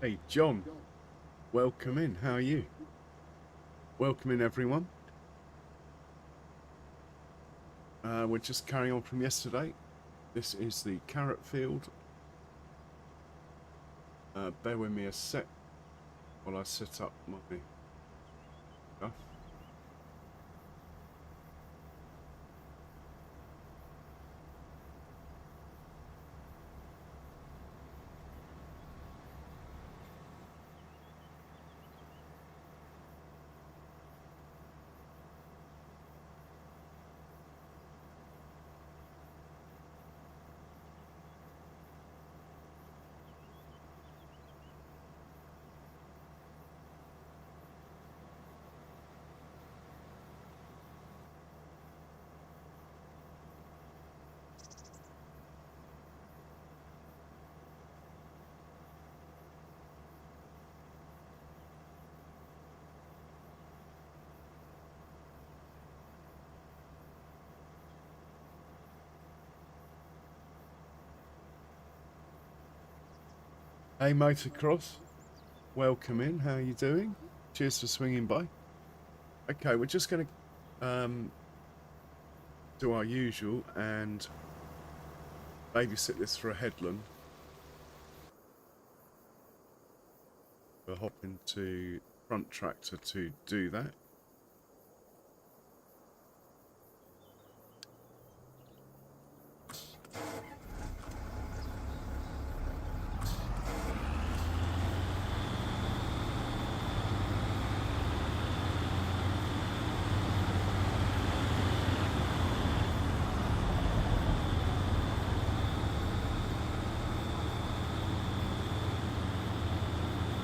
Hey, John, welcome in. How are you? Welcome in, everyone. We're just carrying on from yesterday. This is the carrot field. Bear with me a sec while I set up my stuff. Hey, motocross, welcome in. How are you doing? Cheers for swinging by. Okay, we're just going to do our usual and babysit this for a headland. We'll hop into front tractor to do that.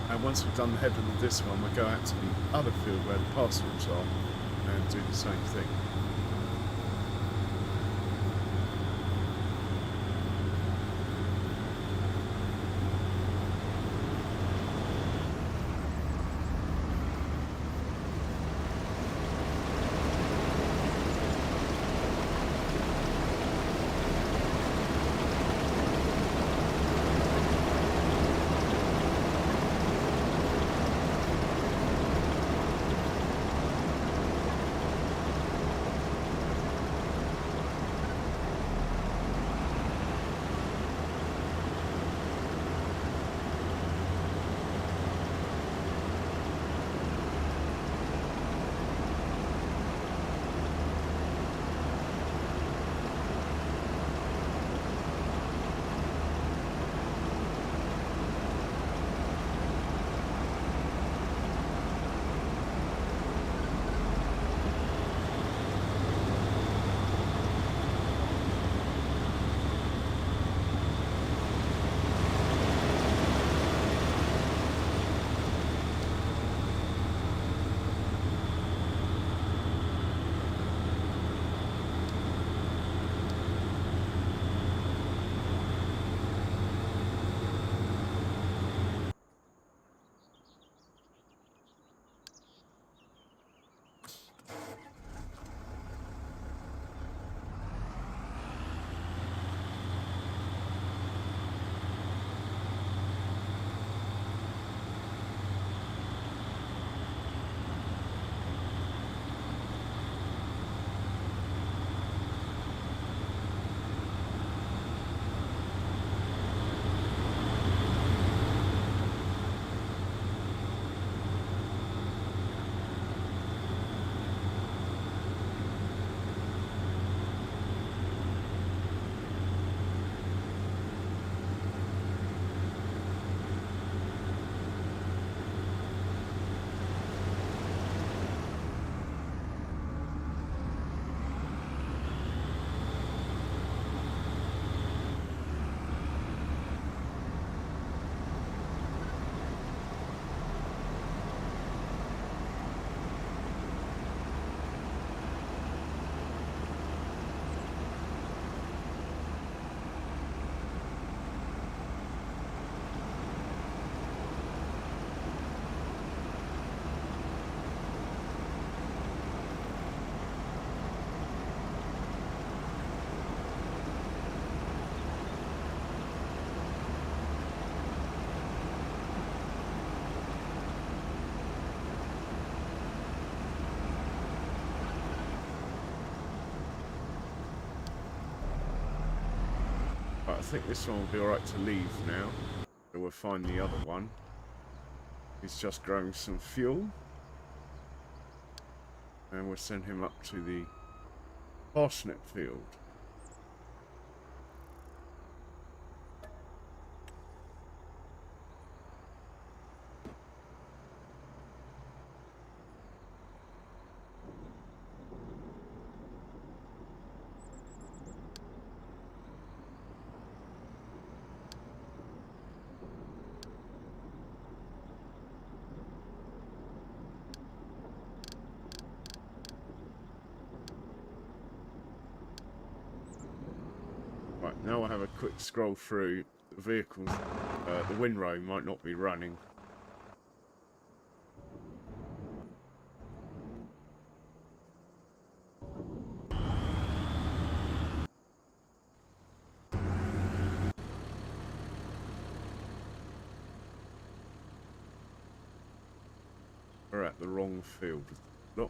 And once we've done the headland of this one, we'll go out to the other field where the parsnips are and do the same thing. Right, I think this one will be alright to leave now. So we'll find the other one. He's just growing some fuel. And we'll send him up to the parsnip field. Right, now I'll have a quick scroll through the vehicles. The windrow might not be running. We're at the wrong field. Look,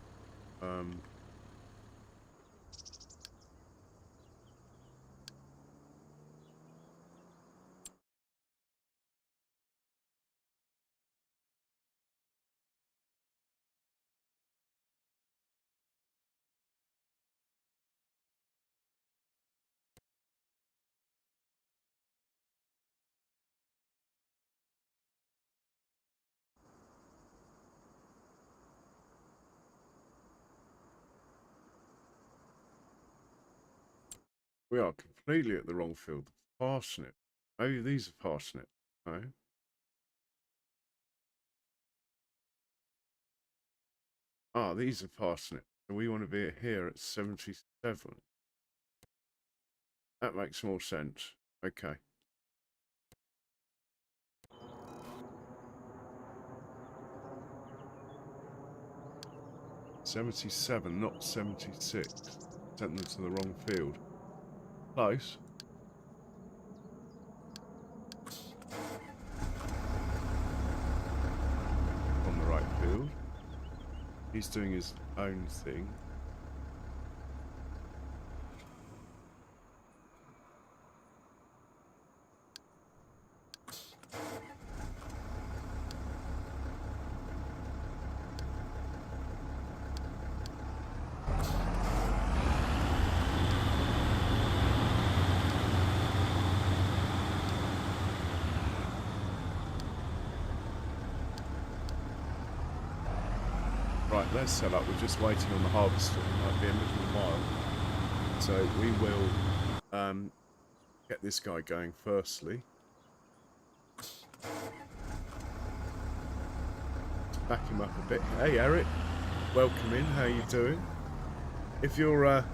we are completely at the wrong field. Parsnip. Maybe these are parsnip. No. Ah, these are parsnip. So we want to be here at 77. That makes more sense. Okay. 77, not 76. Sent them to the wrong field. Close. On the right field. He's doing his own thing. Right, let's set up. We're just waiting on the harvester. It might be a little while. So we will get this guy going firstly. Back him up a bit. Hey Eric, welcome in. How you doing? If you're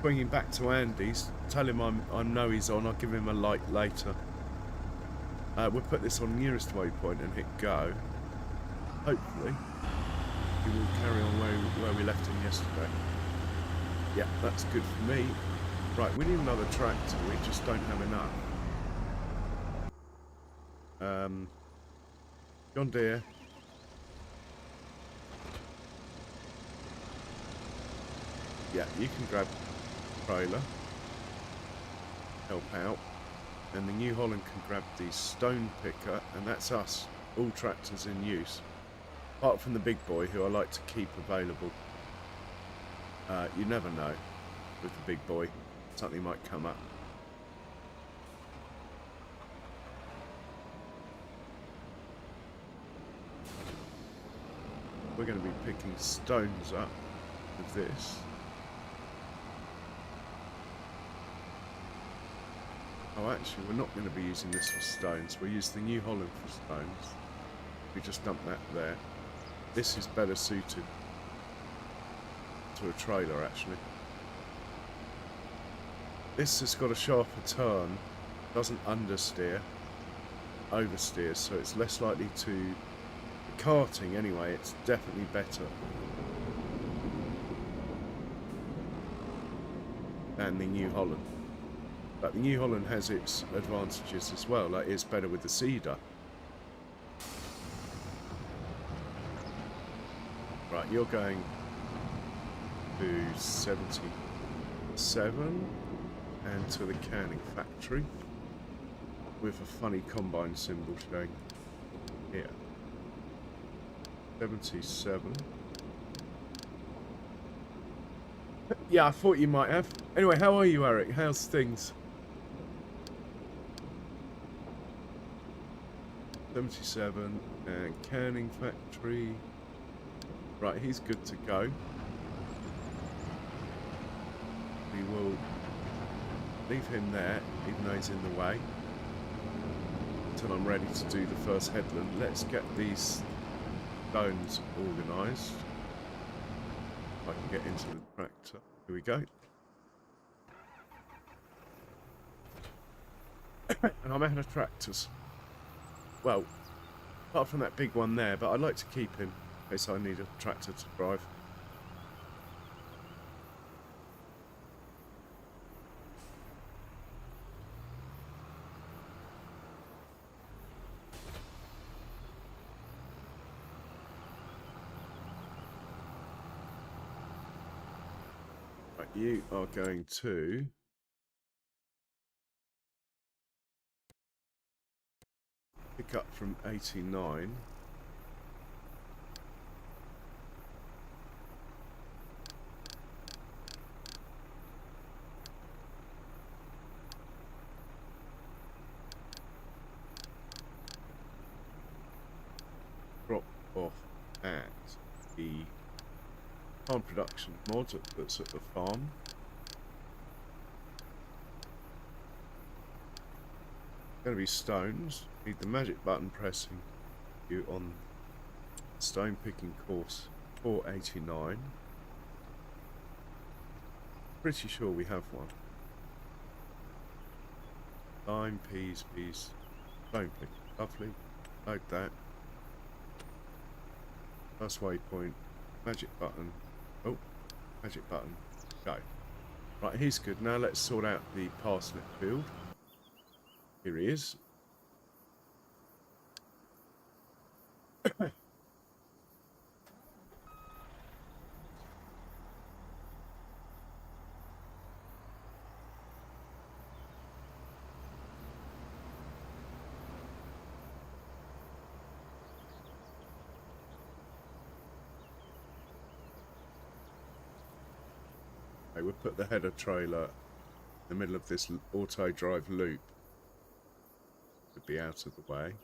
bringing back to Andy's, tell him I know he's on. I'll give him a light later. We'll put this on nearest waypoint and hit go. Hopefully, he will carry on where we left him yesterday. Yeah, that's good for me. Right, we need another tractor. We just don't have enough. John Deere. Yeah, you can grab the trailer. Help out. And the New Holland can grab the stone picker, and that's us. All tractors in use. Apart from the big boy, who I like to keep available. You never know with the big boy. Something might come up. We're going to be picking stones up with this. Oh, actually, we're not going to be using this for stones. We'll use the New Holland for stones. We just dump that there. This is better suited to a trailer, actually. This has got a sharper turn, doesn't understeer, oversteers, so it's less likely to... Karting, anyway, it's definitely better than the New Holland. But the New Holland has its advantages as well, like it's better with the seeder. Right, you're going to 77. and to the canning factory with a funny combine symbol showing here. 77. Yeah, I thought you might have. Anyway, how are you, Eric? How's things? 77 and canning factory. Right, he's good to go. We will leave him there, even though he's in the way, until I'm ready to do the first headland. Let's get these stones organised. If I can get into the tractor. Here we go. And I'm out of tractors. Well, apart from that big one there, but I'd like to keep him in case I need a tractor to drive. Right, you are going to pick up from 89. Drop off at the farm production mod that's at the farm. Going to be stones. Need the magic button pressing you on stone picking course 489. Pretty sure we have one. Lime, peas, stone picking. Lovely. Load that. First waypoint. Magic button. Oh, magic button. Go. Right, he's good. Now let's sort out the parsnip field. Here he is. Okay, we'll put the header trailer in the middle of this auto drive loop. Would be out of the way.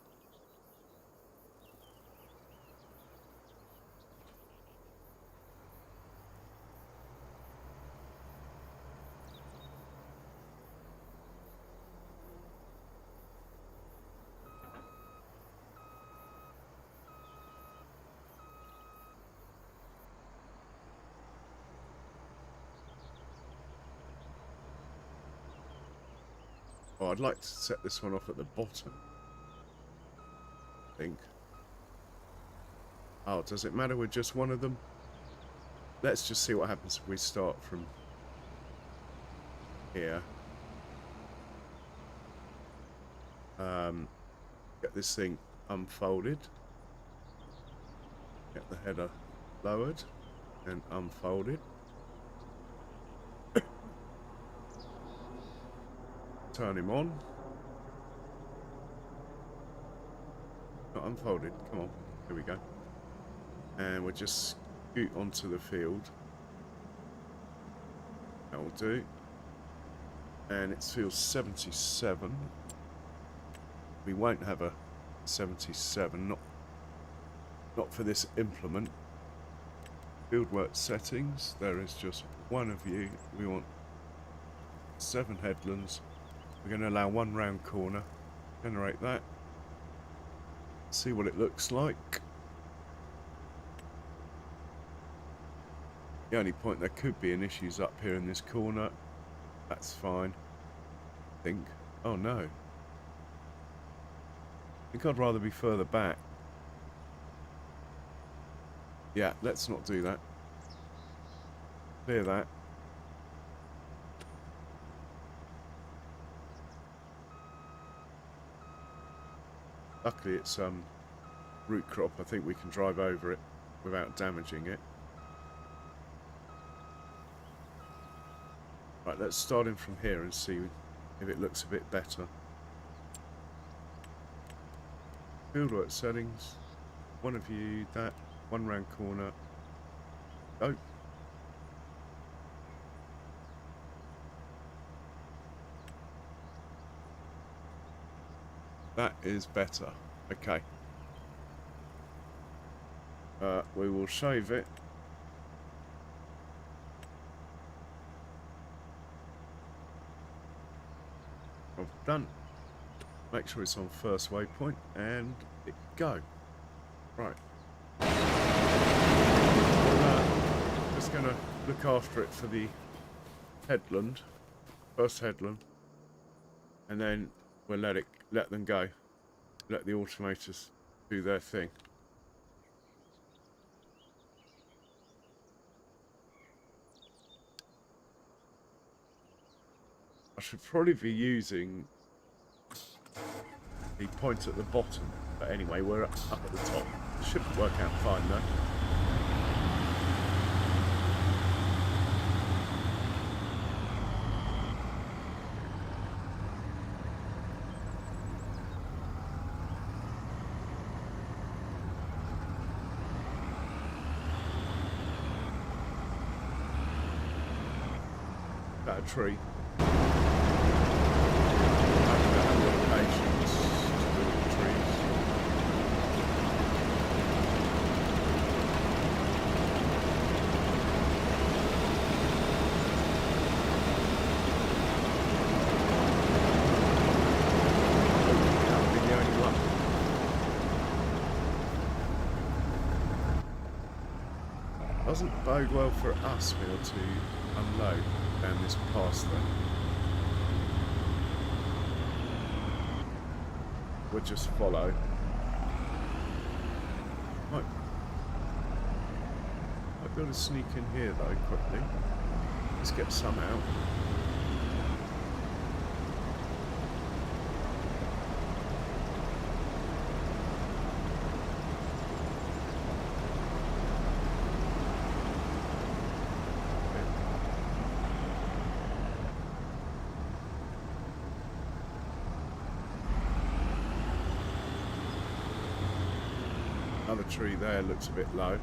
Oh, I'd like to set this one off at the bottom. I think. Oh, does it matter with just one of them? Let's just see what happens if we start from here. Get this thing unfolded. Get the header lowered and unfolded. Turn him on. Not unfolded. Come on. Here we go. And we'll just scoot onto the field. That will do. And it's field 77. We won't have a 77, not for this implement. Fieldwork settings. There is just one of you. We want 7 headlands. We're going to allow 1 round corner. Generate that. See what it looks like. The only point there could be an issue's up here in this corner. That's fine. I think. Oh no. I think I'd rather be further back. Yeah, let's not do that. Clear that. Luckily it's root crop. I think we can drive over it without damaging it. Right, let's start in from here and see if it looks a bit better. Fieldwork settings. One of you, that, one round corner. Oh. That is better. Okay. We will save it. I've done. Make sure it's on first waypoint and it go. Right. Just going to look after it for the headland, first headland, and then we'll let them go. Let the automators do their thing. I should probably be using the point at the bottom, but anyway, we're up at the top. It should work out fine though. That a tree. Doesn't bode well for us being able to unload down this pass though. We'll just follow. Might be able to sneak in here though quickly. Let's get some out. Another tree there looks a bit low.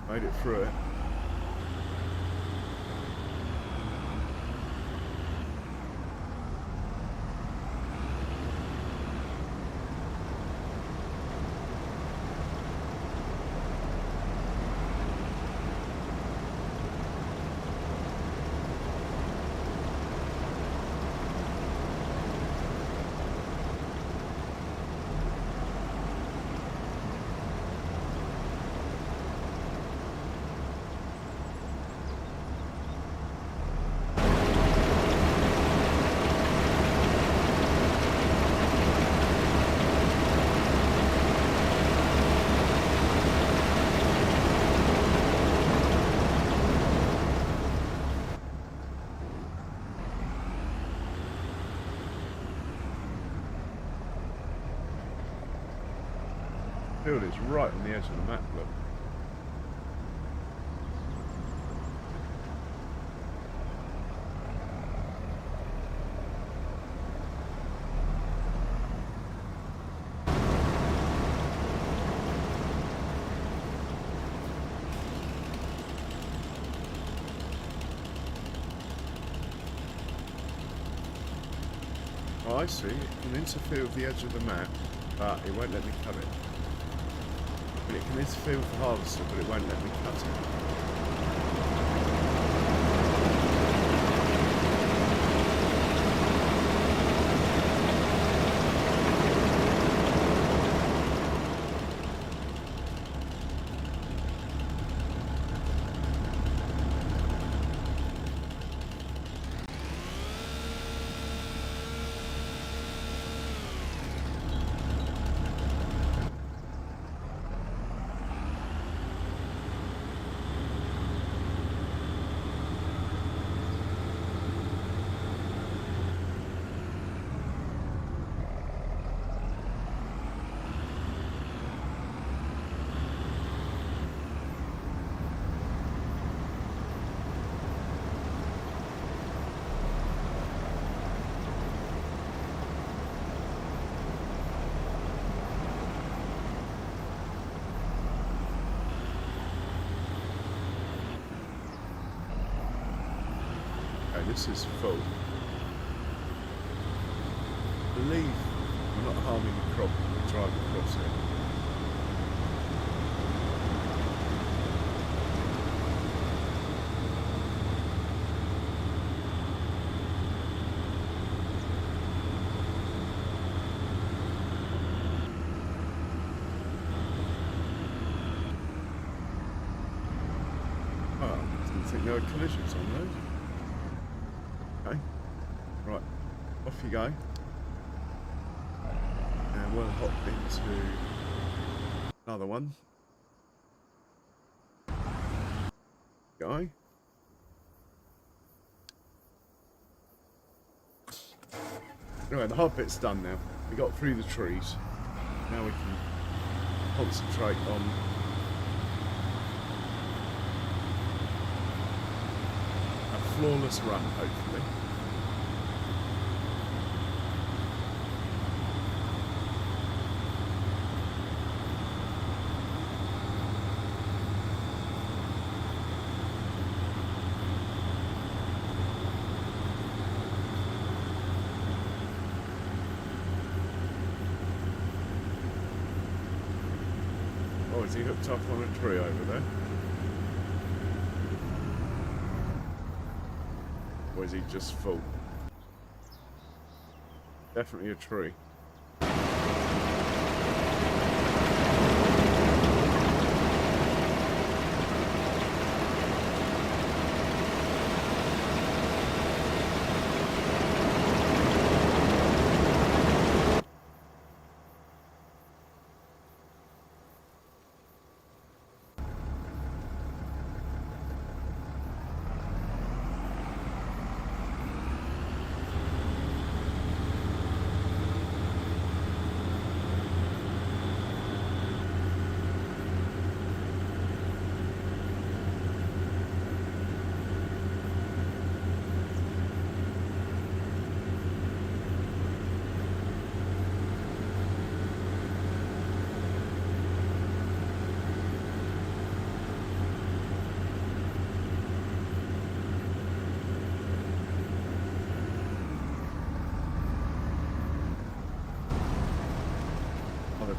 Made it through it. Field is right on the edge of the map, look. Oh, I see. It can interfere with the edge of the map, but it won't let me cut it. It can interfere with the harvester, but it won't let me cut it. this is full. I believe we're not harming the crop when we drive across it. I think there were collisions on those. Okay, right, off you go. And we'll hop into another one. Guy. Anyway, the hard bit's done now. We got through the trees. Now we can concentrate on flawless run, hopefully. Oh, is he hooked up on a tree over there? Or is he just full? Definitely a tree.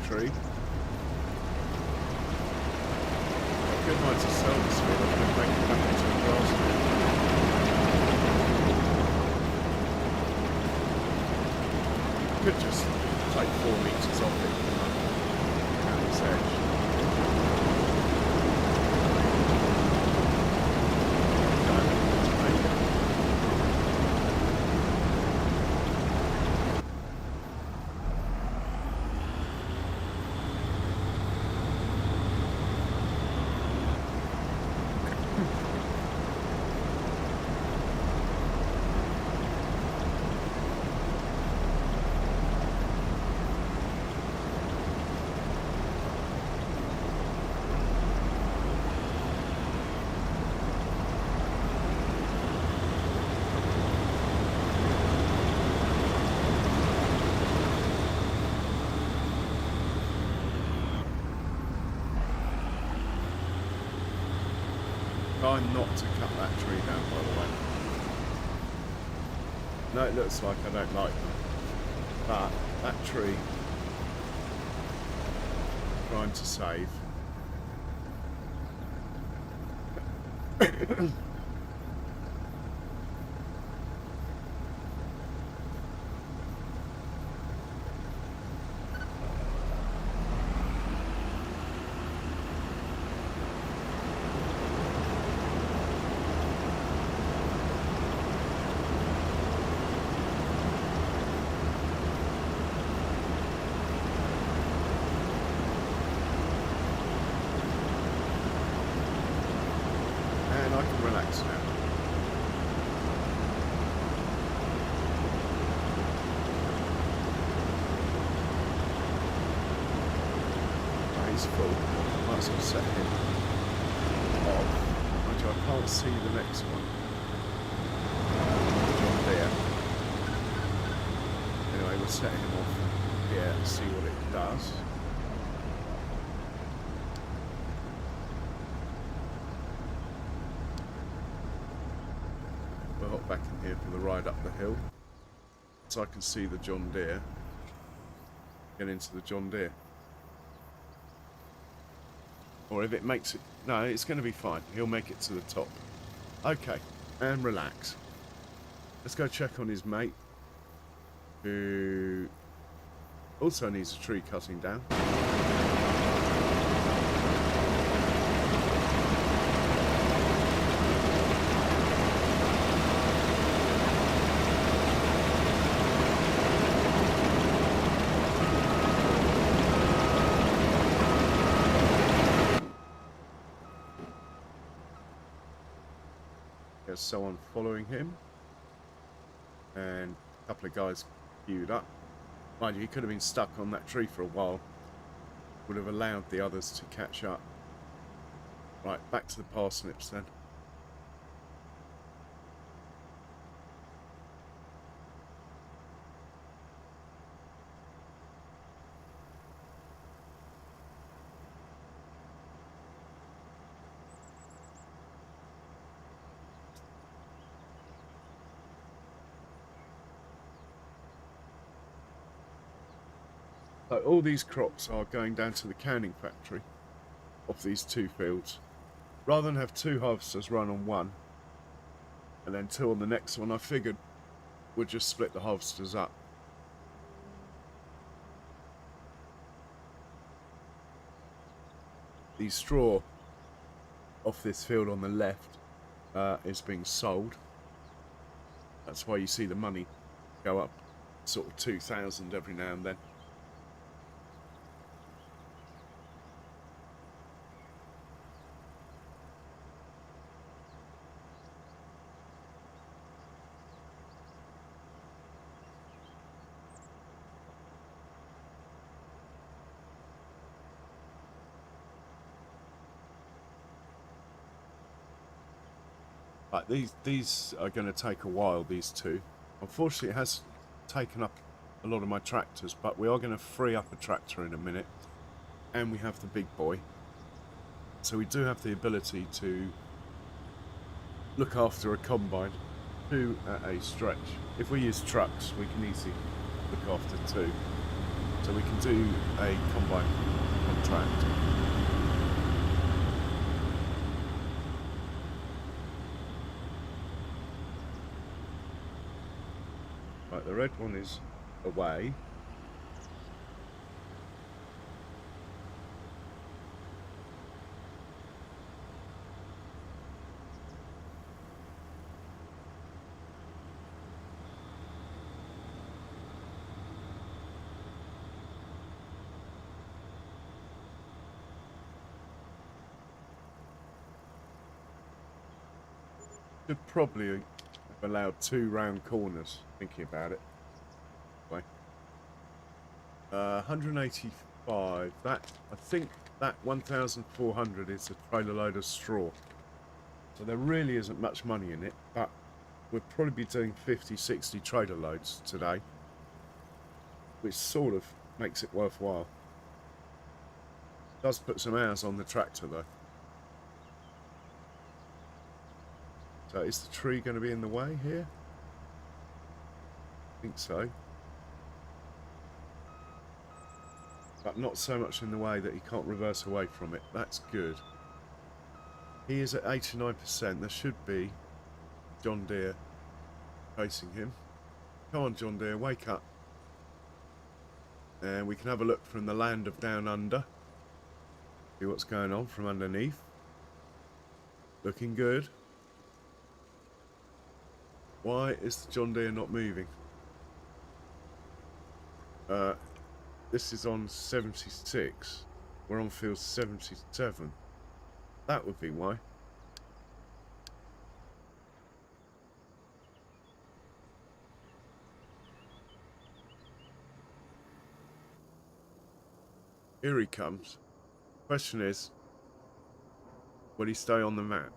Tree. Good night to sell this field. I'm going to make it back into a grass field. Could just take 4 meters off it around this edge. Try not to cut that tree down, by the way. No, it looks like I don't like them. But that tree, trying to save. And I can relax now. He's full. Might as well set him off. Mind you, I can't see the next one. John Deere. Anyway, we'll set him off here and see what it does. We'll hop back in here for the ride up the hill, so I can see the John Deere. Get into the John Deere. Or if it makes it... No, it's going to be fine. He'll make it to the top. Okay, and relax. Let's go check on his mate, who also needs a tree cutting down. There's someone following him, and a couple of guys queued up. Mind you, he could have been stuck on that tree for a while. Would have allowed the others to catch up. Right, back to the parsnips then. So all these crops are going down to the canning factory of these two fields. Rather than have two harvesters run on one and then two on the next one, I figured we'd just split the harvesters up. The straw off this field on the left is being sold. That's why you see the money go up sort of 2,000 every now and then. Like these are going to take a while, these two. Unfortunately, it has taken up a lot of my tractors, but we are going to free up a tractor in a minute. And we have the big boy. So we do have the ability to look after a combine, two at a stretch. If we use trucks, we can easily look after two. So we can do a combine contract. Right, the red one is away. Should probably have allowed two round corners, thinking about it. Anyway. 185. That, I think that 1,400 is a trailer load of straw. So there really isn't much money in it, but we'll probably be doing 50, 60 trailer loads today, which sort of makes it worthwhile. Does put some hours on the tractor though. So is the tree going to be in the way here? I think so. But not so much in the way that he can't reverse away from it. That's good. He is at 89%. There should be John Deere facing him. Come on, John Deere, wake up. And we can have a look from the land of down under. See what's going on from underneath. Looking good. Why is the John Deere not moving? This is on 76. We're on field 77. That would be why. Here he comes. Question is, will he stay on the map?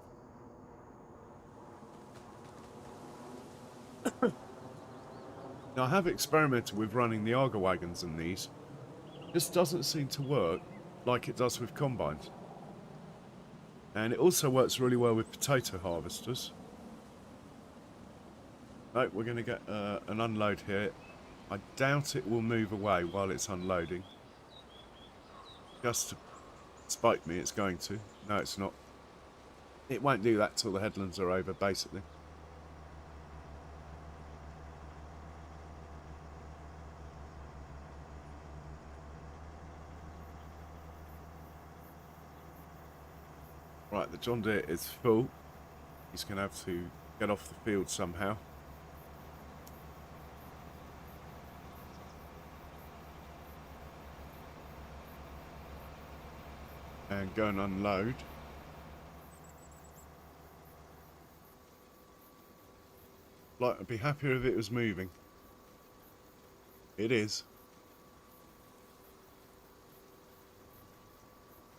Now, I have experimented with running the Arga wagons in these. This doesn't seem to work like it does with combines. And it also works really well with potato harvesters. No, we're going to get an unload here. I doubt it will move away while it's unloading. Just to spite me, it's going to. No, it's not. It won't do that till the headlands are over, basically. Right, the John Deere is full. He's going to have to get off the field somehow. And go and unload. Like, I'd be happier if it was moving. It is.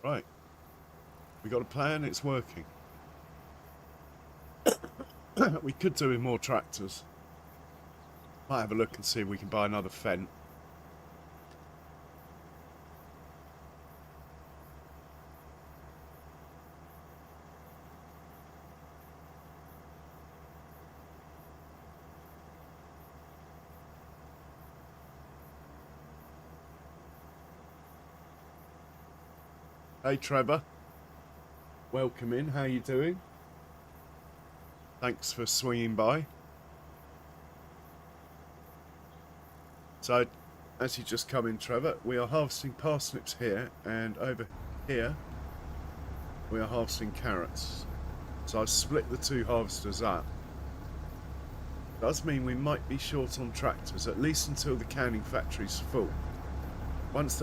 Right. We got a plan, it's working. We could do with more tractors. Might have a look and see if we can buy another Fendt. Hey Trevor, welcome in, how you doing? Thanks for swinging by. So, as you just come in Trevor, we are harvesting parsnips here, and over here we are harvesting carrots. So I've split the two harvesters up. Does mean we might be short on tractors, at least until the canning factory's full. Once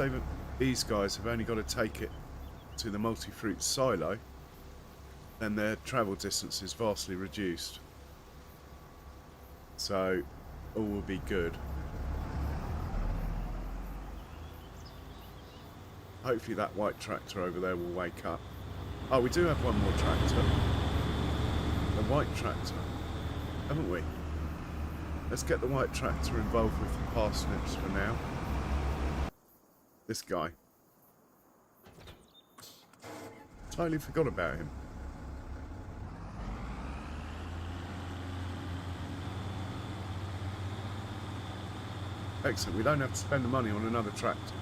these guys have only got to take it to the multi-fruit silo, then their travel distance is vastly reduced. So all will be good. Hopefully that white tractor over there will wake up. Oh, we do have one more tractor. The white tractor, haven't we? Let's get the white tractor involved with the parsnips for now. This guy. Totally forgot about him. Excellent, we don't have to spend the money on another tractor.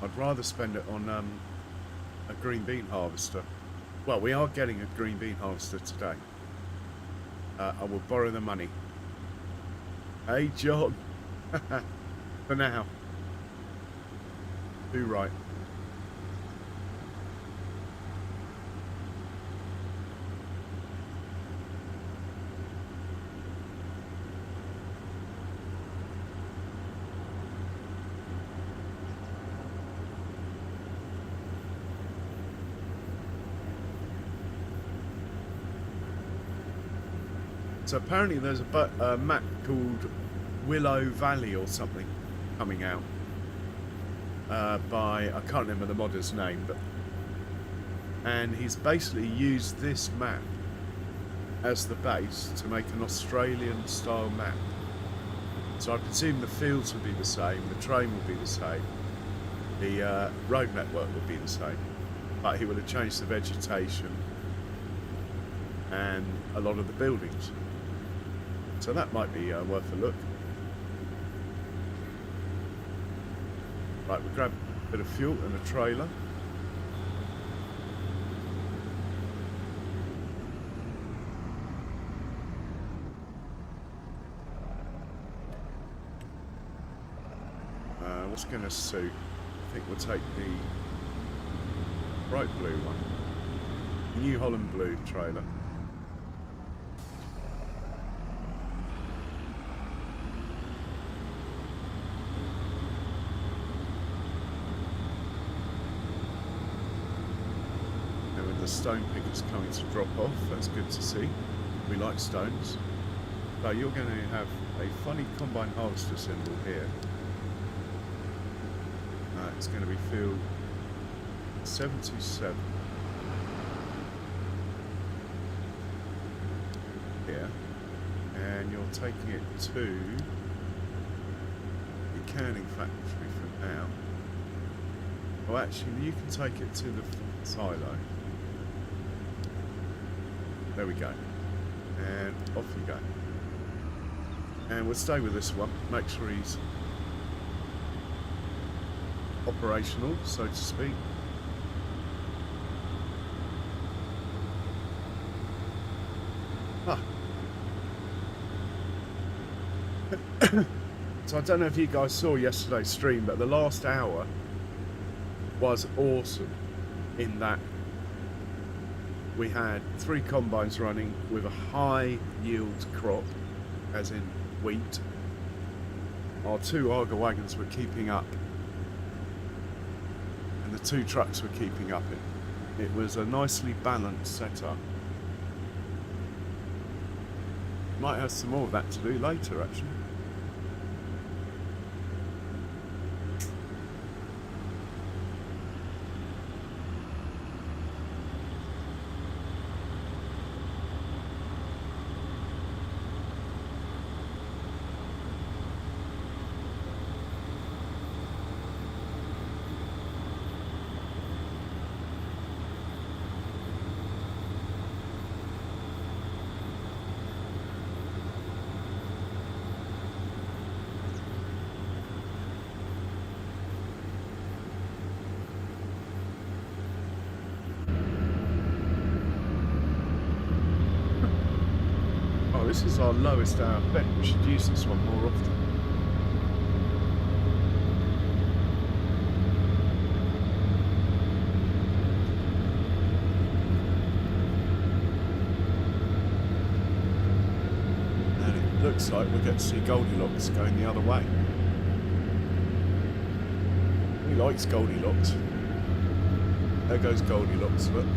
I'd rather spend it on a green bean harvester. Well, we are getting a green bean harvester today. I will borrow the money. Hey, John. For now. Do right. So apparently there's a map called Willow Valley or something coming out by, I can't remember the modder's name, and he's basically used this map as the base to make an Australian style map. So I presume the fields will be the same, the train will be the same, the road network will be the same, but he would have changed the vegetation and a lot of the buildings. So that might be worth a look. Right, we grab a bit of fuel and a trailer. What's going to suit? I think we'll take the bright blue one. New Holland blue trailer. The stone picker's coming to drop off, that's good to see. We like stones. So you're going to have a funny combine harvester symbol here. It's going to be field 727 here, and you're taking it to the canning factory for now. Oh, actually you can take it to the silo. There we go. And off you go. And we'll stay with this one, make sure he's operational, so to speak. So I don't know if you guys saw yesterday's stream, but the last hour was awesome in that we had 3 combines running with a high yield crop, as in wheat. Our 2 auger wagons were keeping up, and the 2 trucks were keeping up. It was a nicely balanced setup. Might have some more of that to do later, actually. This is our lowest hour bet. We should use this one more often. And it looks like we'll get to see Goldilocks going the other way. He likes Goldilocks. There goes Goldilocks, look.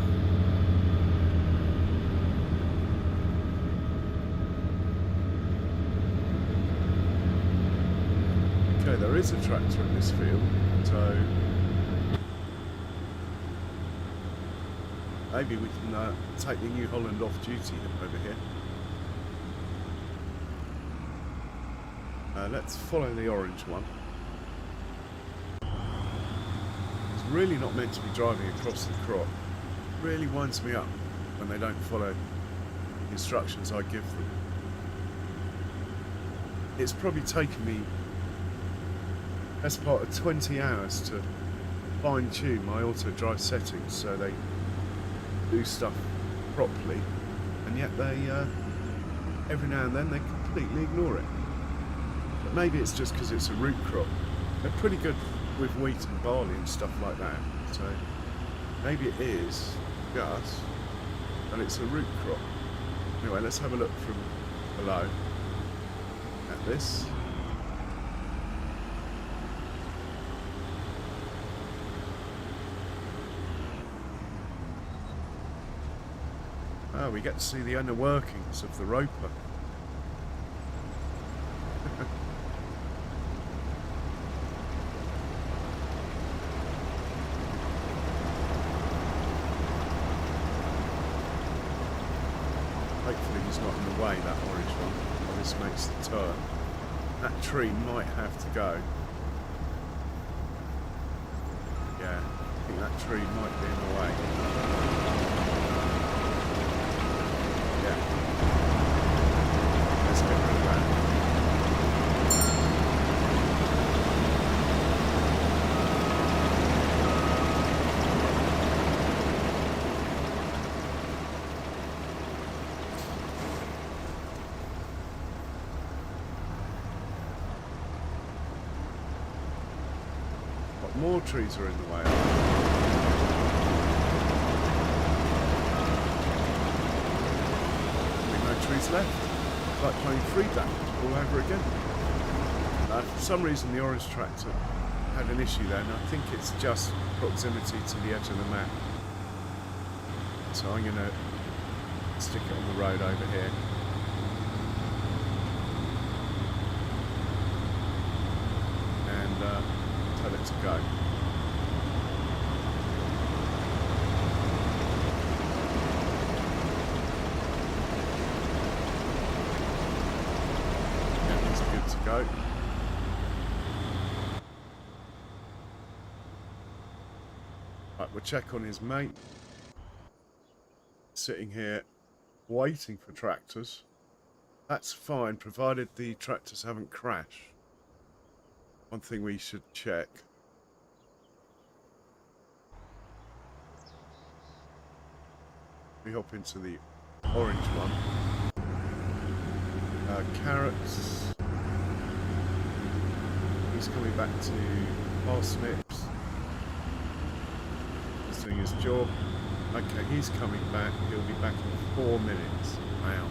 Okay, there is a tractor in this field, so maybe we can take the New Holland off duty over here. Let's follow the orange one. It's really not meant to be driving across the crop. It really winds me up when they don't follow the instructions I give them. It's probably taken me best part of 20 hours to fine-tune my auto drive settings so they do stuff properly, and yet they every now and then they completely ignore it. But maybe it's just because it's a root crop. They're pretty good with wheat and barley and stuff like that, so maybe it is just and it's a root crop. Anyway, let's have a look from below at this. Oh, we get to see the inner workings of the roper. Hopefully he's not in the way, that orange one, while this makes the turn. That tree might have to go. Yeah, I think that tree might be in the way. Let's get rid of that. But more trees are in the way. Trees left, like playing freedom all over again. For some reason the orange tractor had an issue there, and I think it's just proximity to the edge of the map. So I'm going to stick it on the road over here. And tell it to go. Go. Right, we'll check on his mate. Sitting here waiting for tractors. That's fine, provided the tractors haven't crashed. One thing we should check. We hop into the orange one. Carrots. He's coming back to parsnips. He's doing his job. Okay, he's coming back. He'll be back in 4 minutes. Wow.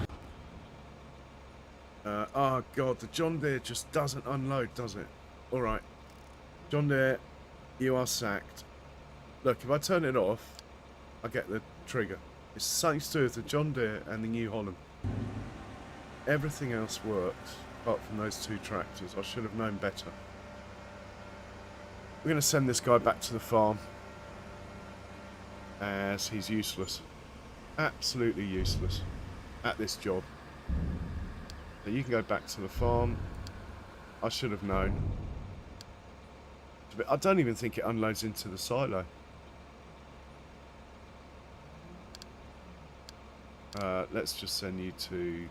Oh god, the John Deere just doesn't unload, does it? Alright. John Deere, you are sacked. Look, if I turn it off, I get the trigger. It's something to do with the John Deere and the New Holland. Everything else works, apart from those two tractors. I should have known better. We're going to send this guy back to the farm, as he's useless. Absolutely useless at this job. So you can go back to the farm. I should have known. I don't even think it unloads into the silo. Let's just send you to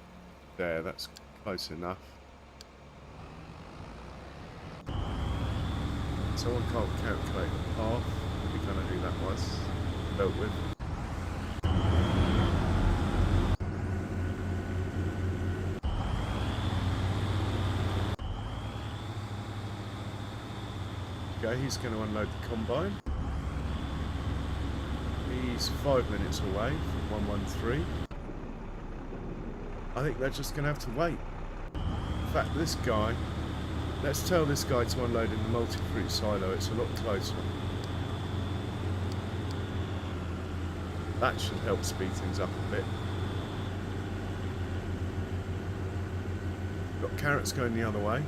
there. That's close enough. Someone can't calculate the path. We kind of who that was. Dealt with. Okay, he's going to unload the combine. He's 5 minutes away from 113. I think they're just going to have to wait. In fact, this guy, let's tell this guy to unload in the multi-fruit silo. It's a lot closer. That should help speed things up a bit. Got carrots going the other way.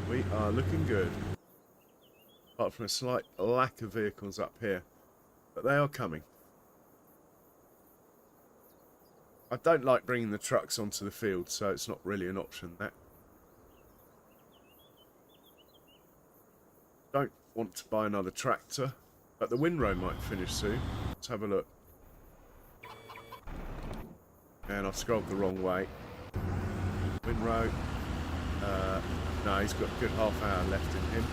We are looking good. Apart from a slight lack of vehicles up here. But they are coming. I don't like bringing the trucks onto the field, so it's not really an option, that. Don't want to buy another tractor, but the windrow might finish soon. Let's have a look. And I've scrolled the wrong way. Windrow. No, he's got a good half hour left in him.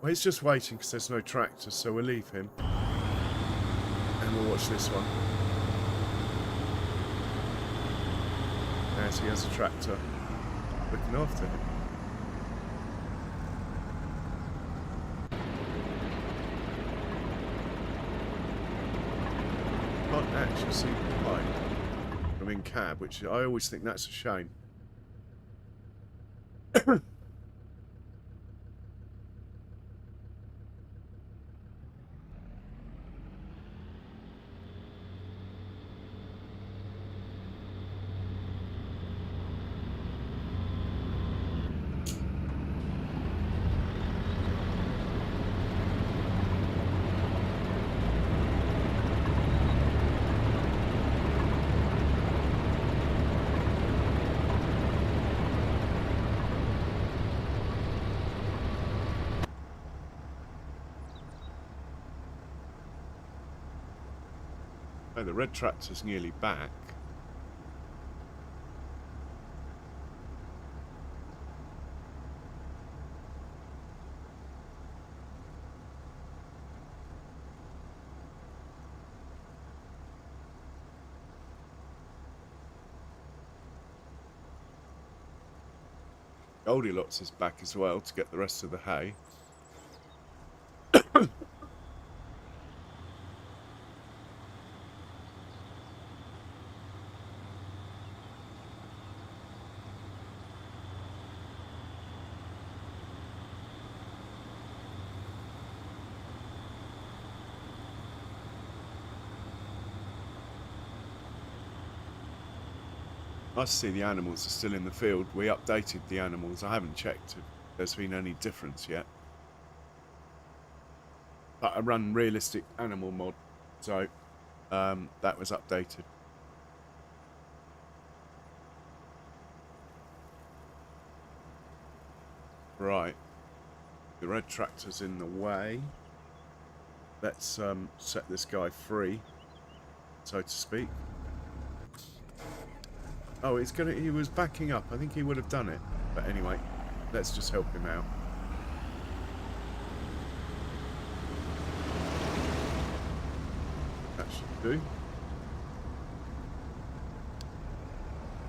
Well, he's just waiting because there's no tractor, so we'll leave him. And we'll watch this one. As he has a tractor looking after him. Can't actually see the light. I'm in cab, which I always think that's a shame. Oh, the red tractor's nearly back. Goldilocks is back as well to get the rest of the hay. Nice to see the animals are still in the field. We updated the animals. I haven't checked if there's been any difference yet. But I run realistic animal mod, so that was updated. Right. The red tractor's in the way. Let's set this guy free. so to speak. Oh, he was backing up. I think he would have done it. But anyway, let's just help him out. That should do.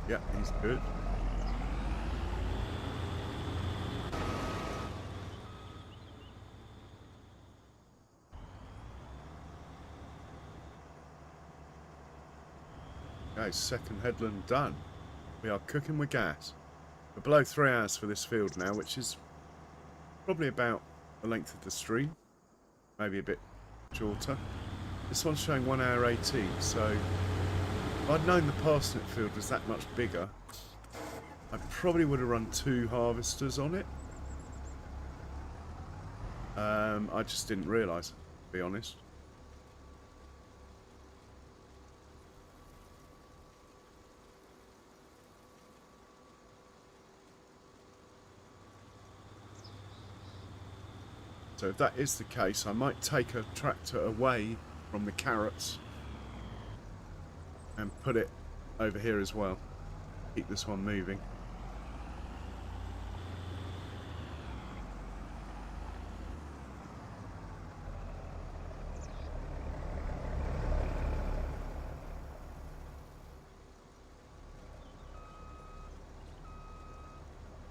Yeah, he's good. Okay, second headland done. We are cooking with gas. We're below 3 hours for this field now, which is probably about the length of the stream. Maybe a bit shorter. This one's showing 1 hour 18, so if I'd known the parsnip field was that much bigger, I probably would have run 2 harvesters on it. I just didn't realise, to be honest. So if that is the case, I might take a tractor away from the carrots and put it over here as well. Keep this one moving.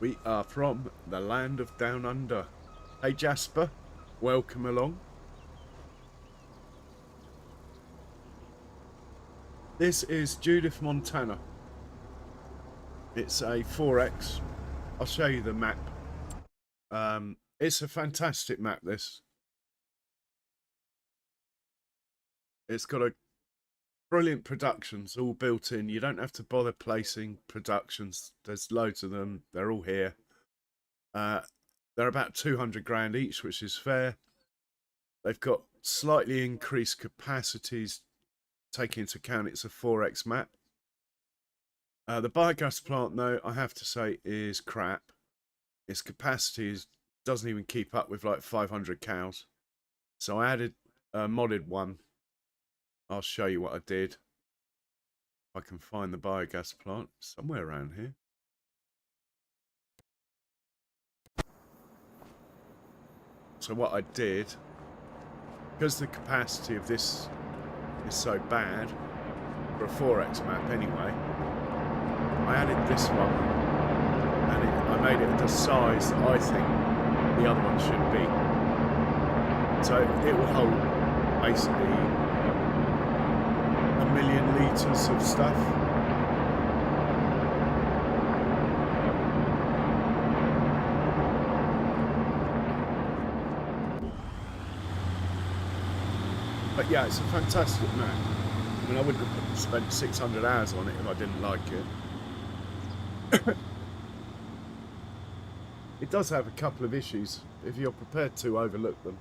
We are from the land of Down Under. Hey Jasper, welcome along. This is Judith, Montana. It's a 4X. I'll show you the map. It's a fantastic map, this. It's got a brilliant productions all built in. You don't have to bother placing productions. There's loads of them. They're all here. They're about 200 grand each, which is fair. They've got slightly increased capacities, taking into account it's a 4X map. The biogas plant, though, I have to say, is crap. Its capacity doesn't even keep up with like 500 cows. So I added a modded one. I'll show you what I did. If I can find the biogas plant somewhere around here. So what I did, because the capacity of this is so bad, for a 4X map anyway, I added this one, and I made it the size that I think the other one should be. So it will hold basically 1 million litres of stuff. But yeah, it's a fantastic map. I mean, I wouldn't have spent 600 hours on it if I didn't like it. It does have a couple of issues, if you're prepared to overlook them.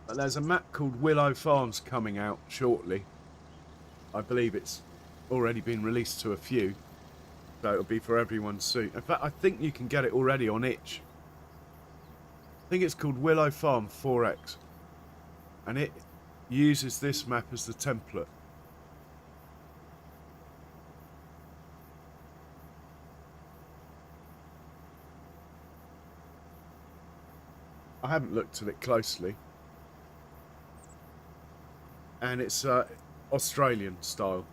But there's a map called Willow Farms coming out shortly. I believe it's already been released to a few. So it'll be for everyone soon. In fact, I think you can get it already on itch. I think it's called Willow Farm 4X. And it uses this map as the template. I haven't looked at it closely. And it's Australian style.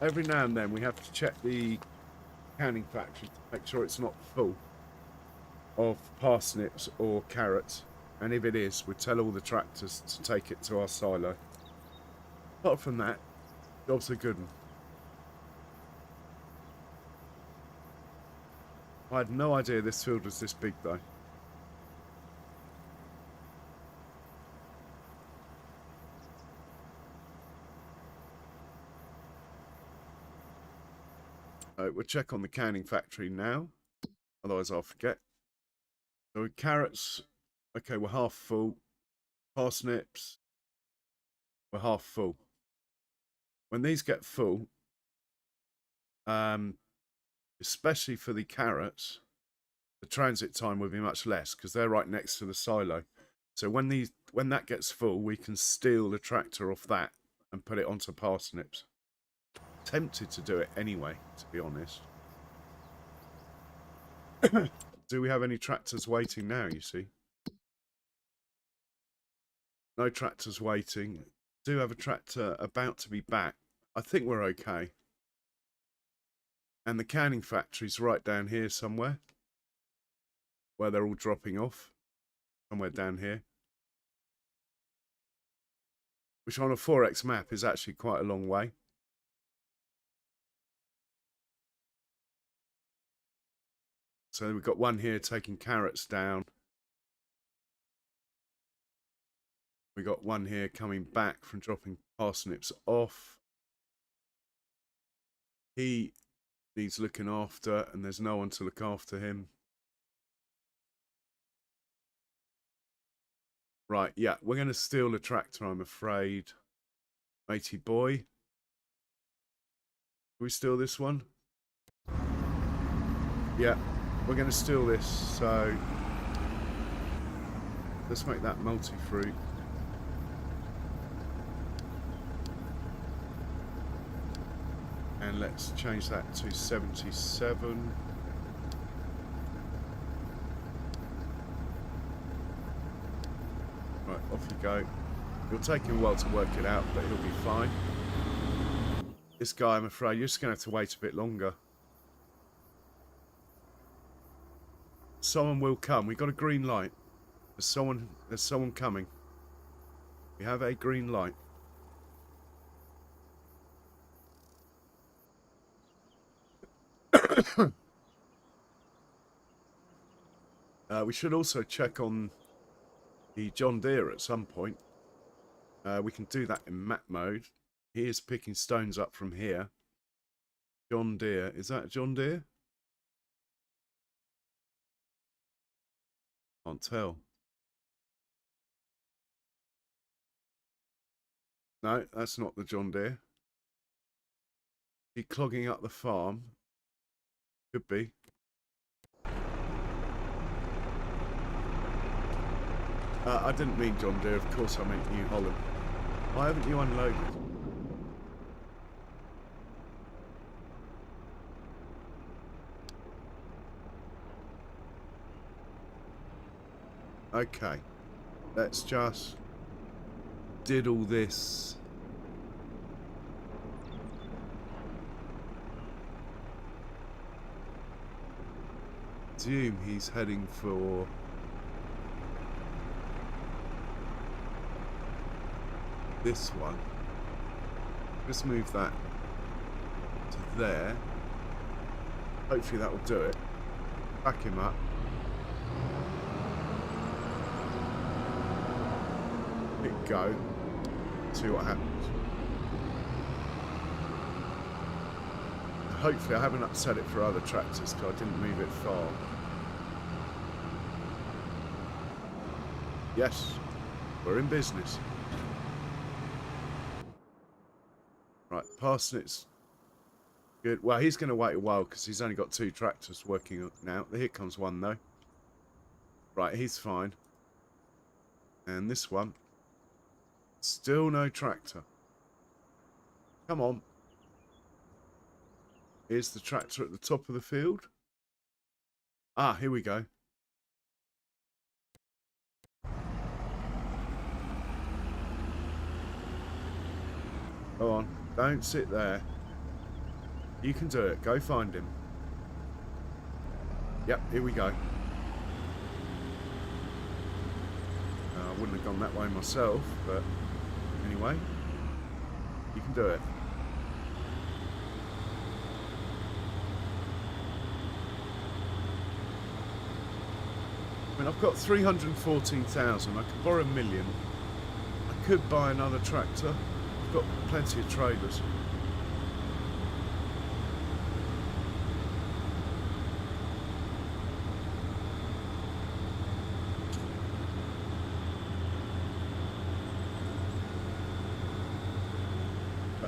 Every now and then we have to check the canning factory to make sure it's not full of parsnips or carrots, and if it is, we tell all the tractors to take it to our silo. Apart from that, job's a good one. I had no idea this field was this big though. We'll check on the canning factory now, otherwise I'll forget. So carrots, okay, we're half full. Parsnips, we're half full. When these get full, especially for the carrots, the transit time will be much less because they're right next to the silo. So when that gets full, we can steal the tractor off that and put it onto parsnips. Tempted to do it anyway, to be honest. Do we have any tractors waiting now, you see? No tractors waiting. Do have a tractor about to be back. I think we're okay. And the canning factory's right down here somewhere, where they're all dropping off. Somewhere down here. Which on a 4X map is actually quite a long way. So we've got one here taking carrots down. We got one here coming back from dropping parsnips off. He needs looking after, and there's no one to look after him. Right, yeah, we're going to steal the tractor, I'm afraid. Matey boy. Can we steal this one? Yeah, we're going to steal this, so let's make that multi-fruit. And let's change that to 77. Right, off you go. It'll take him a while to work it out, but he'll be fine. This guy, I'm afraid, you're just going to have to wait a bit longer. Someone will come. We've got a green light. There's someone coming. We have a green light. We should also check on the John Deere at some point. We can do that in map mode. He is picking stones up from here. John Deere. Is that John Deere? Can't tell. No, that's not the John Deere. He clogging up the farm. Could be. I didn't mean John Deere, of course I meant New Holland. Why haven't you unloaded? Okay, let's just diddle this. Assume he's heading for this one. Just move that to there. Hopefully that will do it. Back him up. Hit go. See what happens. Hopefully I haven't upset it for other tractors because I didn't move it far. Yes, we're in business. Right, parsnips. Good. Well, he's going to wait a while because he's only got 2 tractors working now. Here comes one though. Right, he's fine. And this one. Still no tractor. Come on. Here's the tractor at the top of the field. Ah, here we go. Go on. Don't sit there. You can do it. Go find him. Yep, here we go. I wouldn't have gone that way myself, but anyway, you can do it. I mean, I've got 314,000. I could borrow $1 million. I could buy another tractor. I've got plenty of trailers.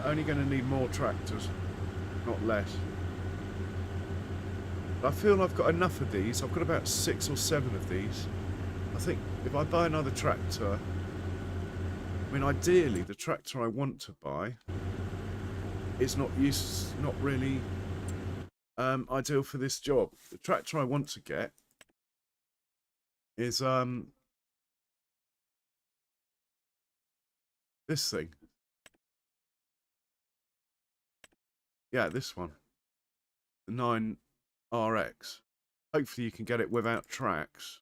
only going to need more tractors, not less. But I feel I've got enough of these. I've got about 6 or 7 of these. I think if I buy another tractor, I mean, ideally, the tractor I want to buy is not really ideal for this job. The tractor I want to get is this thing. Yeah, this one. The 9RX. Hopefully you can get it without tracks.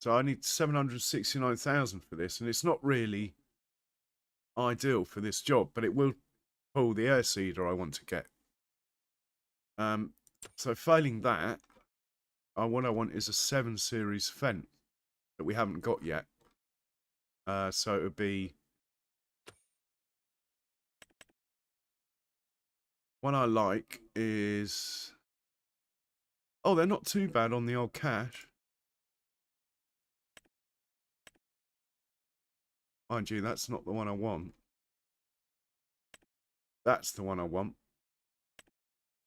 So I need 769,000 for this, and it's not really ideal for this job, but it will pull the air seeder I want to get. So failing that, what I want is a 7 Series Fendt that we haven't got yet. So it would be one I like is, oh, they're not too bad on the old cash. Mind you, that's not the one I want. That's the one I want.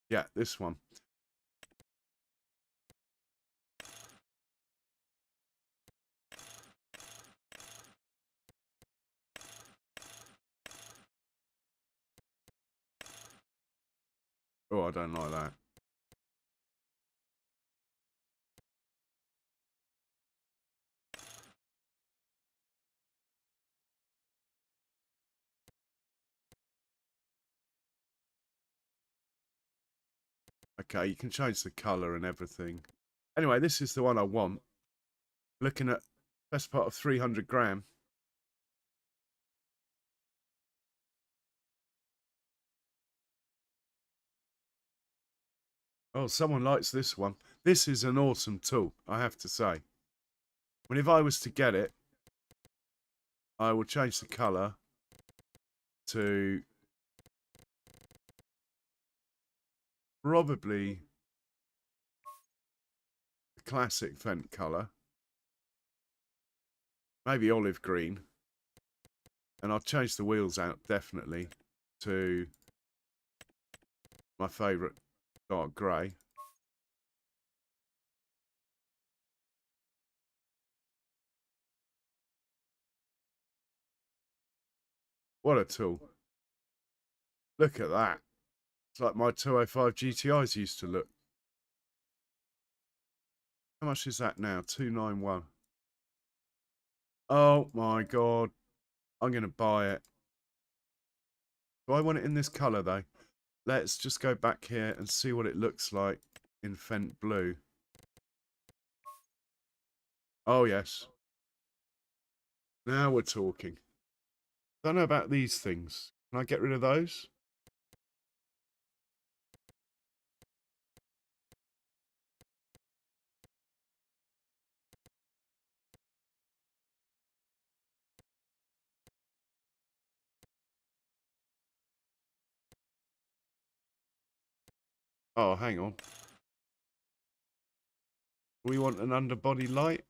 Yeah, this one. Oh, I don't like that. Okay, you can change the colour and everything. Anyway, this is the one I want. Looking at best part of 300 grand. Oh, someone likes this one. This is an awesome tool, I have to say. When if I was to get it, I will change the colour to probably the classic Fendt colour. Maybe olive green. And I'll change the wheels out, definitely, to my favourite dark grey. What a tool. Look at that. It's like my 205 GTIs used to look. How much is that now? 291. Oh my god. I'm going to buy it. Do I want it in this colour though? Let's just go back here and see what it looks like in Fendt Blue. Oh yes. Now we're talking. Don't know about these things. Can I get rid of those? Oh, hang on. We want an underbody light.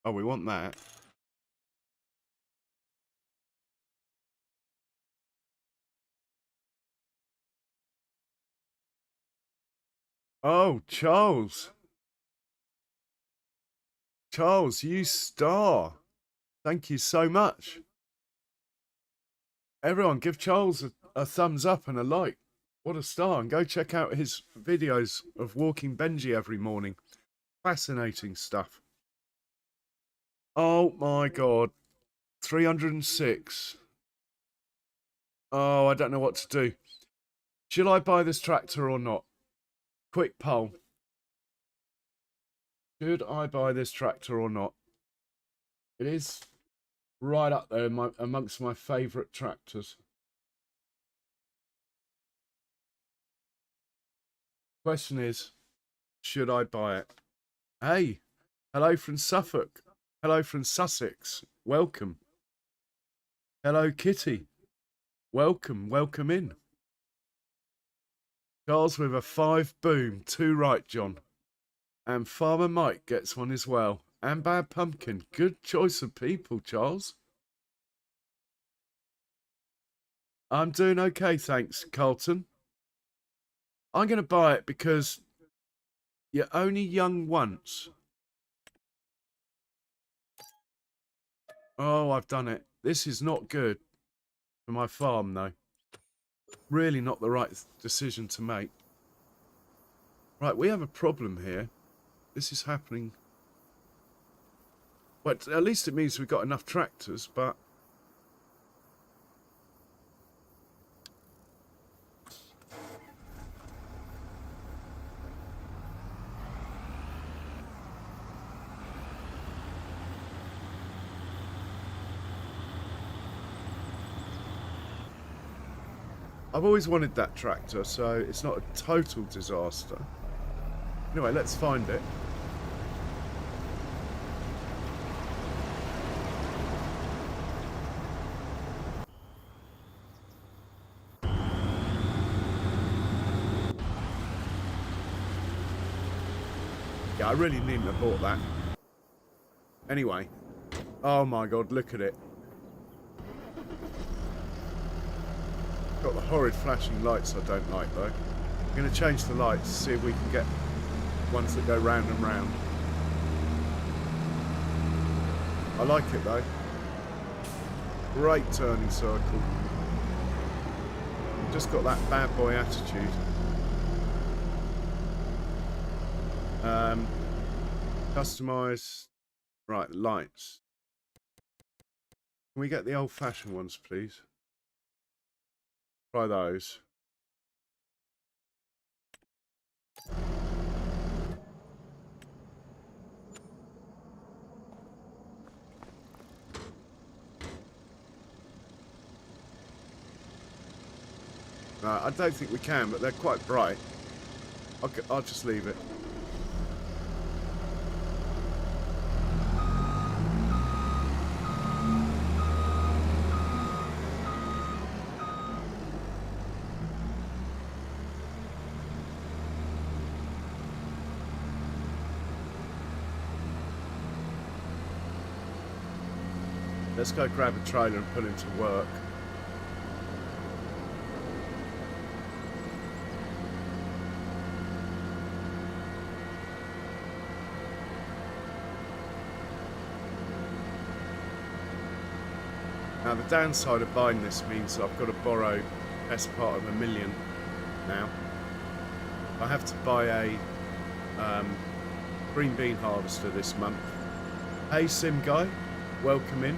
Oh, we want that. Oh, Charles. Charles, you star. Thank you so much. Everyone, give Charles a thumbs up and a like. What a star. And go check out his videos of walking Benji every morning. Fascinating stuff. Oh my god. 306. Oh, I don't know what to do. Should I buy this tractor or not? Quick poll. Should I buy this tractor or not? It is right up there amongst my favourite tractors. Question is, should I buy it? Hey, hello from Suffolk. Hello from Sussex. Welcome. Hello, Kitty. Welcome, welcome in. Charles with a 5 boom, 2 right, John. And Farmer Mike gets one as well. And Bad Pumpkin. Good choice of people, Charles. I'm doing okay, thanks, Carlton. I'm going to buy it because you're only young once. Oh, I've done it. This is not good for my farm, though. Really not the right decision to make. Right, we have a problem here. This is happening. Well, at least it means we've got enough tractors, but... I've always wanted that tractor, so it's not a total disaster. Anyway, let's find it. Yeah, I really needn't have bought that. Anyway. Oh my god, look at it. Got the horrid flashing lights I don't like, though. I'm going to change the lights, see if we can get ones that go round and round. I like it, though. Great turning circle. Just got that bad boy attitude. Customize. Right, lights. Can we get the old-fashioned ones, please? Try those. No, I don't think we can, but they're quite bright. I'll just leave it. Let's go grab a trailer and put him to work. Now the downside of buying this means I've got to borrow best part of $1 million now. I have to buy a green bean harvester this month. Hey Sim Guy, welcome in.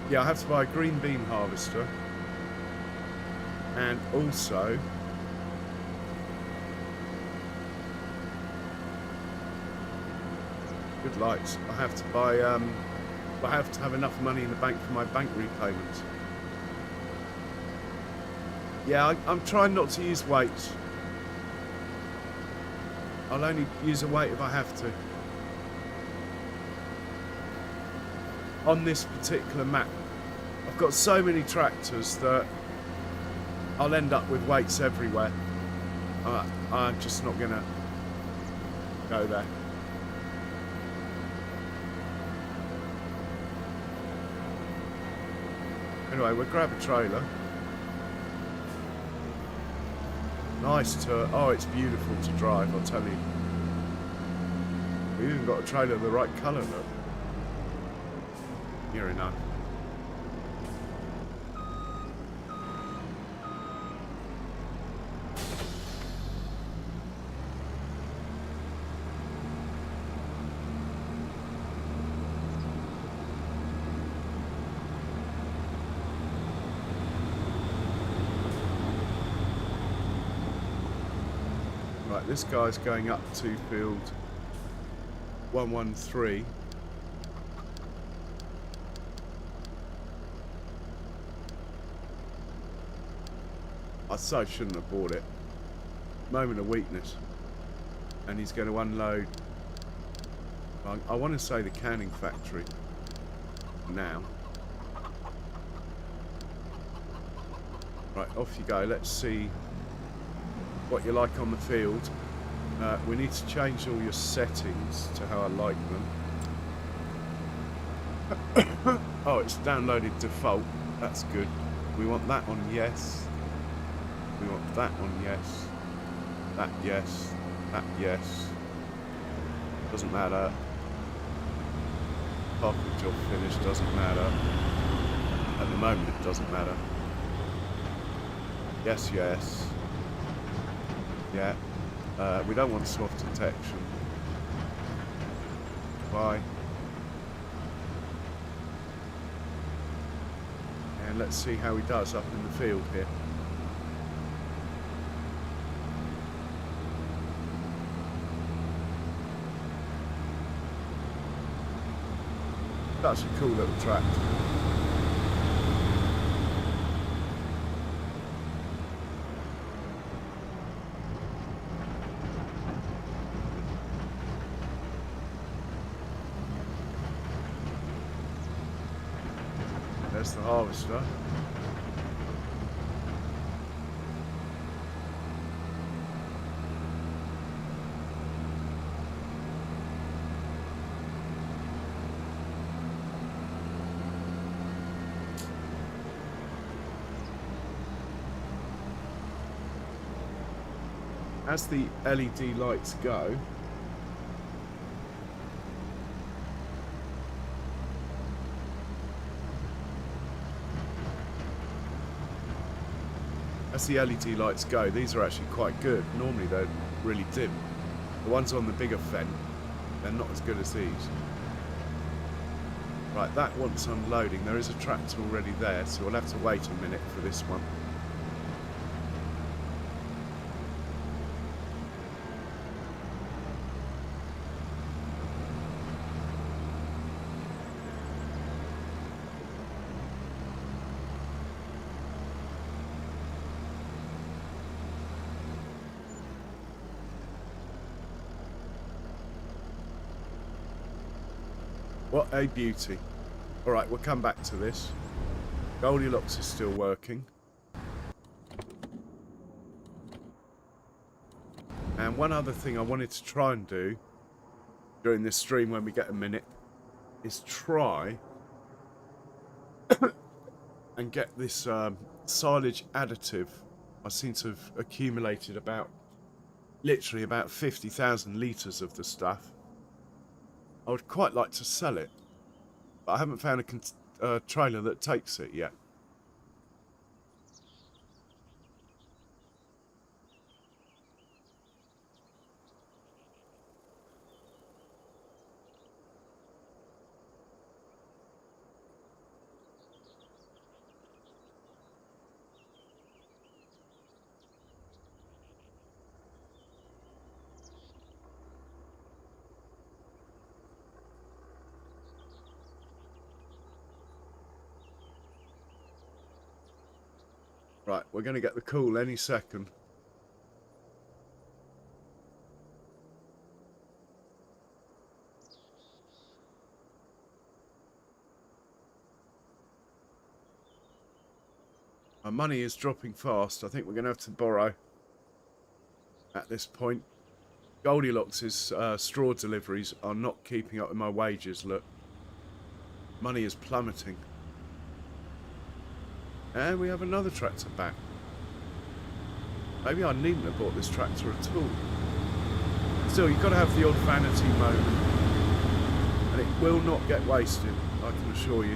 Yeah, I have to buy a green bean harvester, and also good lights. I have to buy I have to have enough money in the bank for my bank repayments. Yeah, I'm trying not to use weights. I'll only use a weight if I have to. On this particular map, I've got so many tractors that I'll end up with weights everywhere. I'm just not gonna go there. Anyway, we'll grab a trailer. Nice to... Oh, it's beautiful to drive, I'll tell you. We've even got a trailer of the right colour, look. Near enough. Right, this guy's going up to field 113. I so shouldn't have bought it. Moment of weakness. and he's going to unload. I want to say the canning factory now. Right, off you go. Let's see what you like on the field. We need to change all your settings to how I like them. Oh, it's downloaded default. That's good. We want that on yes. We want that on yes. That yes. That yes. Doesn't matter. Parking job finished. Doesn't matter. At the moment it doesn't matter. Yes, yes. Yeah. We don't want soft detection. Bye. And let's see how he does up in the field here. That's a cool little tractor. There's the harvester. As the LED lights go, these are actually quite good. Normally they're really dim. The ones on the bigger fence, they're not as good as these. Right, that wants unloading. There is a tractor already there, so we'll have to wait a minute for this one. What a beauty. Alright, we'll come back to this. Goldilocks is still working. And one other thing I wanted to try and do during this stream when we get a minute is try and get this silage additive. I seem to have accumulated literally about 50,000 litres of the stuff. I would quite like to sell it, but I haven't found a trailer that takes it yet. Right, we're going to get the call any second. Our money is dropping fast. I think we're going to have to borrow at this point. Goldilocks' straw deliveries are not keeping up with my wages, look. Money is plummeting. And we have another tractor back. Maybe I needn't have bought this tractor at all. Still, you've got to have the odd vanity moment. And it will not get wasted, I can assure you.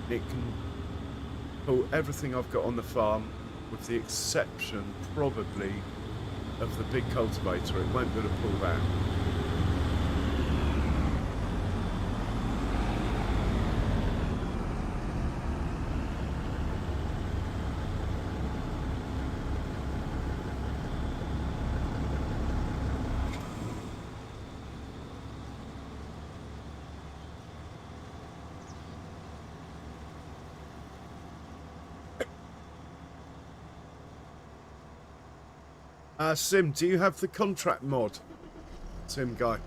It can pull everything I've got on the farm, with the exception, probably, of the big cultivator. It won't be able to pull that. Sim, do you have the contract mod? Sim guy.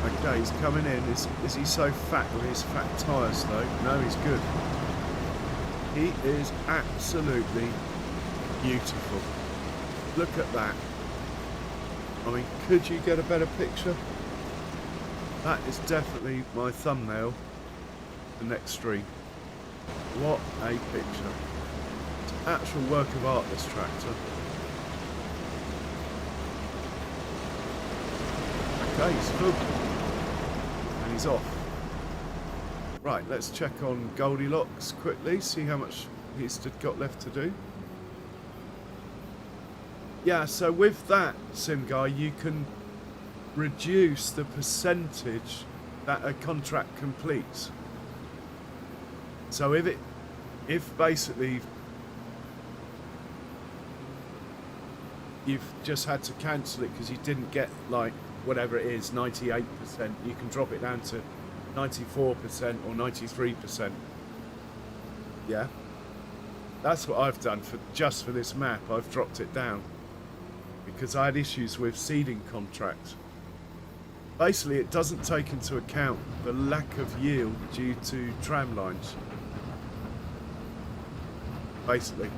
Okay, he's coming in. Is he so fat with his fat tyres though? No, he's good. He is absolutely beautiful. Look at that. I mean, could you get a better picture? That is definitely my thumbnail for the next stream. What a picture. It's an actual work of art, this tractor. Okay, he's full. And he's off. Right, let's check on Goldilocks quickly, see how much he's got left to do. Yeah, so with that, Sim Guy, you can reduce the percentage that a contract completes. So if basically you've just had to cancel it because you didn't get, like, whatever it is, 98%, you can drop it down to 94% or 93%. Yeah, that's what I've done just for this map. I've dropped it down because I had issues with seeding contracts. Basically, it doesn't take into account the lack of yield due to tram lines. Basically.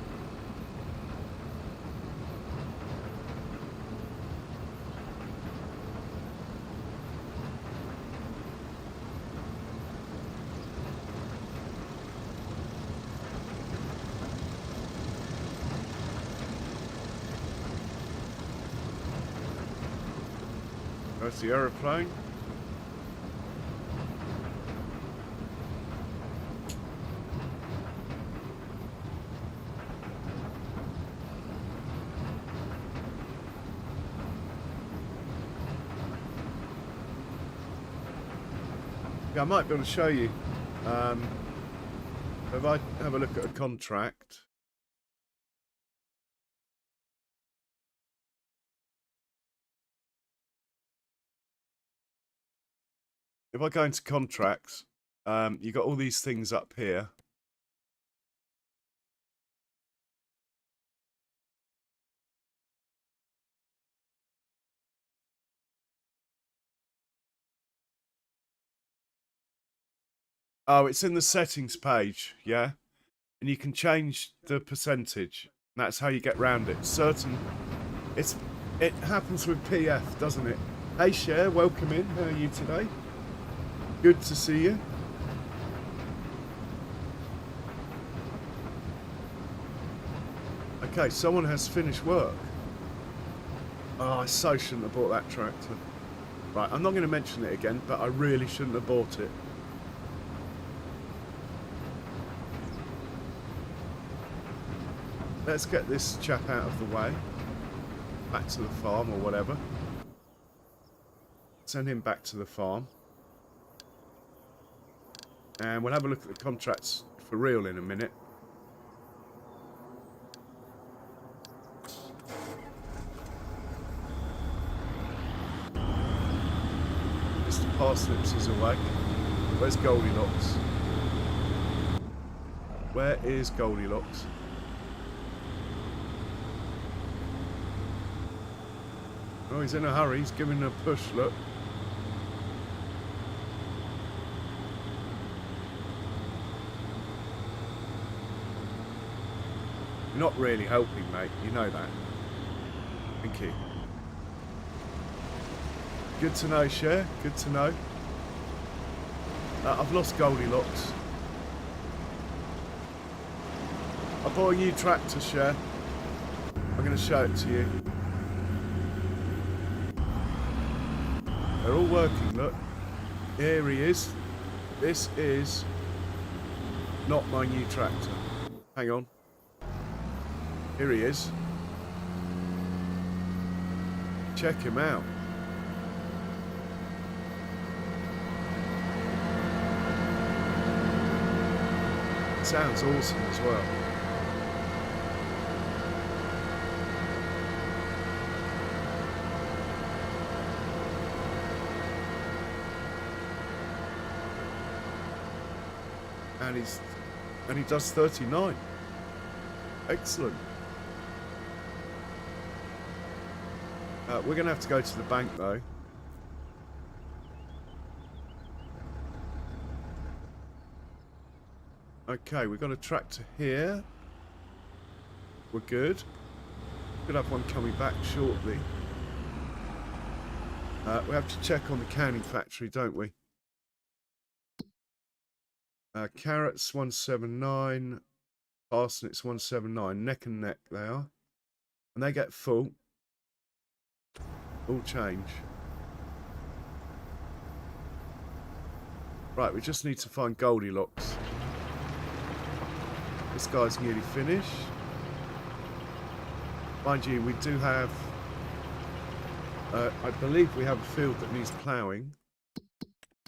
There's the aeroplane. Yeah, I might be able to show you. If I have a look at a contract. If I go into contracts, you got all these things up here. Oh, it's in the settings page, yeah? And you can change the percentage. That's how you get round it. It happens with PF, doesn't it? Hey, Cher, welcome in. How are you today? Good to see you. Okay, someone has finished work. Oh, I so shouldn't have bought that tractor. Right, I'm not going to mention it again, but I really shouldn't have bought it. Let's get this chap out of the way. Back to the farm or whatever. Send him back to the farm. And we'll have a look at the contracts for real in a minute. Mr. Parsnips is away. Where's Goldilocks? Where is Goldilocks? Oh, he's in a hurry. He's giving a push, look. You're not really helping, mate. You know that. Thank you. Good to know, Cher. Good to know. I've lost Goldilocks. I bought a new tractor, Cher. I'm going to show it to you. They're all working, look. Here he is. This is not my new tractor. Hang on. Here he is. Check him out. Sounds awesome as well. And he does 39. Excellent. We're going to have to go to the bank though. Okay, we've got a tractor here. We're good. Could have one coming back shortly. We have to check on the canning factory, don't we? Carrots 179, parsnips 179, neck and neck they are. And they get full. All change. Right, we just need to find Goldilocks. This guy's nearly finished. Mind you, we do have... I believe we have a field that needs ploughing.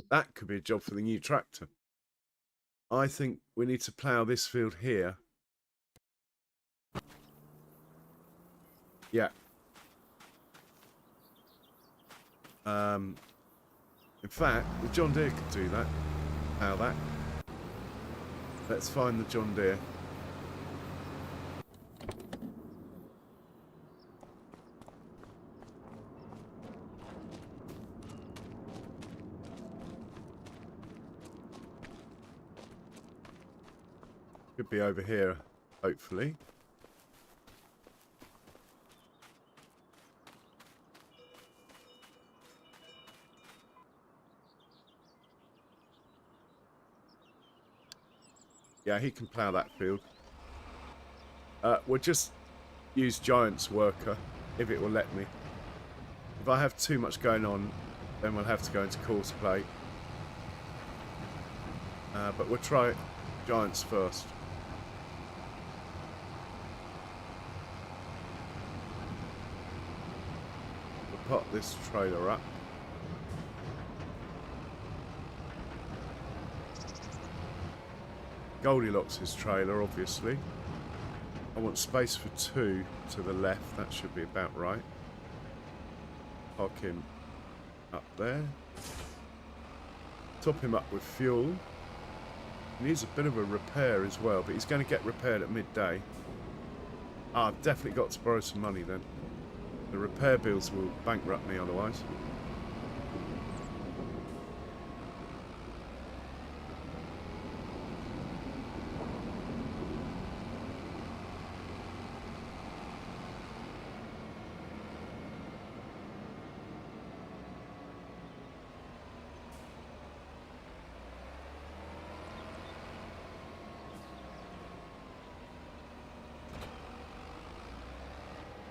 That could be a job for the new tractor. I think we need to plough this field here. Yeah. In fact, the John Deere could do that. Plough that. Let's find the John Deere. Could be over here, hopefully. Yeah, he can plough that field. We'll just use Giant's worker, if it will let me. If I have too much going on, then we'll have to go into course play. But we'll try Giants first. We'll put this trailer up. Goldilocks' trailer, obviously. I want space for 2 to the left. That should be about right. Park him up there. Top him up with fuel. He needs a bit of a repair as well, but he's going to get repaired at midday. I've definitely got to borrow some money then. The repair bills will bankrupt me otherwise.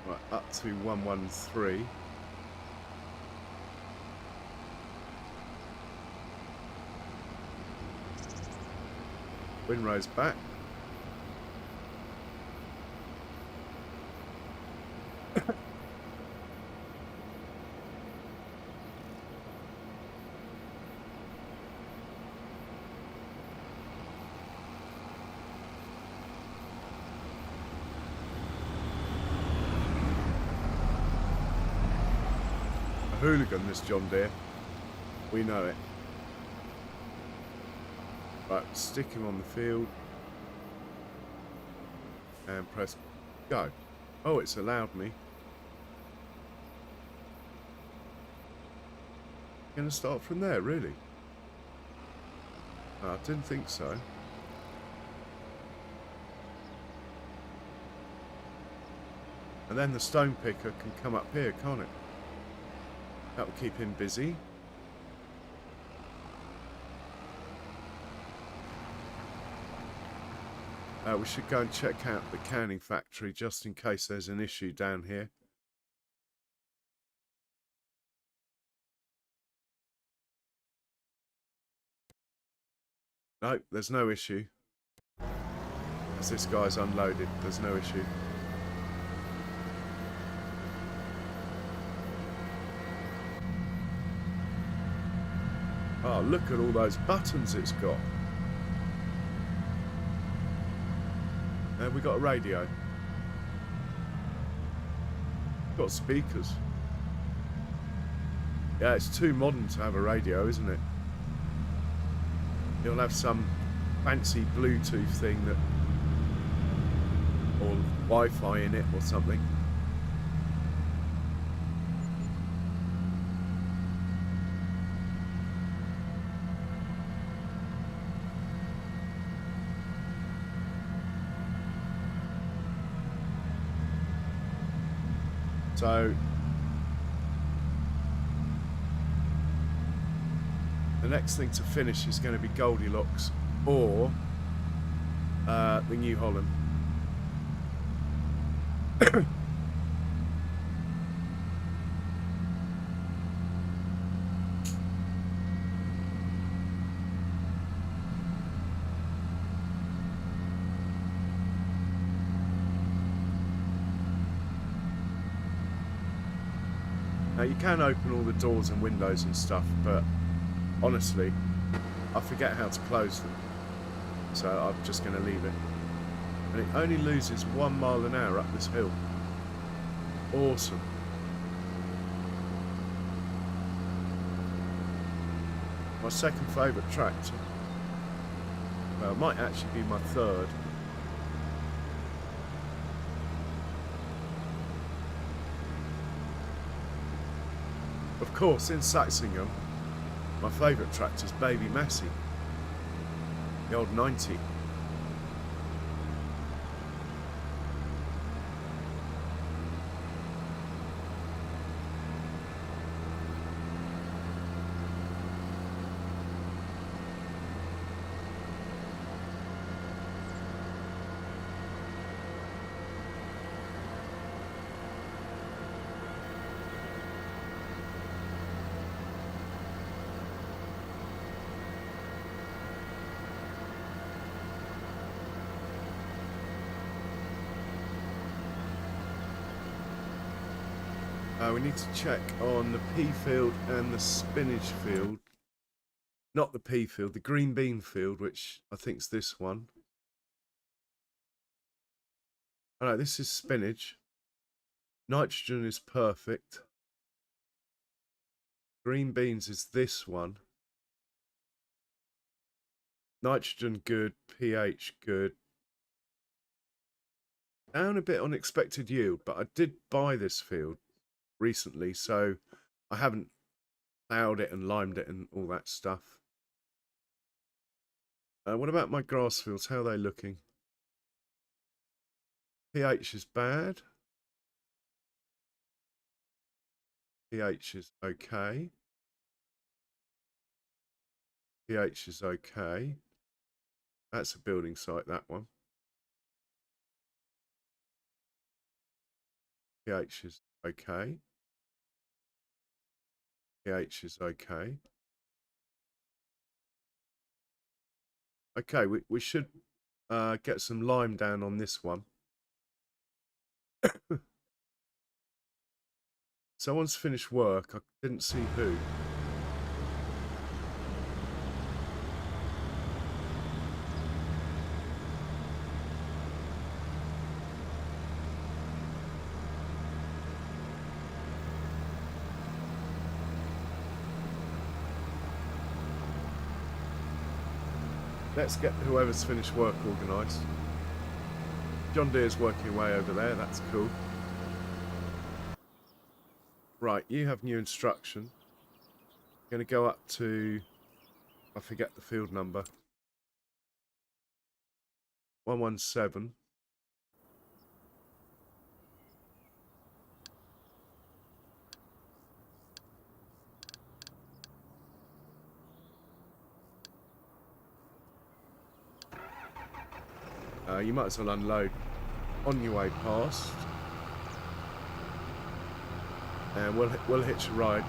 Right, up to 113. Windrow's back. Hooligan, this John Deere. We know it. Right, stick him on the field. And press go. Oh, it's allowed me. Gonna start from there, really? Oh, I didn't think so. And then the stone picker can come up here, can't it? That will keep him busy. We should go and check out the canning factory just in case there's an issue down here. No, there's no issue. As this guy's unloaded, there's no issue. Oh, look at all those buttons it's got. And we got a radio. Got speakers. Yeah, it's too modern to have a radio, isn't it? You'll have some fancy Bluetooth thing that, or Wi-Fi in it or something. So the next thing to finish is going to be Goldilocks or the New Holland. Now you can open all the doors and windows and stuff, but honestly, I forget how to close them. So I'm just going to leave it. And it only loses 1 mile an hour up this hill. Awesome. My second favourite tractor. Well, it might actually be my third. Of course, in Saxingham, my favourite tractor is Baby Massey, the old 90. We need to check on the pea field and the spinach field. Not the pea field, the green bean field, which I think is this one. Oh no, this is spinach. Nitrogen is perfect. Green beans is this one. Nitrogen good, pH good. Down a bit on expected yield, but I did buy this field recently, so I haven't plowed it and limed it and all that stuff. What about my grass fields? How are they looking? pH is bad. pH is okay. pH is okay. That's a building site, that one. pH is okay. pH is okay. Okay, we should get some lime down on this one. Someone's finished work. I didn't see who. Let's get whoever's finished work organised. John Deere's working away over there. That's cool. Right, you have new instruction. Going to go up to, I forget the field number. 117. You might as well unload on your way past, and we'll hitch a ride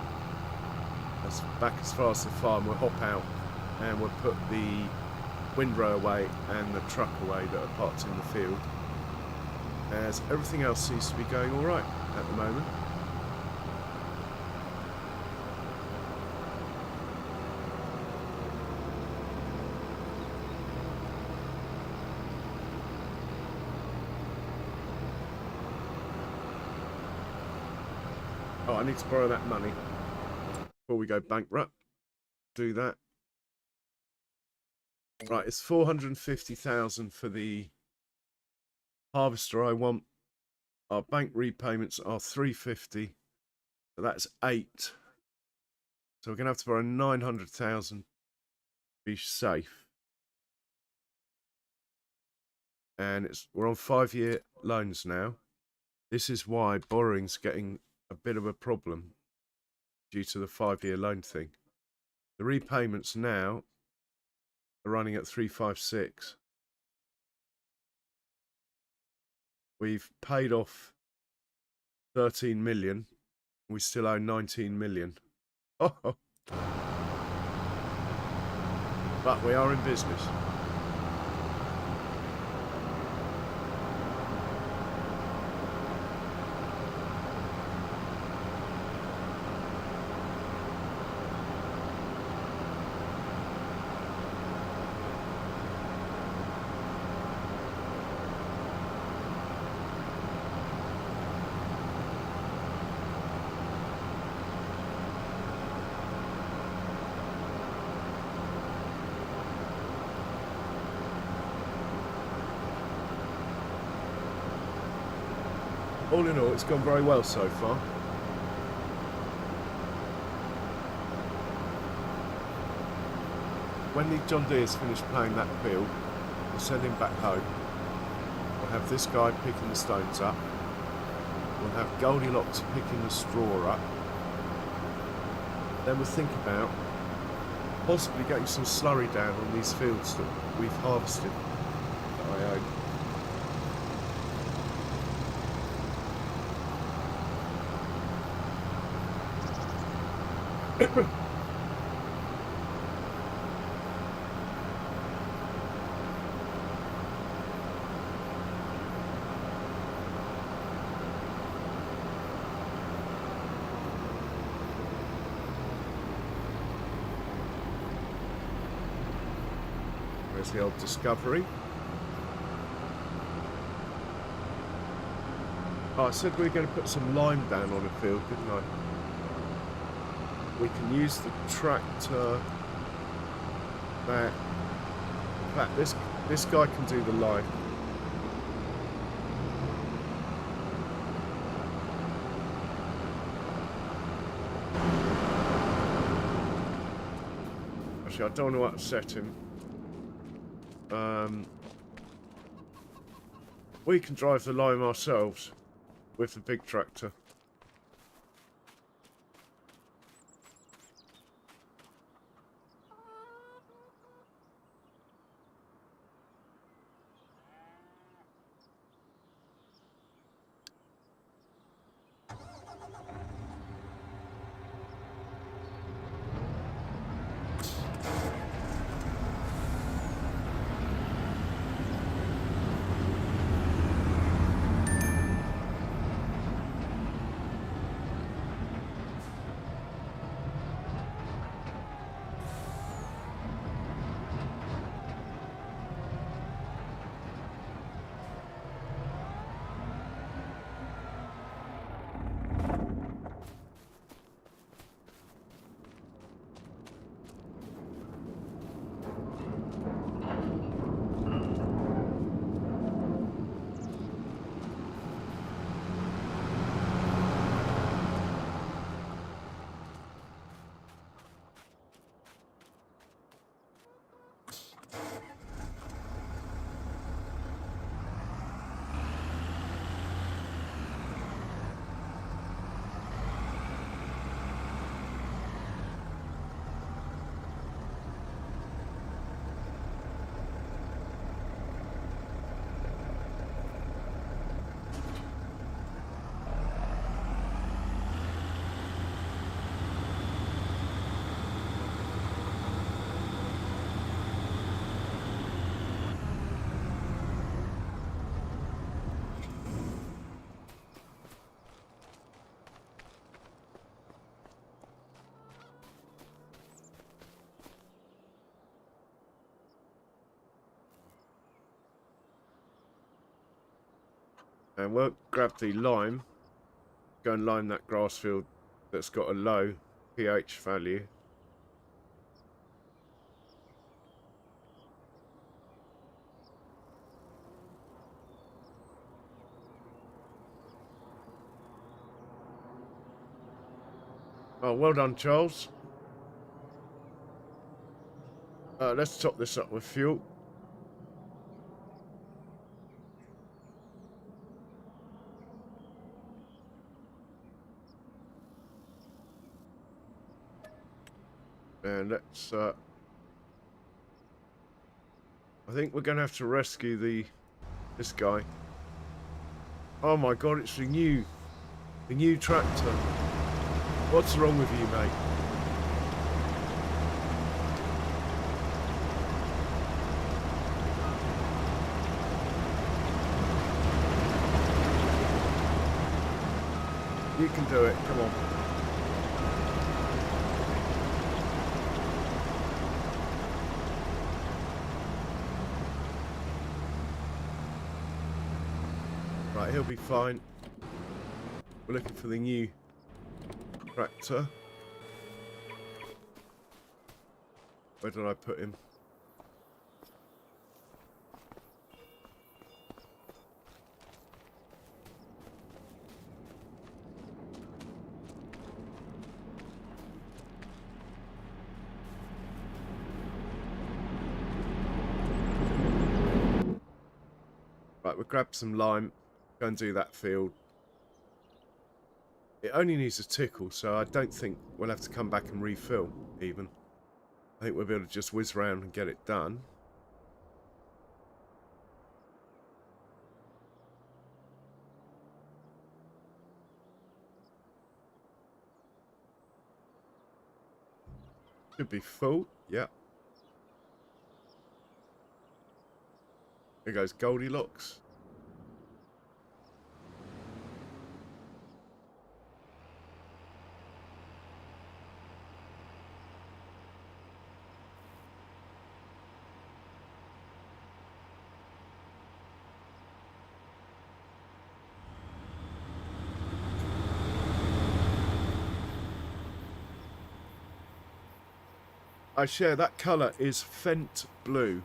back as far as the farm. We'll hop out and we'll put the windrow away and the truck away that are parked in the field, as everything else seems to be going all right at the moment. Oh, I need to borrow that money before we go bankrupt. Do that. Right, it's 450,000 for the harvester. I want our bank repayments are 350. So that's 8. So we're gonna have to borrow 900,000 to be safe. And we're on 5-year loans now. This is why borrowing's getting a bit of a problem due to the 5-year loan thing. The repayments now are running at 356. We've paid off 13 million. We still owe 19 million. Oh, but we are in business. All in all, it's gone very well so far. When the John Deere's finished playing that field, we'll send him back home. We'll have this guy picking the stones up. We'll have Goldilocks picking the straw up. Then we'll think about possibly getting some slurry down on these fields that we've harvested that I own. There's the old Discovery. Oh, I said we were going to put some lime down on a field, didn't I? We can use the tractor back. In fact, this guy can do the lime. Actually, I don't want to upset him. We can drive the lime ourselves with the big tractor. And we'll grab the lime, go and lime that grass field that's got a low pH value. Oh, well done, Charles. Let's top this up with fuel. And let's... I think we're going to have to rescue this guy. Oh my god, it's the new tractor. What's wrong with you, mate? You can do it, come on. Right, he'll be fine. We're looking for the new tractor. Where did I put him? Right, we'll grab some lime, go and do that field. It only needs a tickle, so I don't think we'll have to come back and refill, even. I think we'll be able to just whiz round and get it done. Should be full, yeah. There goes Goldilocks. I share that colour is Fent Blue.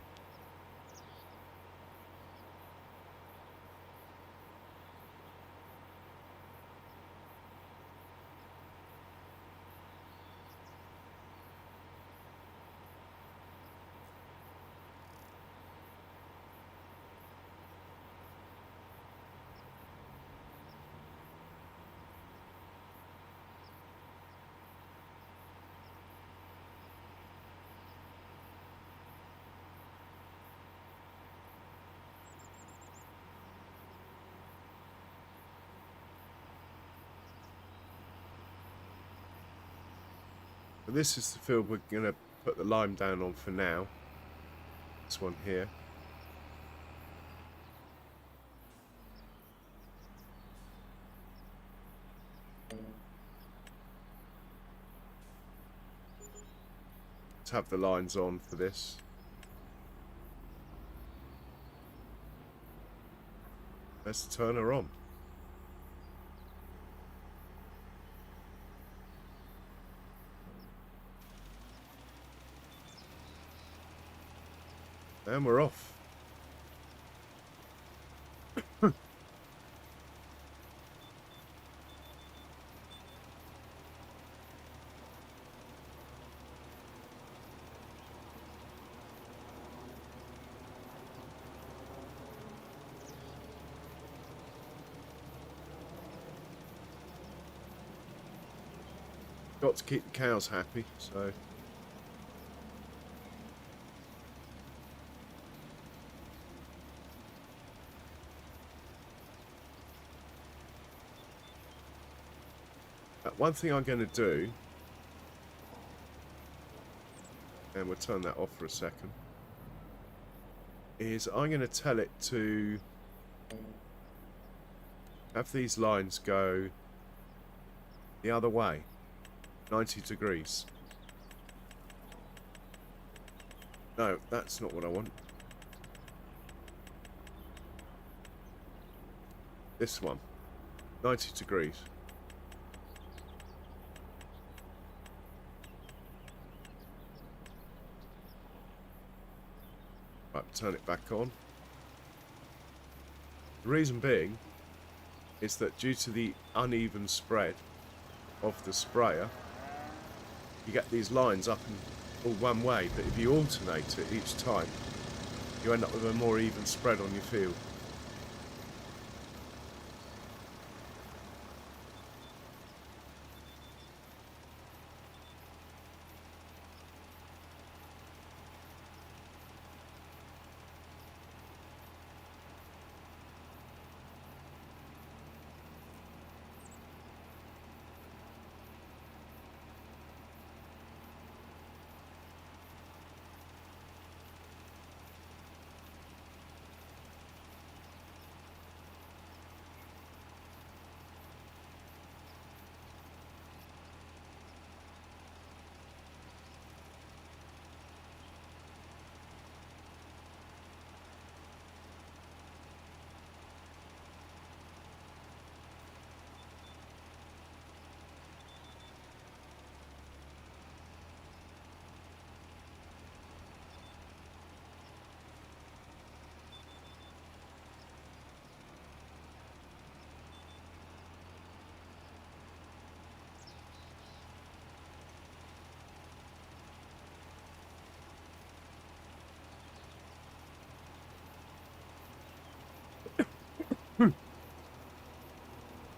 This is the field we're going to put the lime down on for now. This one here. Let's have the lines on for this. Let's turn her on. And we're off. Got to keep the cows happy, so... One thing I'm going to do, and we'll turn that off for a second, is I'm going to tell it to have these lines go the other way, 90 degrees. No, that's not what I want. This one, 90 degrees. Right, turn it back on. The reason being is that due to the uneven spread of the sprayer, you get these lines up and all one way, but if you alternate it each time, you end up with a more even spread on your field.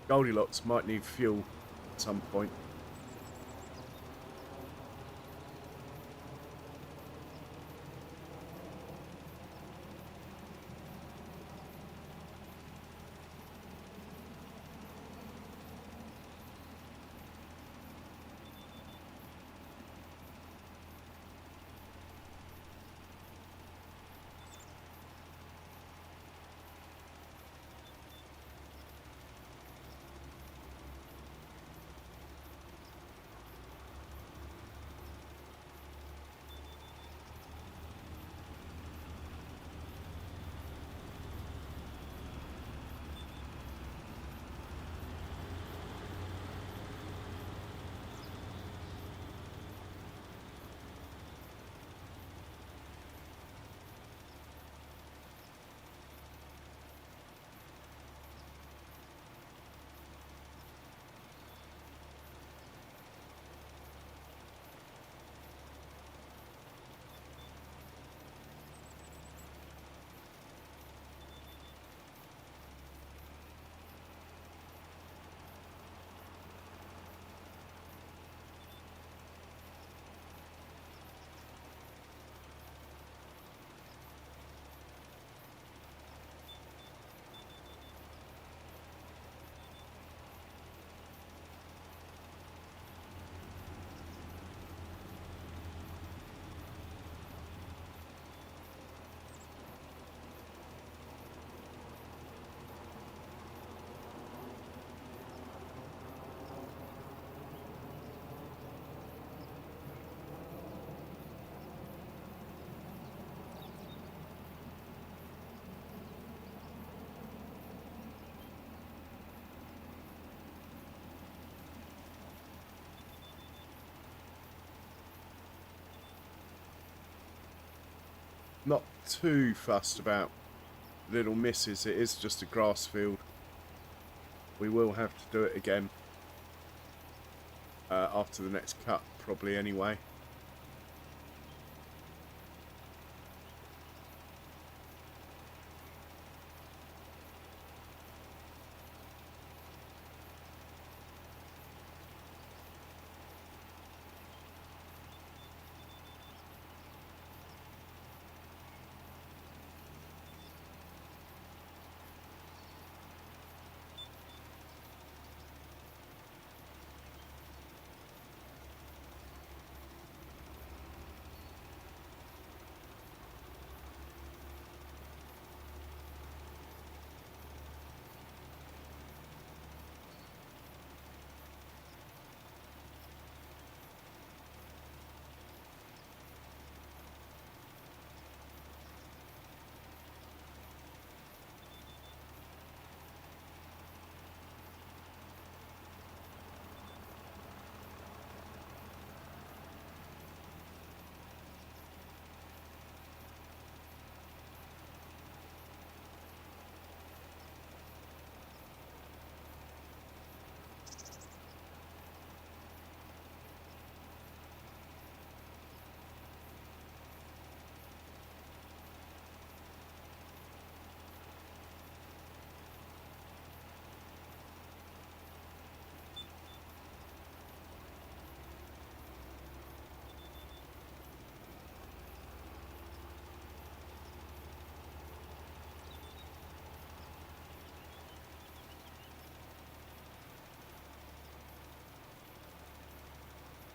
Goldilocks might need fuel at some point. Not too fussed about little misses. It is just a grass field. We will have to do it again after the next cut, probably anyway.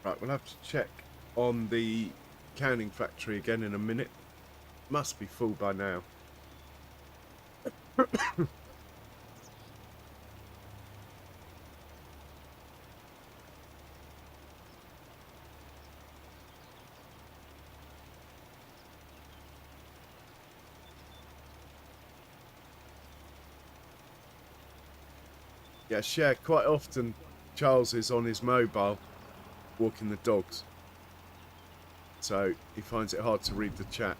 Right, we'll have to check on the canning factory again in a minute. Must be full by now. Yes, yeah, quite often Charles is on his mobile walking the dogs, so he finds it hard to read the chat.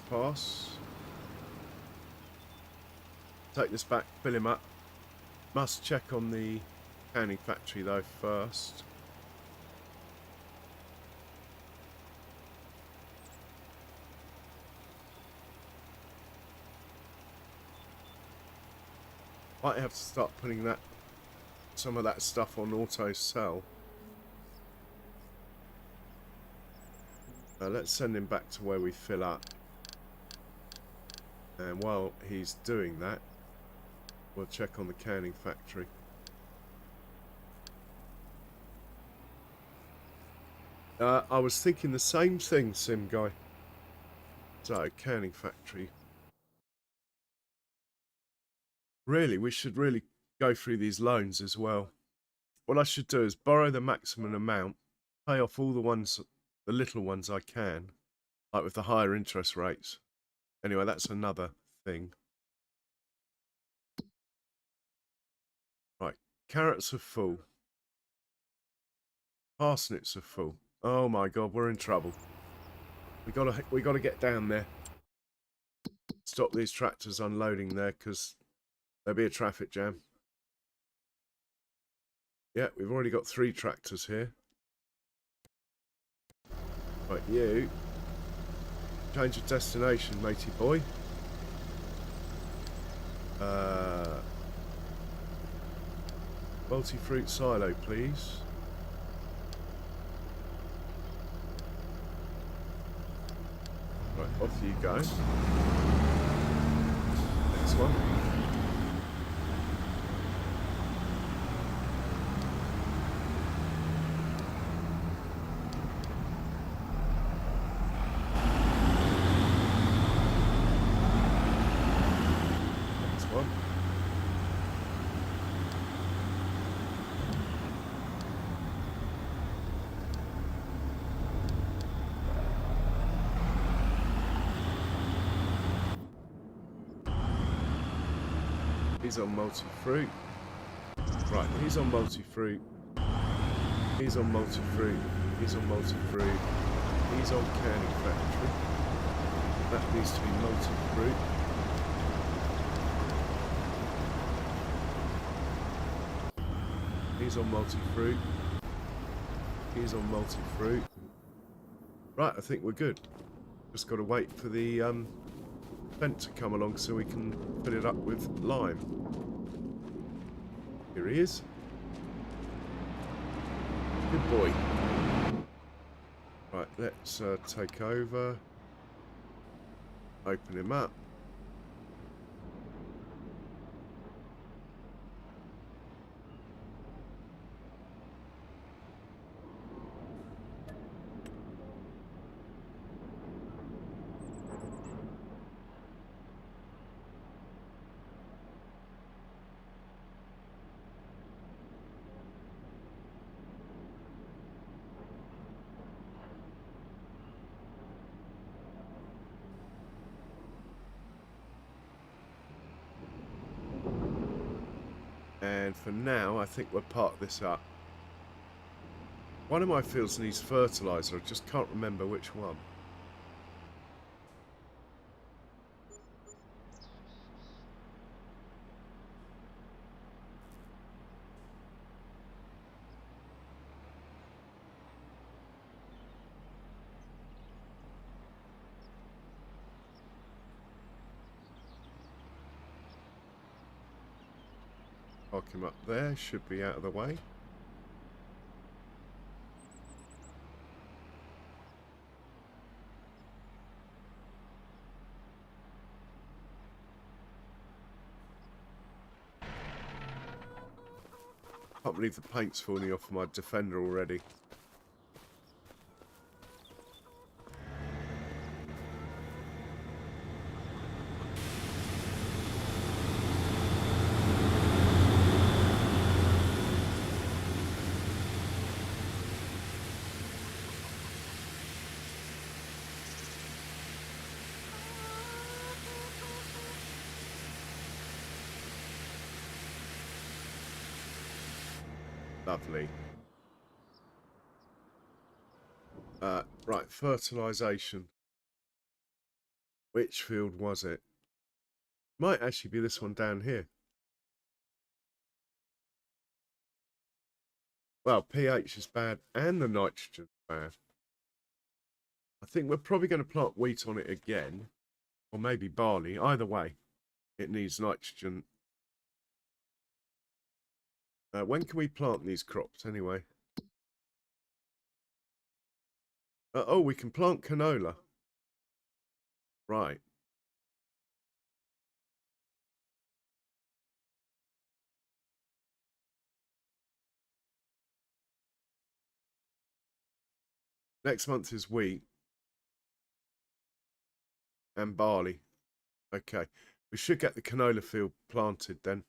Pass. Take this back, fill him up. Must check on the canning factory though first. Might have to start putting some of that stuff on auto sell. Let's send him back to where we fill up. And while he's doing that, we'll check on the canning factory. I was thinking the same thing, Sim Guy. So, canning factory. Really, we should really go through these loans as well. What I should do is borrow the maximum amount, pay off all the little ones I can, like with the higher interest rates. Anyway, that's another thing. Right, carrots are full. Parsnips are full. Oh my god, we're in trouble. We gotta get down there. Stop these tractors unloading there, because there'll be a traffic jam. Yeah, we've already got 3 tractors here. Right, you change of destination, matey boy. Multi-fruit silo, please. Right, off you go. Next one. Next one. He's on multi-fruit. Right, he's on multi-fruit. He's on multi-fruit. He's on multi-fruit. He's on canning factory. That needs to be multi-fruit. He's on multi-fruit. He's on multi-fruit. Right, I think we're good. Just got to wait for the vent to come along so we can fill it up with lime. Here he is. Good boy. Right, let's take over. Open him up. And for now, I think we'll part this up. One of my fields needs fertiliser. I just can't remember which one. Park him up there. Should be out of the way. Can't believe the paint's falling off my defender already. Lovely. Right, fertilisation. Which field was it? Might actually be this one down here. Well, pH is bad and the nitrogen's bad. I think we're probably going to plant wheat on it again. Or maybe barley. Either way, it needs nitrogen. When can we plant these crops anyway? Oh, we can plant canola. Right. Next month is wheat. And barley. Okay. We should get the canola field planted then.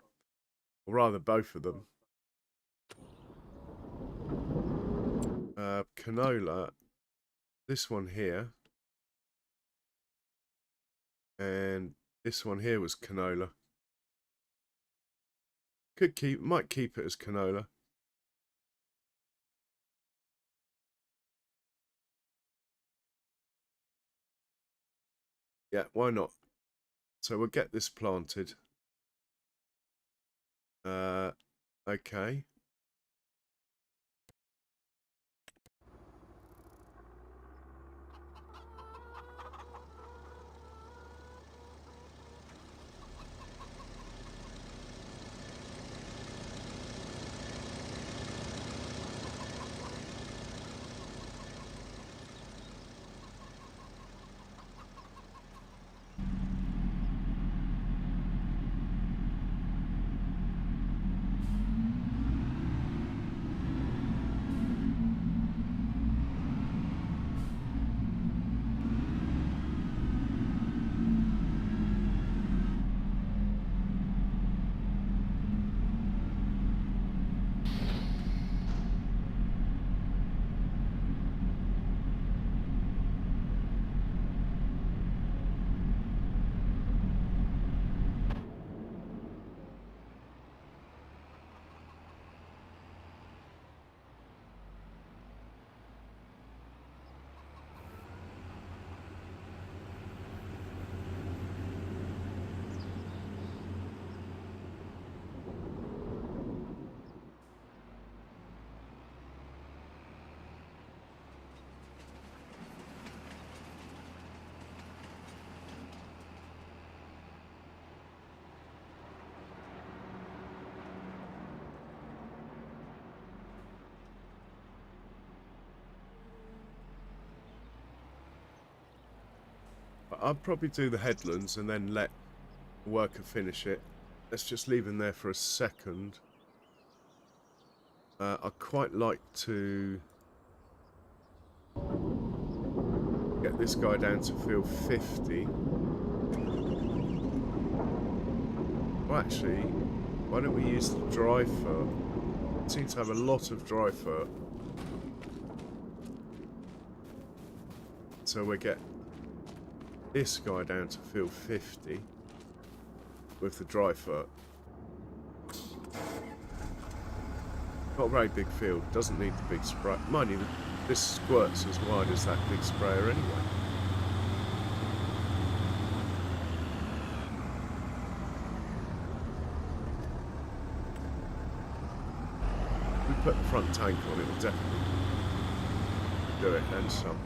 Or rather, both of them. Canola. This one here. And this one here was canola. Might keep it as canola. Yeah, why not? So we'll get this planted. Okay. But I'll probably do the headlands and then let the worker finish it. Let's just leave him there for a second. I'd quite like to get this guy down to field 50. Well, actually, why don't we use the dry fur? It seems to have a lot of dry fur. So we get this guy down to field 50 with the dry fur. Not a very big field, doesn't need the big spray. Mind you, this squirt's as wide as that big sprayer anyway. If we put the front tank on, it will definitely do it and some.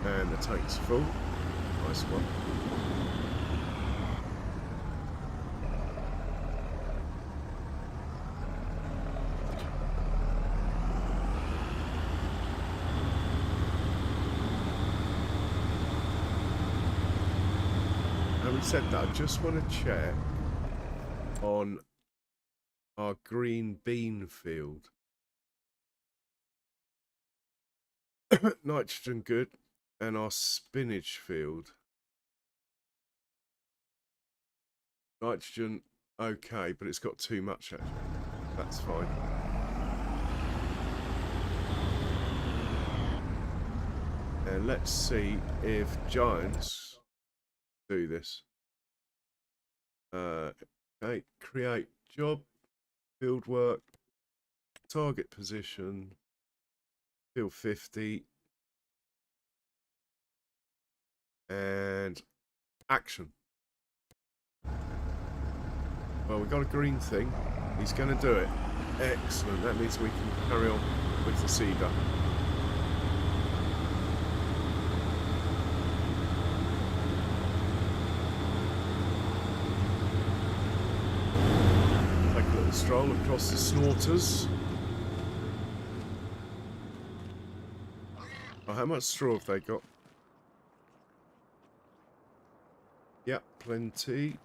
And the tank's full. Nice one. Having said that, I just want to check on our green bean field. Nitrogen good, and our spinach field. Nitrogen okay, but it's got too much actually. That's fine. And let's see if giants do this. Okay, create job, field work, target position, field 50, and action. Well, we got a green thing. He's going to do it. Excellent. That means we can carry on with the seeder. Take a little stroll across the snorters. Oh, how much straw have they got? Yep, plenty.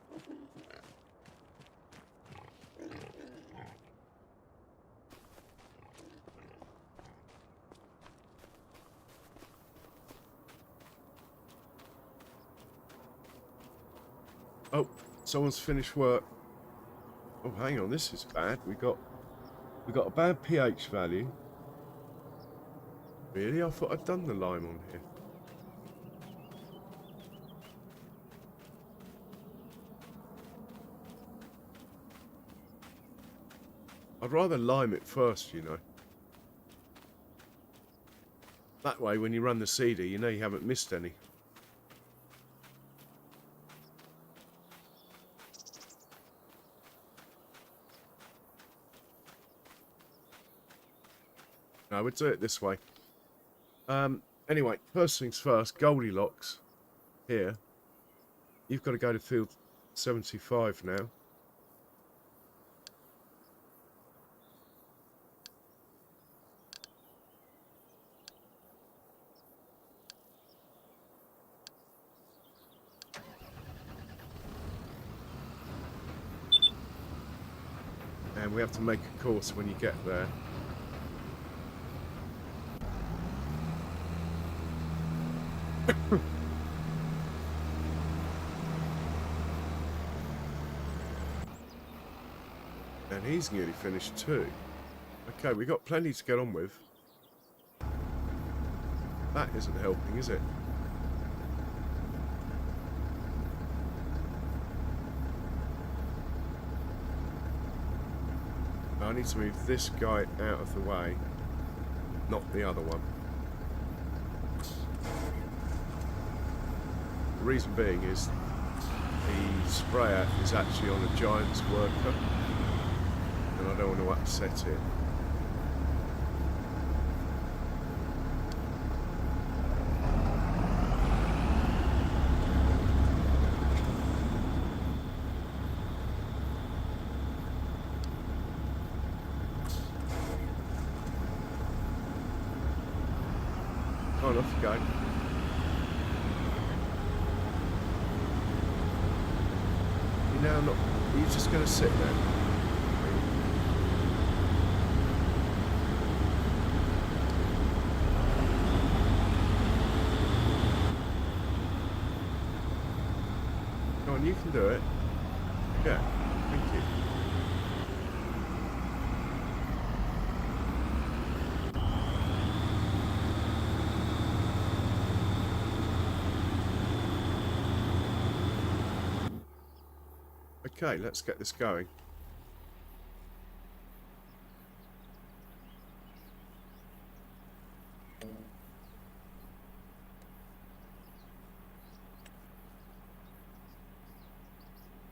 Oh, someone's finished work. Oh, hang on, this is bad. We got a bad pH value. Really? I thought I'd done the lime on here. I'd rather lime it first, you know. That way, when you run the seeder, you know you haven't missed any. No, we'll do it this way. Anyway, first things first, Goldilocks, here. You've got to go to field 75 now. And we have to make a course when you get there. And he's nearly finished too. Okay, we've got plenty to get on with. That isn't helping, is it? I need to move this guy out of the way, not the other one. The reason being is the sprayer is actually on a giant's worker, and I don't want to upset it. on, off you go. You're now not... Are you just going to sit there? Go on, you can do it. Yeah, thank you. Okay, let's get this going.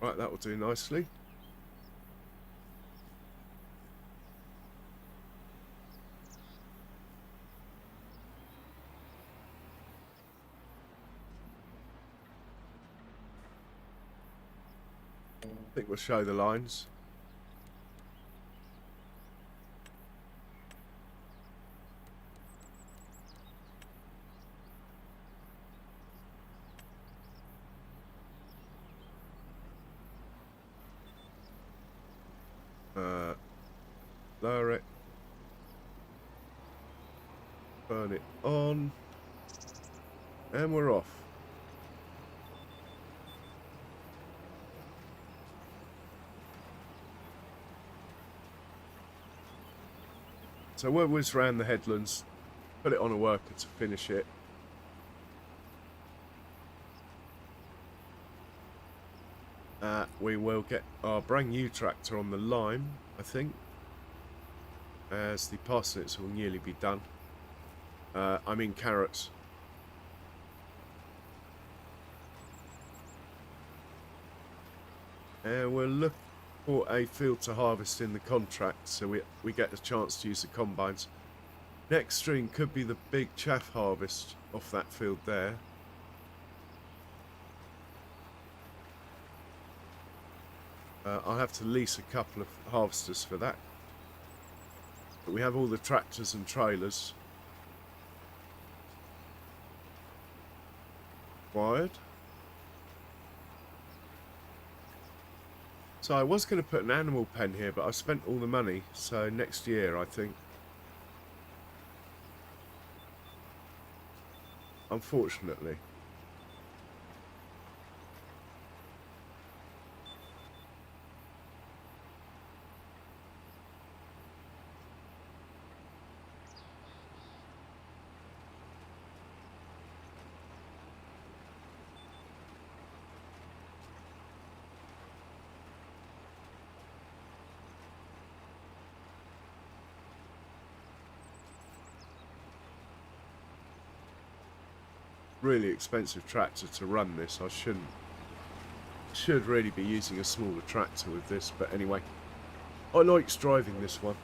Right, that will do nicely. I think we'll show the lines. Lower it. Turn it on. And we're off. So we'll whiz round the headlands, put it on a worker to finish it. We will get our brand new tractor on the lime, I think, as the parsnips will nearly be done. I mean carrots. And we'll look for a field to harvest in the contract, so we get a chance to use the combines. Next stream could be the big chaff harvest off that field there. I'll have to lease a couple of harvesters for that. But we have all the tractors and trailers required. So I was going to put an animal pen here, but I spent all the money, so next year I think. Unfortunately. Really expensive tractor to run this. I should really be using a smaller tractor with this, but anyway, I like driving this one.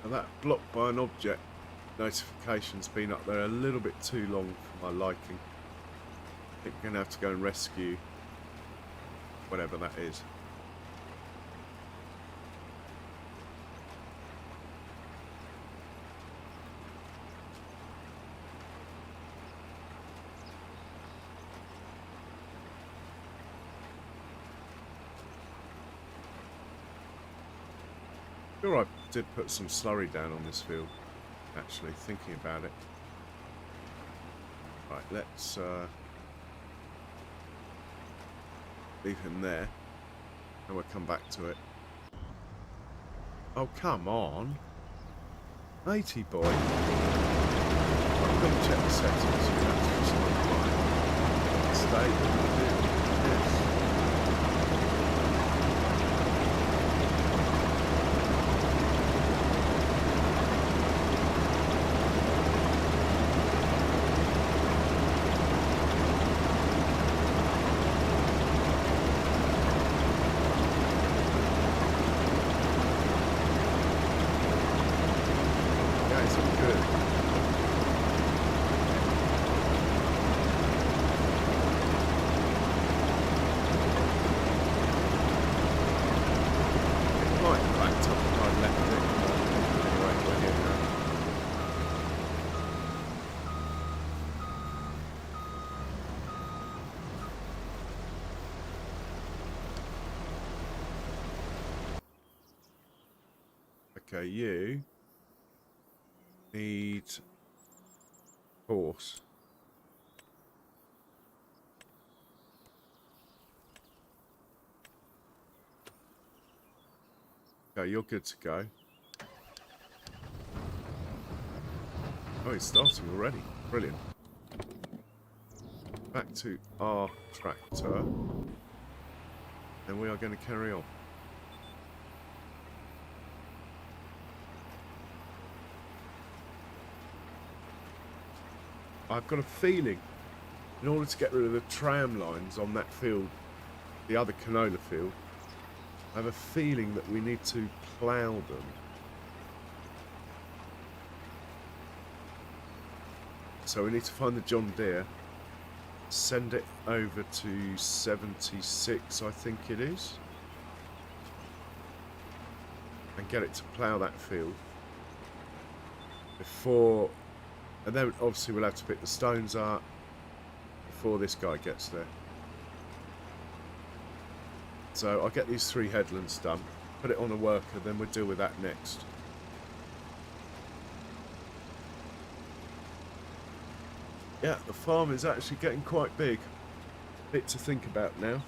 Now that blocked by an object notification's been up there a little bit too long for my liking. I think we're going to have to go and rescue whatever that is. Sure, I did put some slurry down on this field, actually, thinking about it. Right, let's leave him there, and we'll come back to it. Oh, come on. Matey boy. I'm going to check the settings. Stay with the yes. Okay, you need horse. Okay, you're good to go. Oh, it's starting already. Brilliant. Back to our tractor. And we are going to carry on. I've got a feeling, in order to get rid of the tram lines on that field, the other canola field, I have a feeling that we need to plough them. So we need to find the John Deere, send it over to 76, I think it is, and get it to plough that field before. And then obviously we'll have to pick the stones up before this guy gets there. So I'll get these 3 headlands done, put it on a worker, then we'll deal with that next. Yeah, the farm is actually getting quite big. Bit to think about now.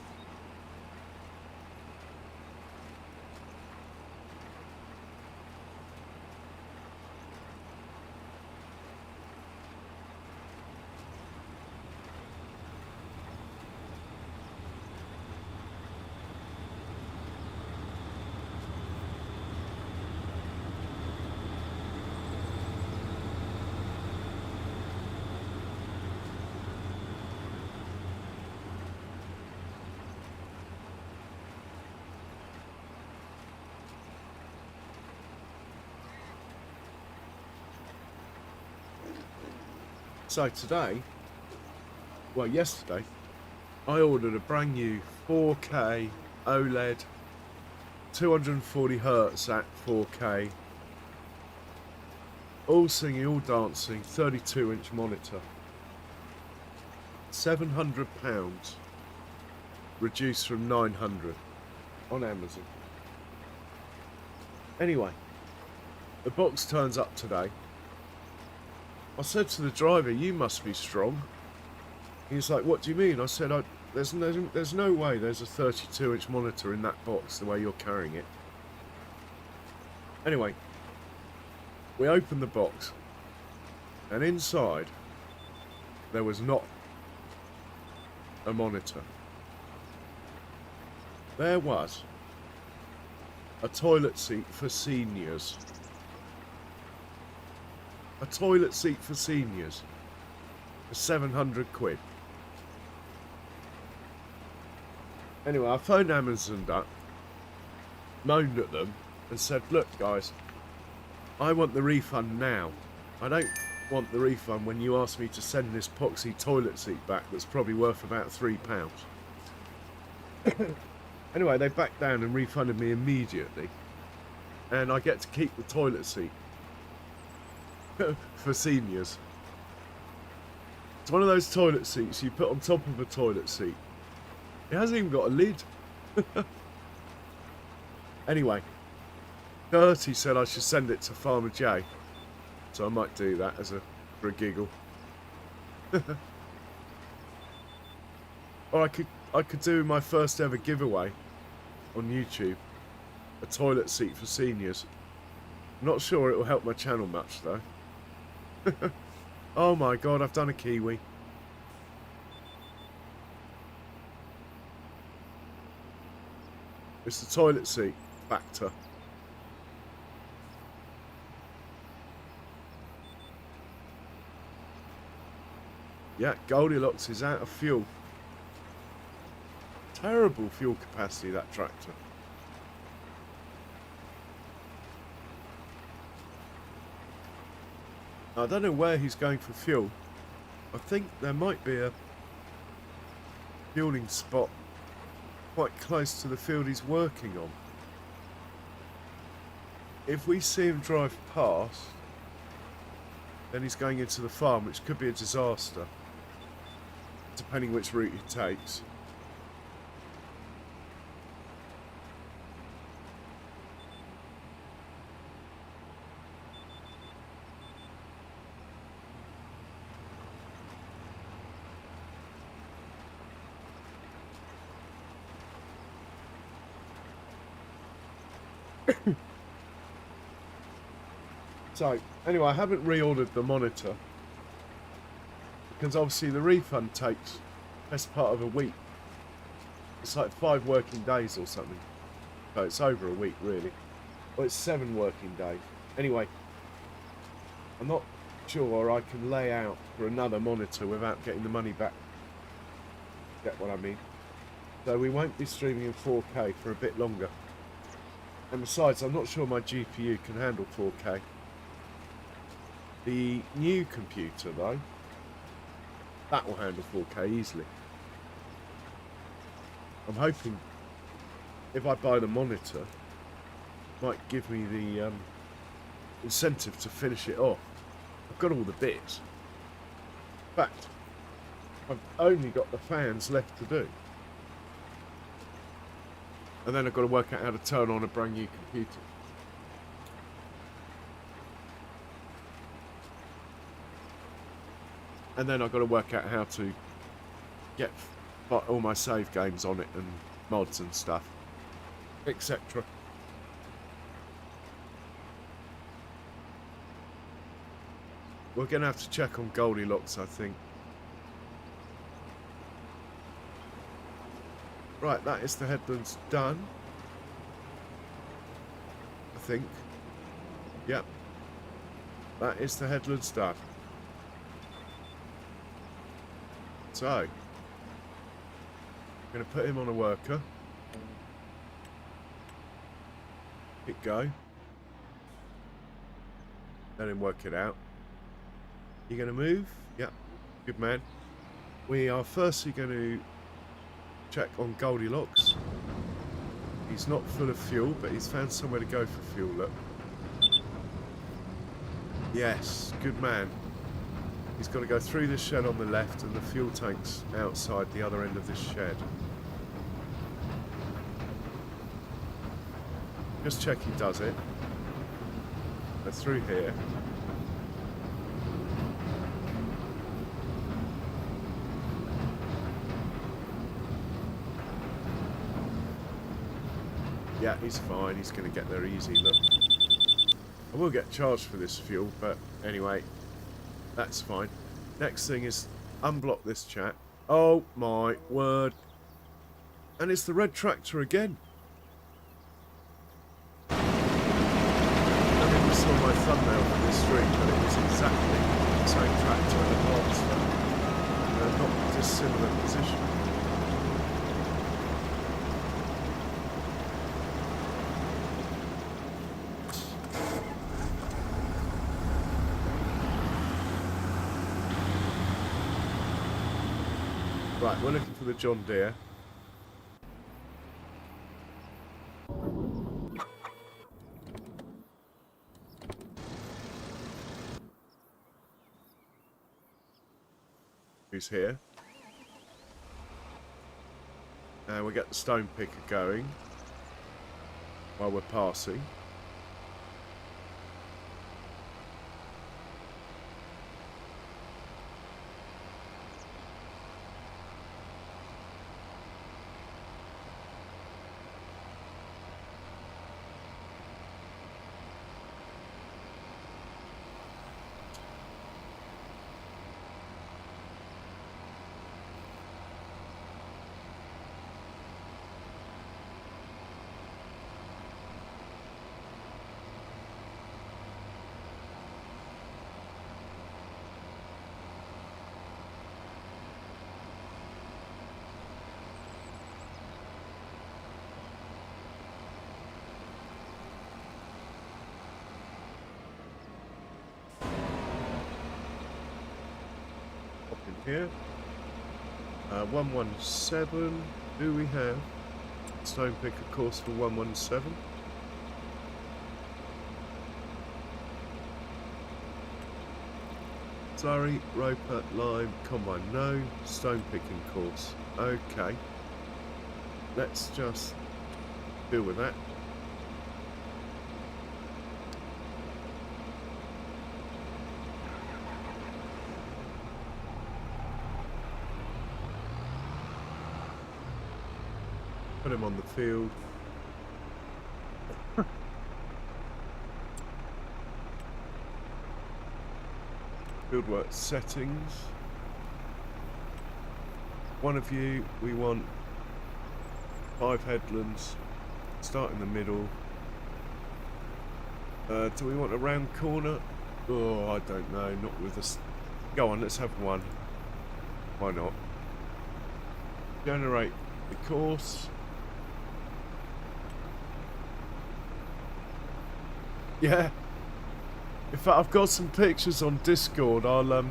So today, well yesterday, I ordered a brand new 4K OLED 240 Hertz at 4K, all singing, all dancing, 32-inch monitor. £700, reduced from 900 on Amazon. Anyway, the box turns up today. I said to the driver, "You must be strong." He's like, "What do you mean?" I said, there's no way there's a 32-inch monitor in that box the way you're carrying it. Anyway, we opened the box, and inside there was not a monitor. There was a toilet seat for seniors. A toilet seat for seniors for 700 quid. Anyway, I phoned Amazon up, moaned at them, and said, "Look, guys, I want the refund now. I don't want the refund when you ask me to send this poxy toilet seat back that's probably worth about £3. Anyway, they backed down and refunded me immediately. And I get to keep the toilet seat for seniors. It's one of those toilet seats you put on top of a toilet seat. It hasn't even got a lid. Anyway, Gertie said I should send it to Farmer J. So I might do that for a giggle. Or I could do my first ever giveaway on YouTube. A toilet seat for seniors. I'm not sure it will help my channel much though. Oh my god, I've done a kiwi. It's the toilet seat factor. Yeah, Goldilocks is out of fuel. Terrible fuel capacity, that tractor. I don't know where he's going for fuel. I think there might be a fueling spot quite close to the field he's working on. If we see him drive past, then he's going into the farm, which could be a disaster, depending which route he takes. So, anyway, I haven't reordered the monitor because obviously the refund takes best part of a week. It's like 5 working days or something. So it's over a week, really. Well, it's 7 working days. Anyway, I'm not sure I can lay out for another monitor without getting the money back. Get what I mean? So we won't be streaming in 4K for a bit longer. And besides, I'm not sure my GPU can handle 4K. The new computer, though, that will handle 4K easily. I'm hoping if I buy the monitor, it might give me the incentive to finish it off. I've got all the bits. In fact, I've only got the fans left to do. And then I've got to work out how to turn on a brand new computer. And then I've got to work out how to get all my save games on it and mods and stuff, etc. We're going to have to check on Goldilocks, I think. Right, that is the headlands done. I think. Yep. That is the headlands done. So, I'm going to put him on a worker. Hit go. Let him work it out. You going to move? Yep. Good man. We are firstly going to check on Goldilocks. He's not full of fuel, but he's found somewhere to go for fuel, look. Yes, good man. He's got to go through this shed on the left and the fuel tank's outside the other end of this shed. Just check he does it. Go through here. Yeah, he's fine. He's going to get there easy, look. I will get charged for this fuel, but anyway, that's fine. Next thing is unblock this chat. Oh my word. And it's the red tractor again. I mean, you saw my thumbnail for this stream, but it was exactly the same tractor and a monster. Not a dissimilar position. Right, we're looking for the John Deere. Who's here? And we get the stone picker going while we're passing. Here, 117. Do we have stone picker course for 117? Slurry, roper, lime, combine. No stone picking course. Okay, let's just deal with that. Put him on the field. Fieldwork settings. One of you, we want 5 headlands. Start in the middle. Do we want a round corner? Oh, I don't know. Not with us. Go on, let's have one. Why not? Generate the course. Yeah. In fact, I've got some pictures on Discord. I'll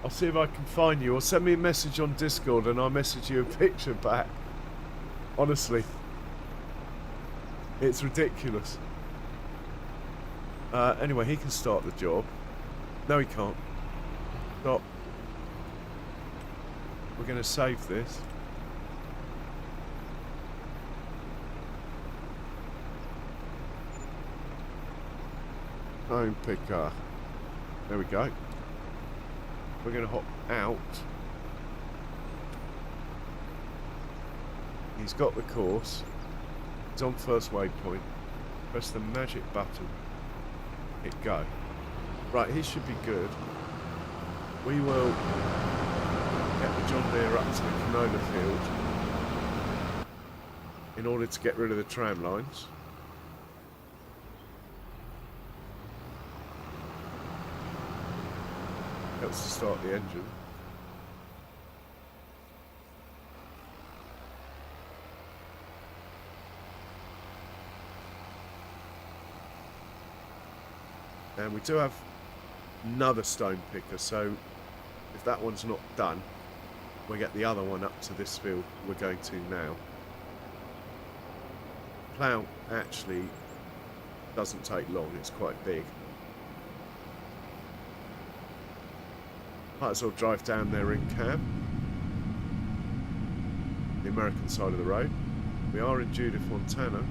see if I can find you, or send me a message on Discord and I'll message you a picture back. Honestly. It's ridiculous. Anyway, he can start the job. No, he can't. Stop. We're going to save this. Stone picker. There we go. We're going to hop out. He's got the course. He's on first waypoint. Press the magic button. Hit go. Right, he should be good. We will get the John Deere up to the canola field in order to get rid of the tram lines. Helps to start the engine. And we do have another stone picker, so if that one's not done, we'll get the other one up to this field we're going to now. Plough actually doesn't take long, it's quite big. Might as well drive down there in cab. The American side of the road. We are in Judith, Montana.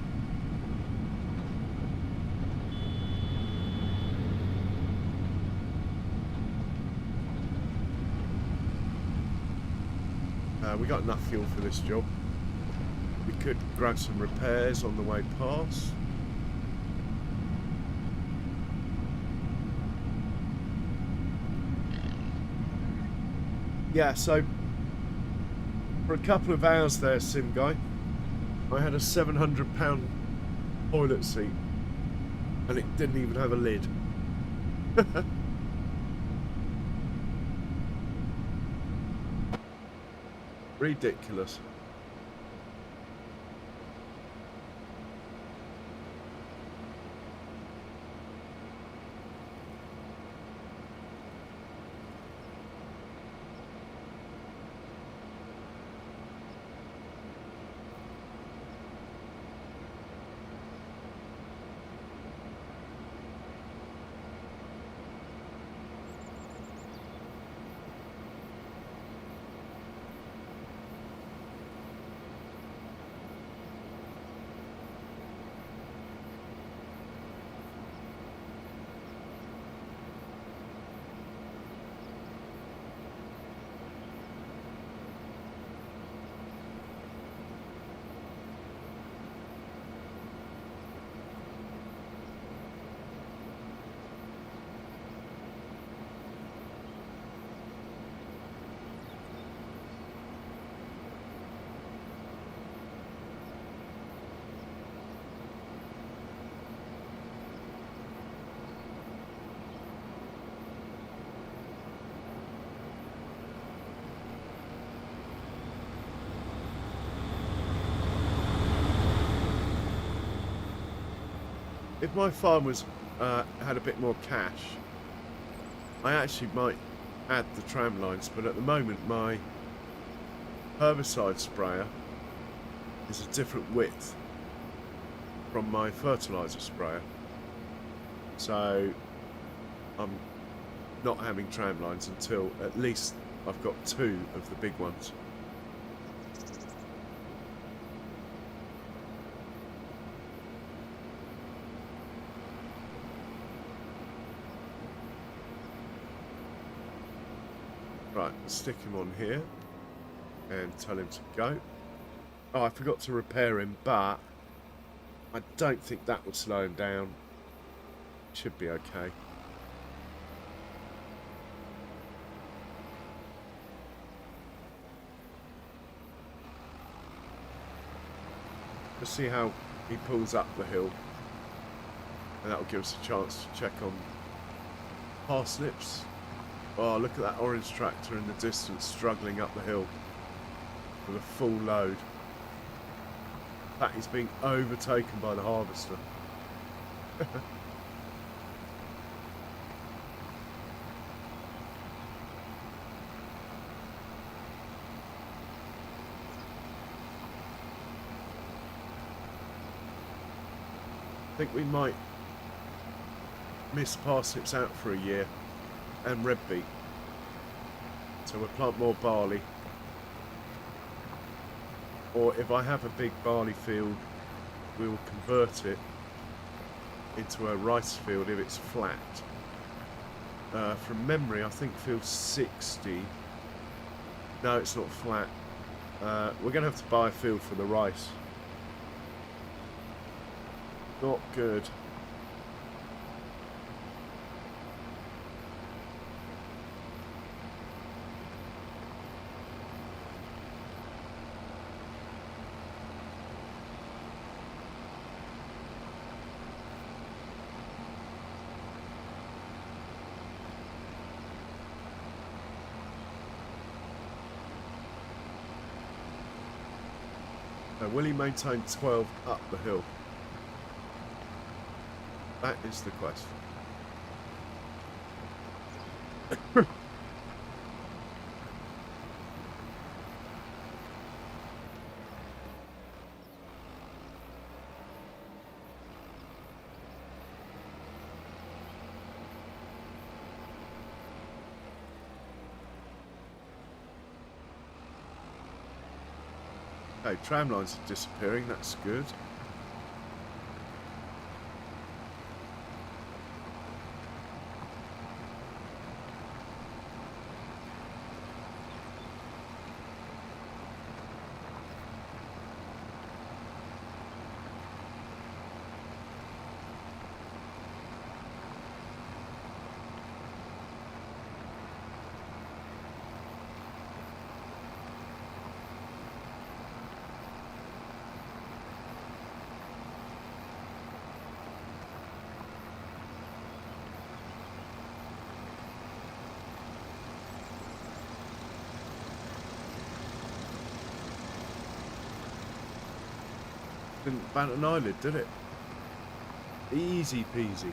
We got enough fuel for this job. We could grab some repairs on the way past. Yeah, so for a couple of hours there, Sim Guy, I had a £700 toilet seat and it didn't even have a lid. Ridiculous. If my farm was had a bit more cash, I actually might add the tram lines, but at the moment my herbicide sprayer is a different width from my fertilizer sprayer, so I'm not having tram lines until at least I've got 2 of the big ones. Right, stick him on here and tell him to go. Oh, I forgot to repair him, but I don't think that will slow him down. Should be okay. Let's see how he pulls up the hill, and that'll give us a chance to check on parsnips. Oh, look at that orange tractor in the distance struggling up the hill with a full load. That is being overtaken by the harvester. I think we might miss parsnips out for a year, and red beet. So we'll plant more barley. Or if I have a big barley field, we will convert it into a rice field if it's flat. From memory, I think field 60. No, it's not flat. We're going to have to buy a field for the rice. Not good. Now, will he maintain 12 up the hill? That is the question. Okay, tram lines are disappearing, that's good. Didn't bat an eyelid, did it? Easy peasy.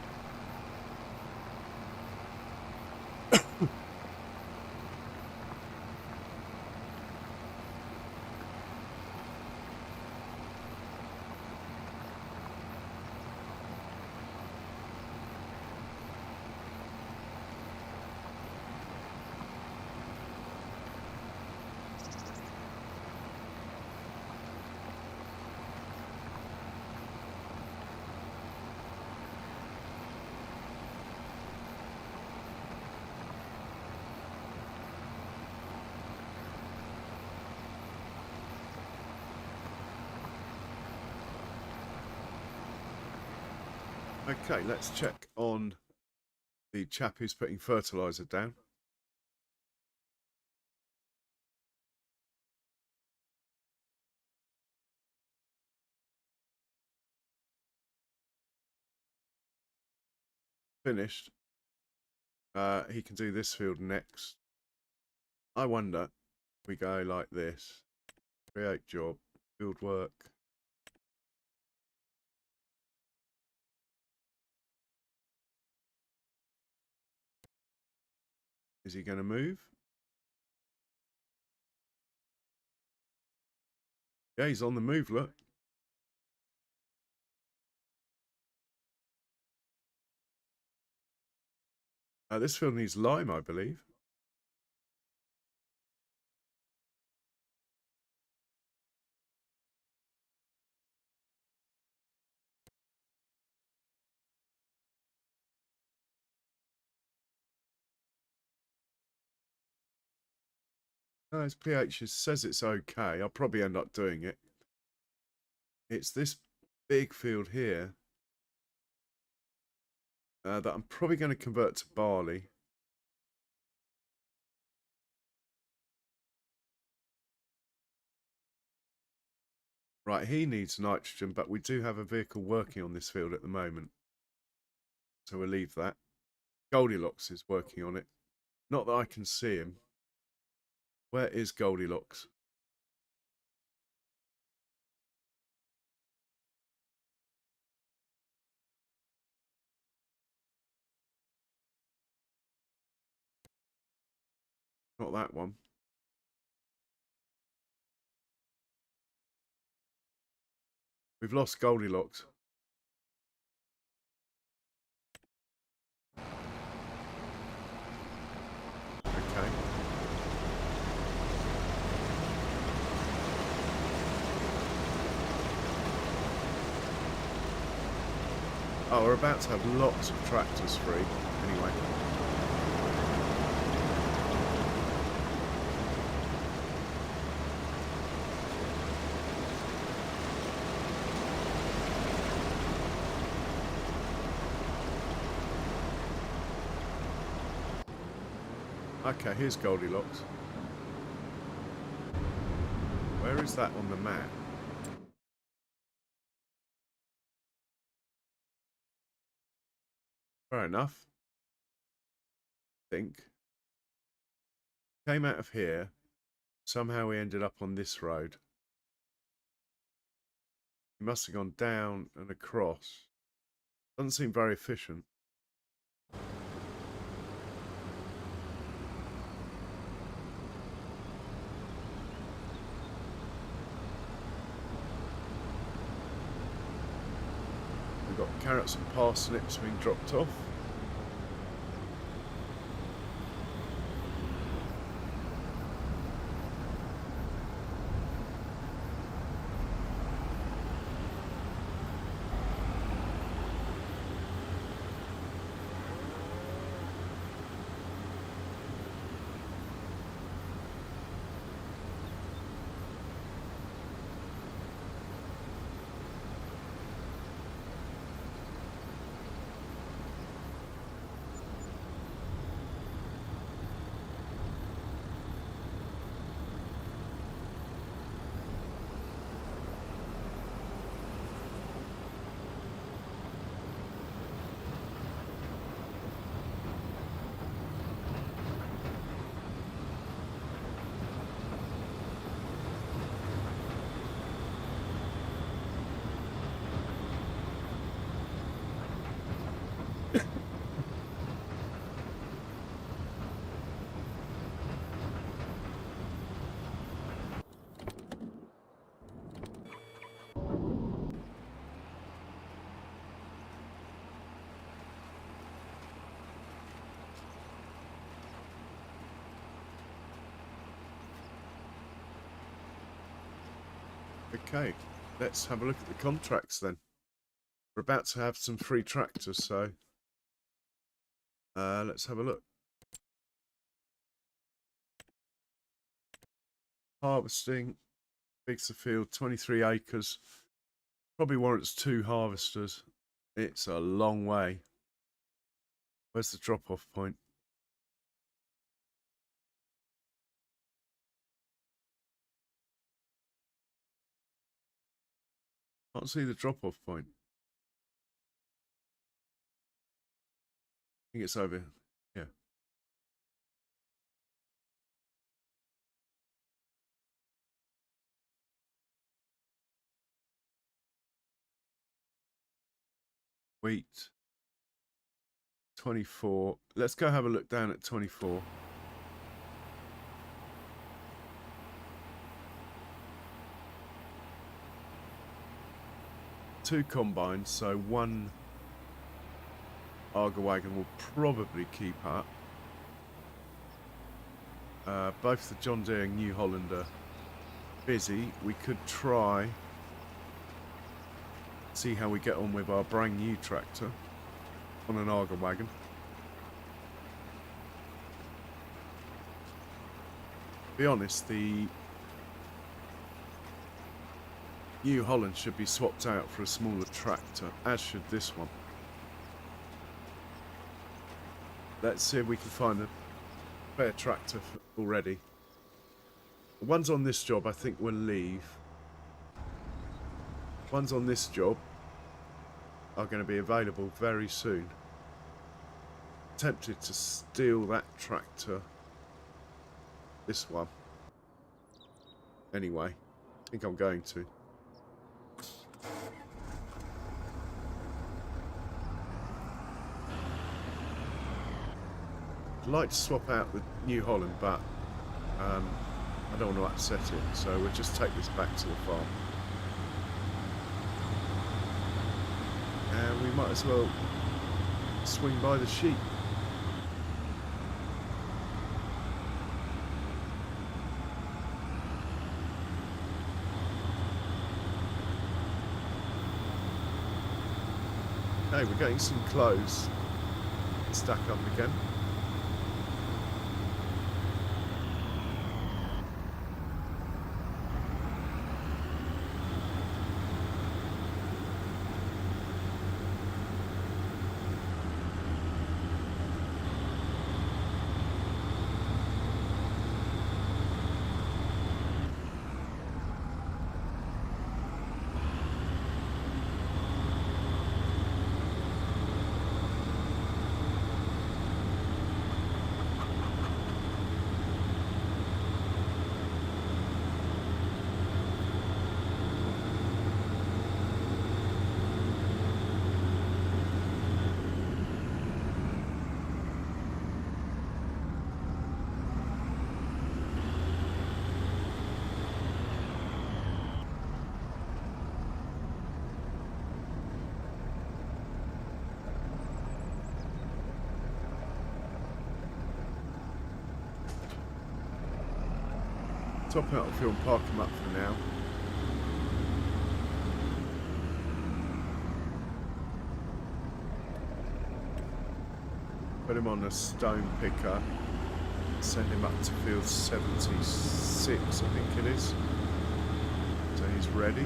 Okay, let's check on the chap who's putting fertiliser down. Finished. He can do this field next. I wonder if we go like this. Create job, field work. Is he going to move? Yeah, he's on the move, look. This field needs lime, I believe. No, his pH says it's okay. I'll probably end up doing it. It's this big field here that I'm probably going to convert to barley. Right, he needs nitrogen, but we do have a vehicle working on this field at the moment. So we'll leave that. Goldilocks is working on it. Not that I can see him. Where is Goldilocks? Not that one. We've lost Goldilocks. Okay. Oh, we're about to have lots of tractors free. Anyway. Okay, here's Goldilocks. Where is that on the map? Fair enough. I think. Came out of here. Somehow we ended up on this road. He must have gone down and across. Doesn't seem very efficient. We've got carrots and parsnips being dropped off. Okay, let's have a look at the contracts then. We're about to have some free tractors, so let's have a look. Harvesting, Bigster Field, 23 acres. Probably warrants 2 harvesters. It's a long way. Where's the drop-off point? Can't see the drop-off point. I think it's over here. Wheat. 24. Let's go have a look down at 24. 2 combines, so 1 Arga wagon will probably keep up. Both the John Deere and New Holland are busy. We could try see how we get on with our brand new tractor on an Arga wagon. To be honest, the New Holland should be swapped out for a smaller tractor, as should this one. Let's see if we can find a spare tractor already. The ones on this job I think will leave. Ones on this job are going to be available very soon. Tempted to steal that tractor. This one. Anyway, I think I'm going to. I'd like to swap out the New Holland, but I don't want to upset it, so we'll just take this back to the farm. And we might as well swing by the sheep. Okay, we're getting some clothes stack up again. Top out the field and park him up for now. Put him on a stone picker. Send him up to field 76, I think it is. So he's ready.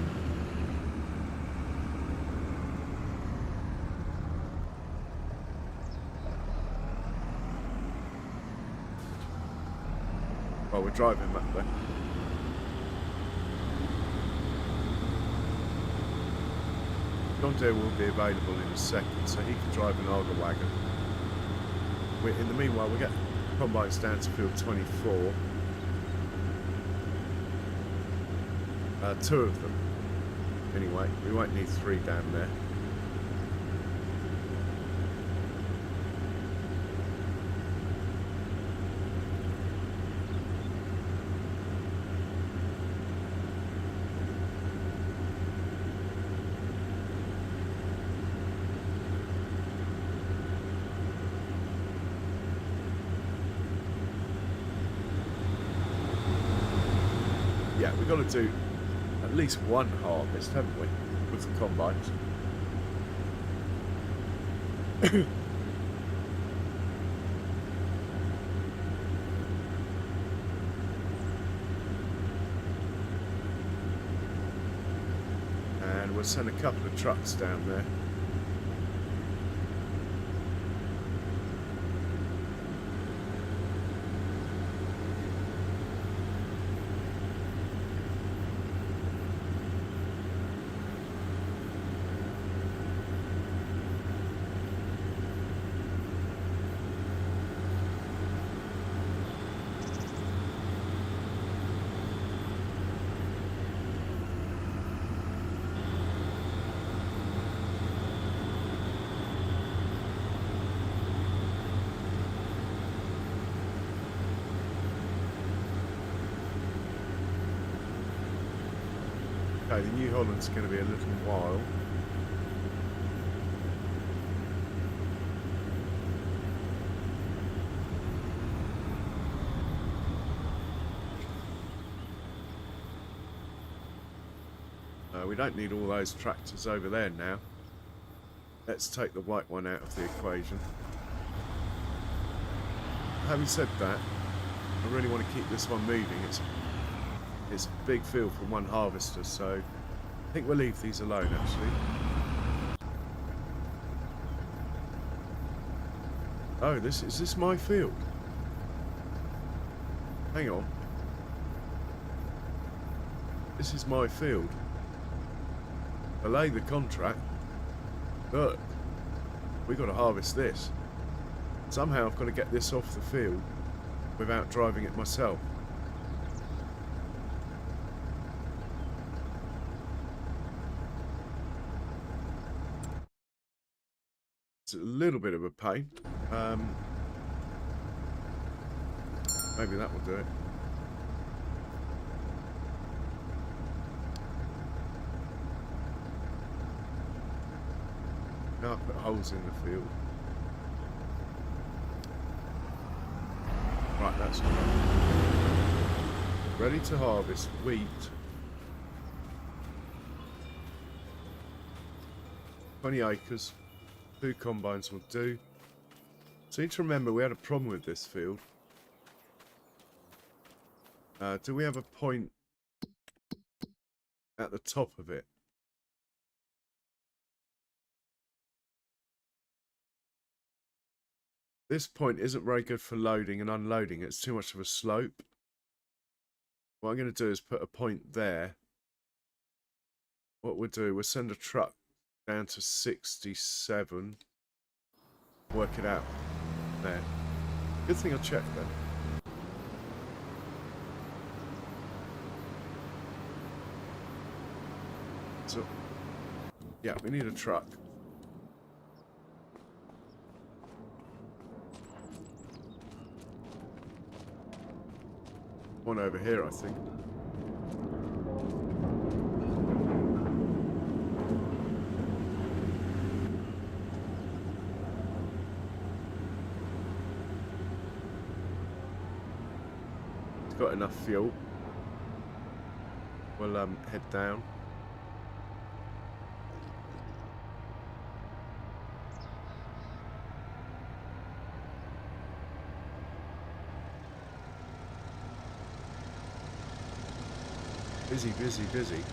Well, we're driving up there. John Deere will be available in a second, so he can drive an Arga wagon. In the meanwhile, we'll get combines down to field 24. 2 of them. Anyway, we won't need 3 down there. Yeah, we've got to do at least one harvest, haven't we, with the combines? And we'll send a couple of trucks down there. Okay, the New Holland's going to be a little while. We don't need all those tractors over there now. Let's take the white one out of the equation. Having said that, I really want to keep this one moving. It's a big field for one harvester, so I think we'll leave these alone actually. Oh, is this my field? Hang on. This is my field. Belay the contract. Look, we got to harvest this. Somehow I've got to get this off the field without driving it myself. It's a little bit of a pain. Maybe that will do it. Now I've put holes in the field. Right, that's good. Ready to harvest wheat. 20 acres. 2 combines will do. So you need to remember we had a problem with this field. Do we have a point at the top of it? This point isn't very good for loading and unloading. It's too much of a slope. What I'm going to do is put a point there. What we'll do, we'll send a truck down to 67. Work it out there. Good thing I checked then. So, yeah, we need a truck. One over here, I think. It's got enough fuel. We'll head down. Busy, busy, busy.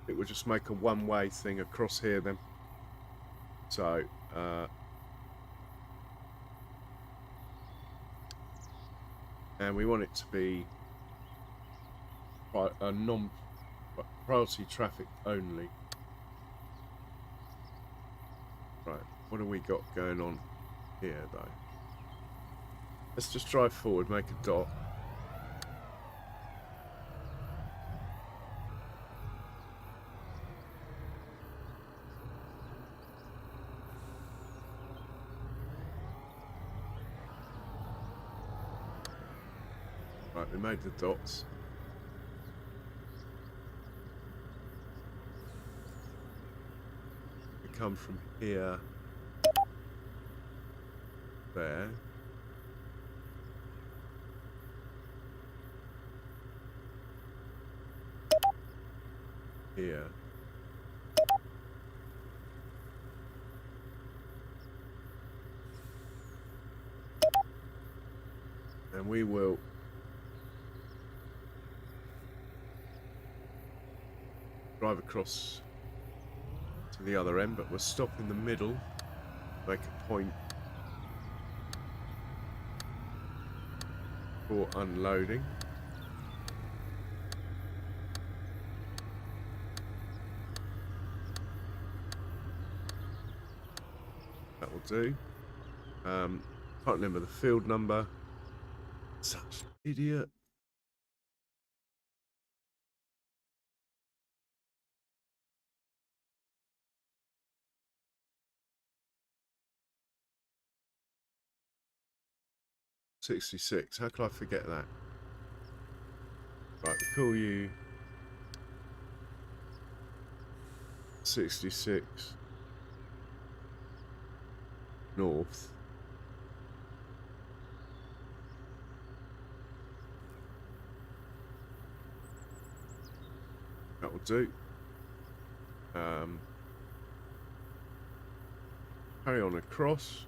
It would just make a one-way thing across here then. So, and we want it to be a non-priority traffic only. Right, what have we got going on here though? Let's just drive forward, make a dot. Right, we made the dots. We come from here, there. Here. And we will drive across to the other end, but we'll stop in the middle, make a point for unloading. That will do. Can't remember the field number. Such an idiot. $66. How could I forget that? Right, we call you 66 North. That will do. Carry on across.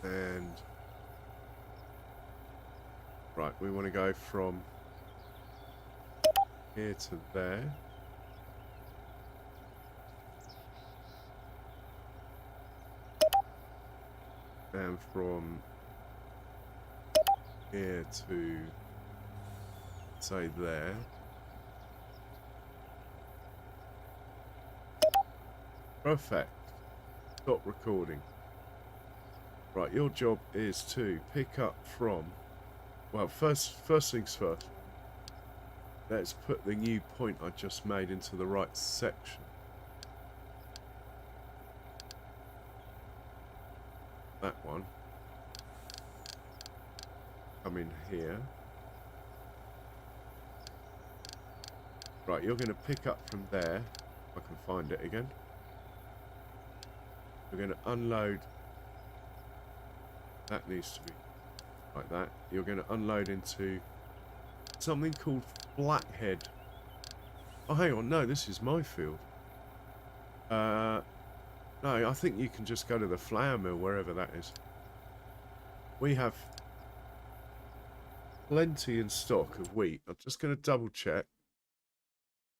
And right, we want to go from here to there. And from here to, say, there. Perfect. Stop recording. Right, your job is to pick up from, well, first things first. Let's put the new point I just made into the right section. That one. Come in here. Right, you're going to pick up from there. If I can find it again. We're going to unload. That needs to be like that. You're going to unload into something called Flathead. Oh, hang on. No, this is my field. No, I think you can just go to the flour mill, wherever that is. We have plenty in stock of wheat. I'm just going to double check.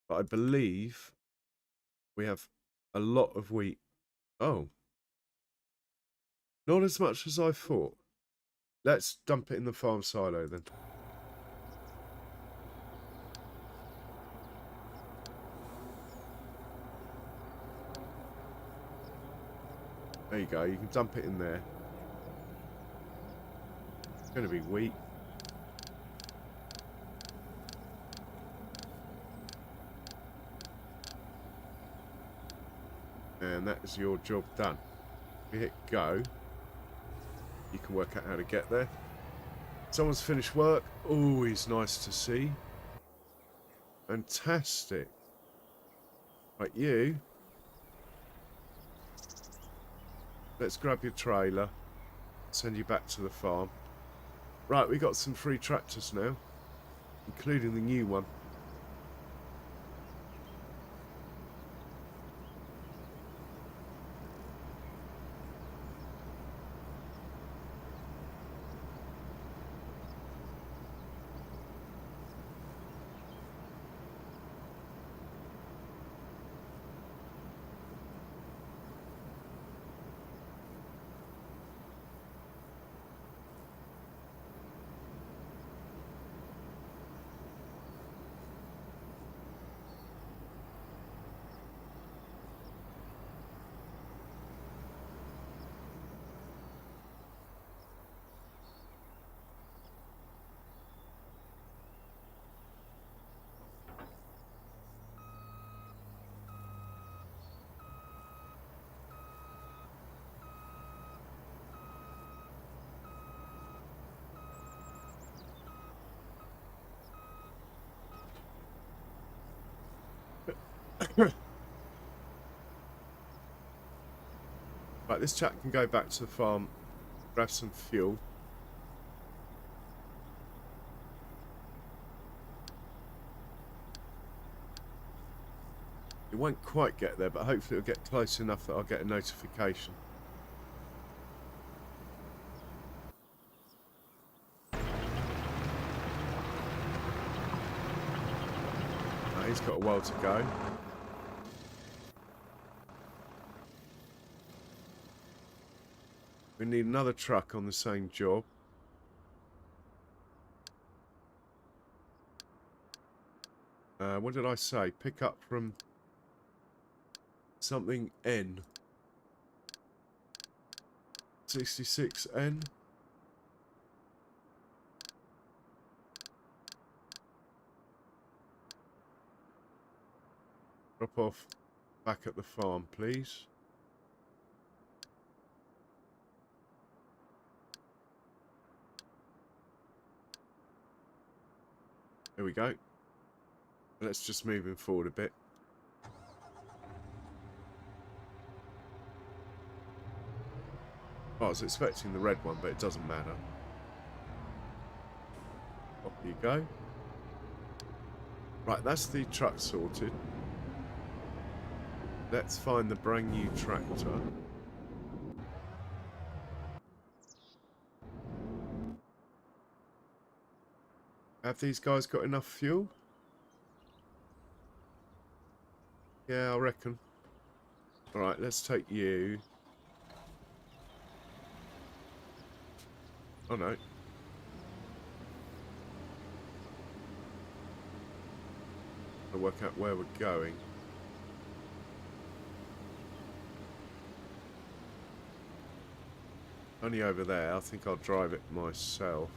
But I believe we have a lot of wheat. Oh. Not as much as I thought. Let's dump it in the farm silo then. There you go. You can dump it in there. It's going to be wheat. And that is your job done. If you hit go, you can work out how to get there. Someone's finished work. Always nice to see. Fantastic. Right, you. Let's grab your trailer. Send you back to the farm. Right, we got some free tractors now, including the new one. Right, this chap can go back to the farm, grab some fuel. It won't quite get there, but hopefully it'll get close enough that I'll get a notification. He's got a while to go. We need another truck on the same job. What did I say? Pick up from something N. 66N. Drop off back at the farm, please. There we go. Let's just move him forward a bit. Oh, I was expecting the red one, but it doesn't matter. Off you go. Right, that's the truck sorted. Let's find the brand new tractor. Have these guys got enough fuel? Yeah, I reckon. Alright, let's take you. Oh no. I'll work out where we're going. Only over there. I think I'll drive it myself.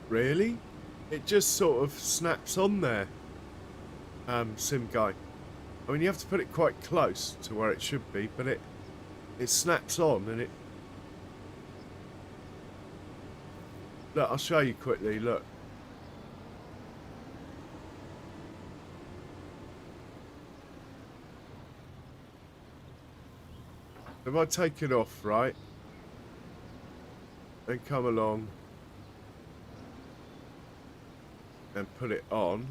Really? It just sort of snaps on there, sim guy. I mean, you have to put it quite close to where it should be, but it snaps on and it... Look, I'll show you quickly, look. If I take it off, right, and come along and put it on,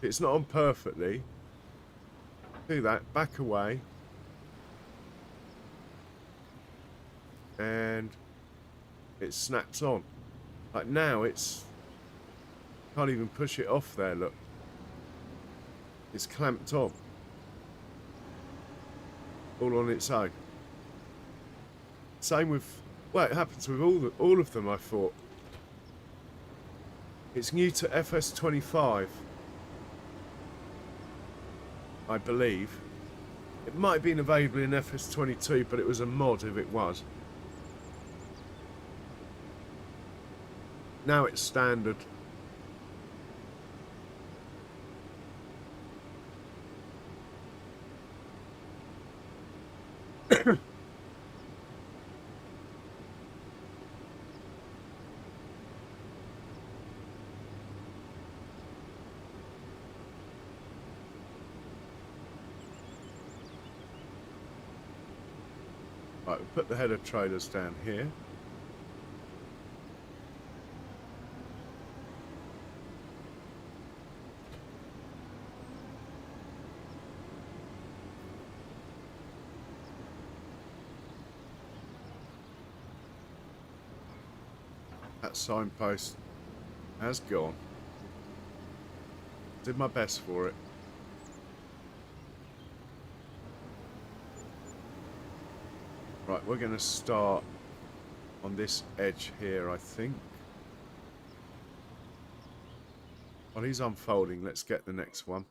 it's not on perfectly. Do that, back away, and it snaps on. Like now it's, can't even push it off there, look. It's clamped on. All on its own. Same with, well, it happens with all of them, I thought. It's new to FS25, I believe. It might have been available in FS22, but it was a mod if it was. Now it's standard. Right, we'll put the header trailers down here. That signpost has gone. Did my best for it. Right, we're going to start on this edge here, I think. While he's unfolding, let's get the next one.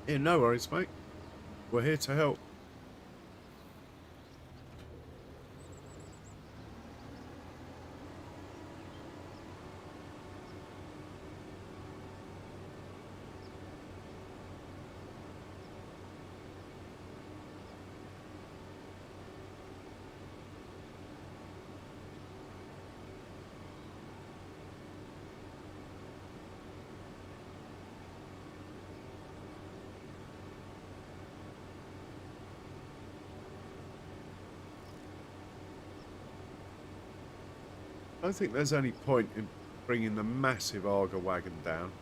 Yeah, no worries, mate. We're here to help. I don't think there's any point in bringing the massive Arga wagon down.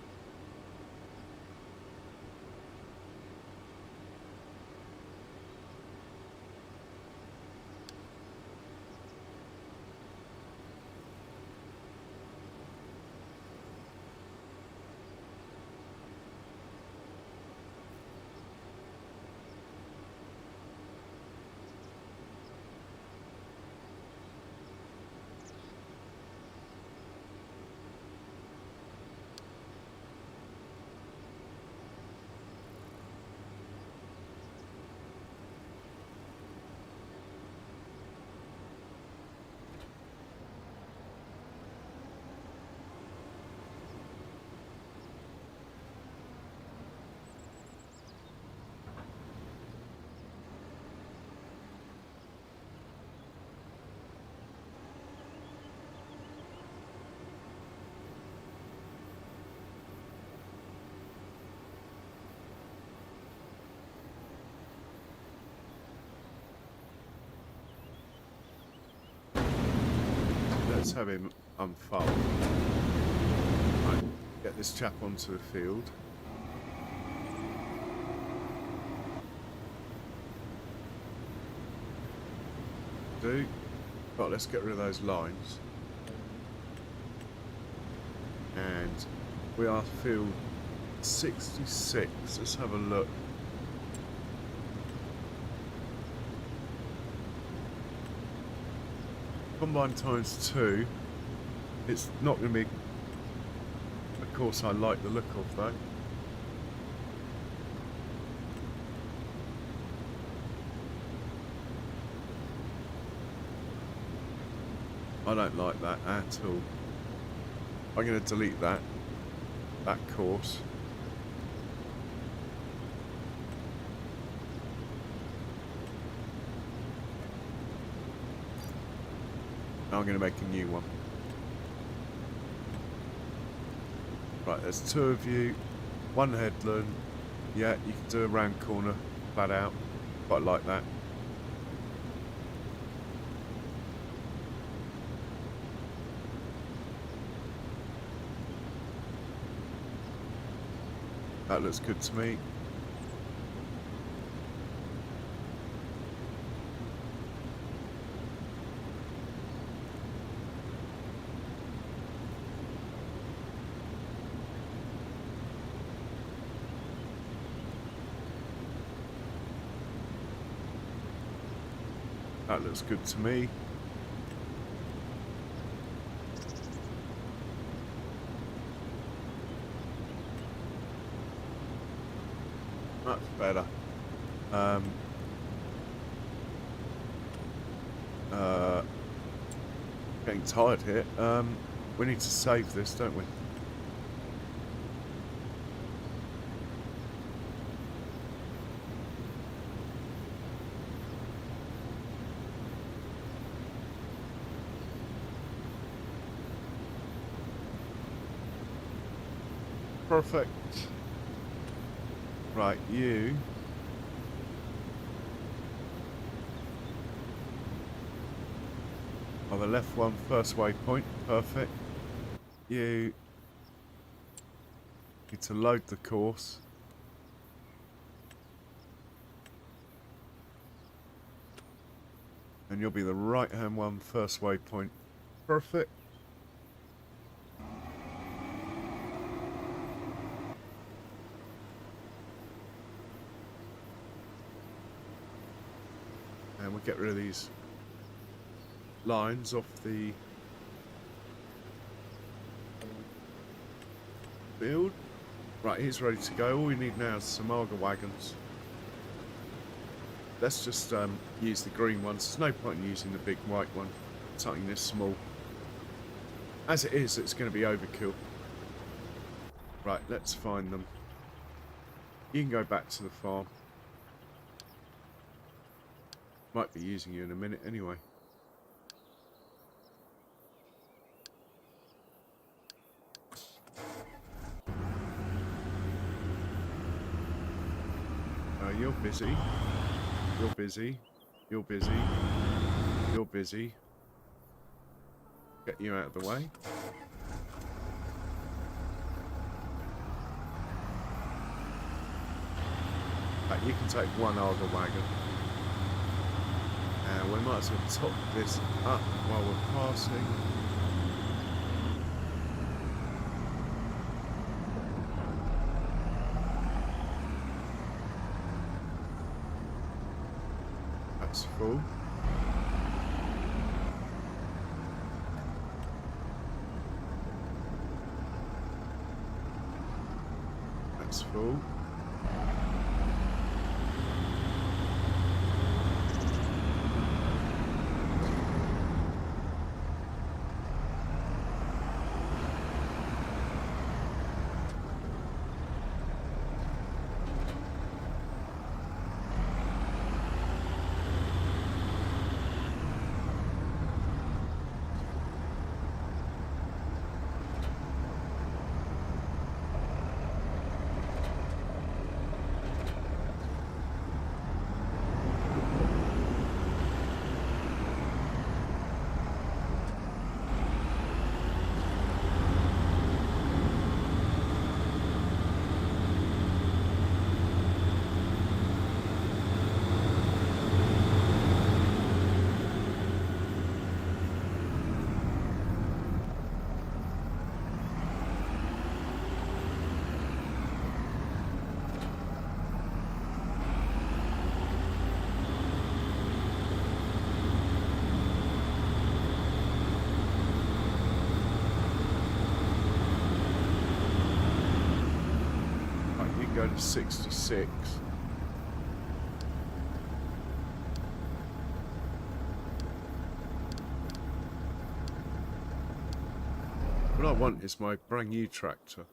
Let's have him unfold. Right, get this chap onto the field. Right, let's get rid of those lines. And we are field 66. Let's have a look. Combine times 2. It's not going to be a course I like the look of, though. I don't like that at all. I'm going to delete that course. Now I'm going to make a new one. Right, there's 2 of you, 1 headland. Yeah, you can do a round corner flat out. Quite like that. That looks good to me. That looks good to me. Much better. Getting tired here. We need to save this, don't we? Perfect. Right, you. On the left one, first waypoint. Perfect. You need to load the course. And you'll be the right-hand one, first waypoint. Perfect. And we'll get rid of these lines off the field. Right, he's ready to go. All we need now is some Arga wagons. Let's just use the green ones. There's no point in using the big white one. Something this small. As it is, it's going to be overkill. Right, let's find them. You can go back to the farm. Might be using you in a minute anyway. You're busy. You're busy. You're busy. You're busy. Get you out of the way. Right, you can take one Arga wagon. And we might as well top this up while we're passing. That's full. That's full. Go to 66. What I want is my brand new tractor.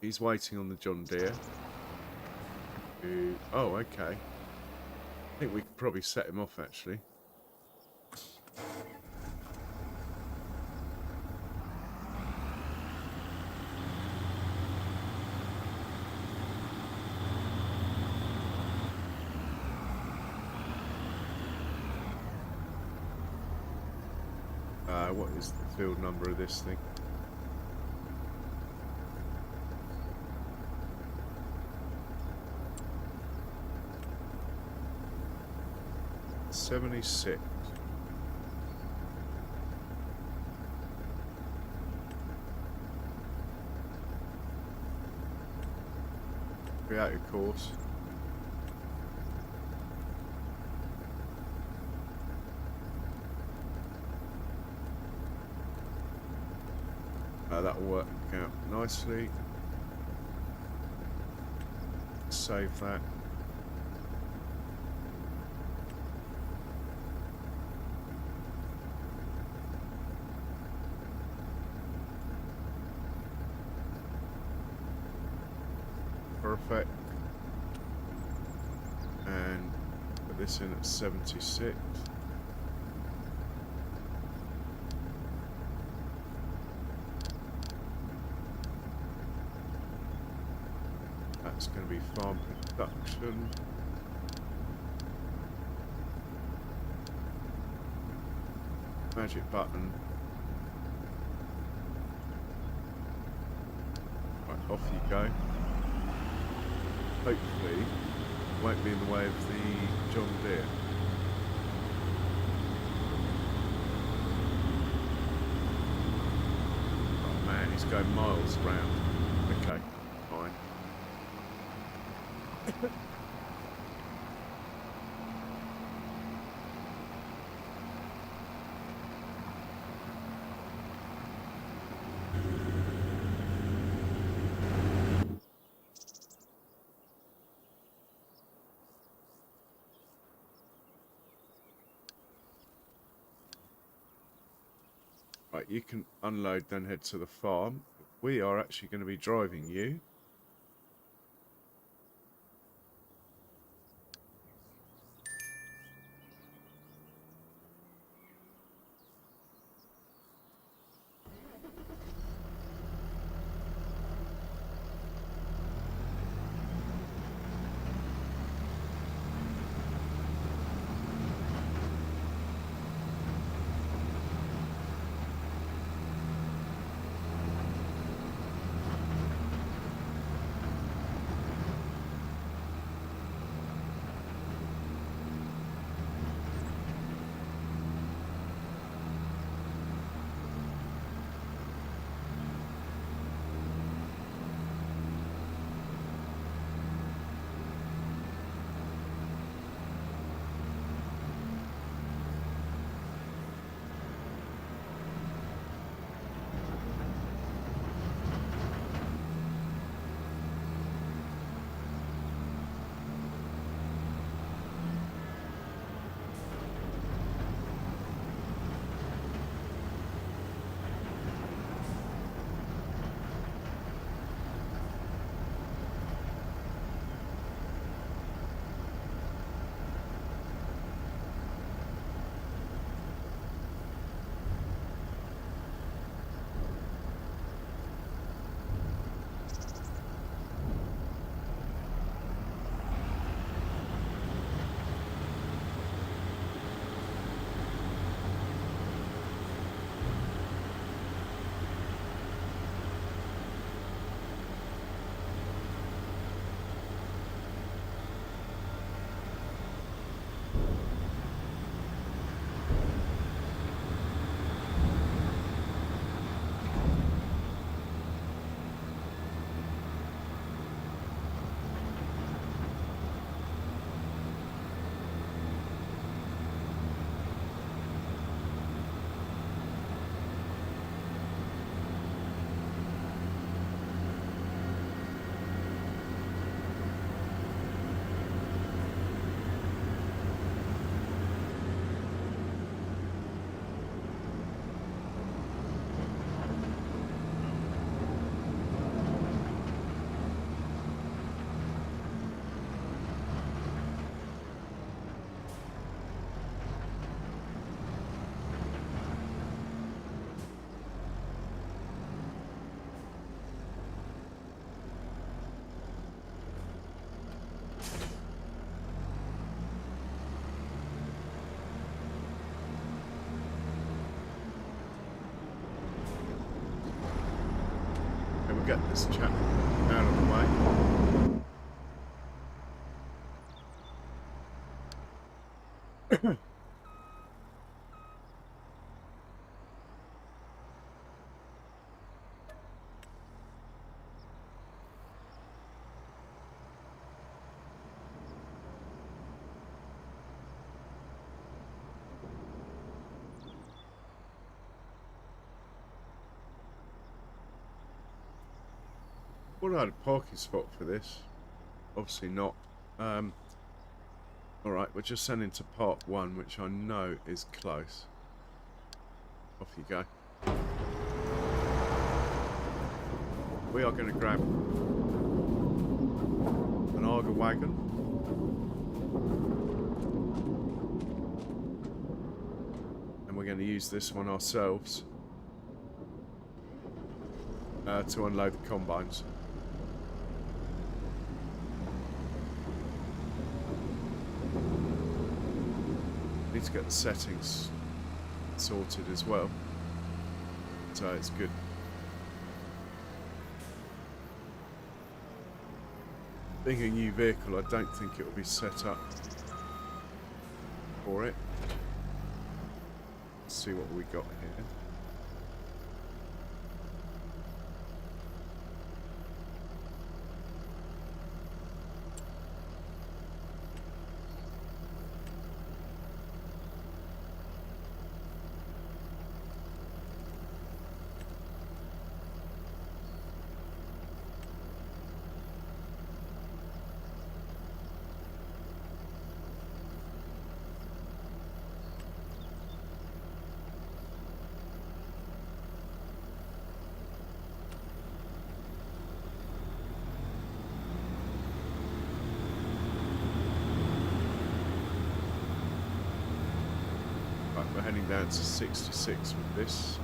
He's waiting on the John Deere. Oh, okay. I think we could probably set him off actually. What is the field number of this thing? $76. Be out of course. That'll work out nicely. Save that. Perfect. And put this in at 76. That's going to be farm production. Magic button. Right, off you go. Hopefully, it won't be in the way of the John Deere. Oh man, he's going miles round. Okay, fine. Right, you can unload, then head to the farm. We are actually going to be driving you. And we'll get this chap out of the way. What I had a parking spot for this? Obviously not. Alright, we're just sending to part 1, which I know is close. Off you go. We are going to grab an auger wagon. And we're going to use this one ourselves to unload the combines. Need to get the settings sorted as well, so it's good. Being a new vehicle, I don't think it will be set up for it. Let's see what we got here. turning down to 66 with this.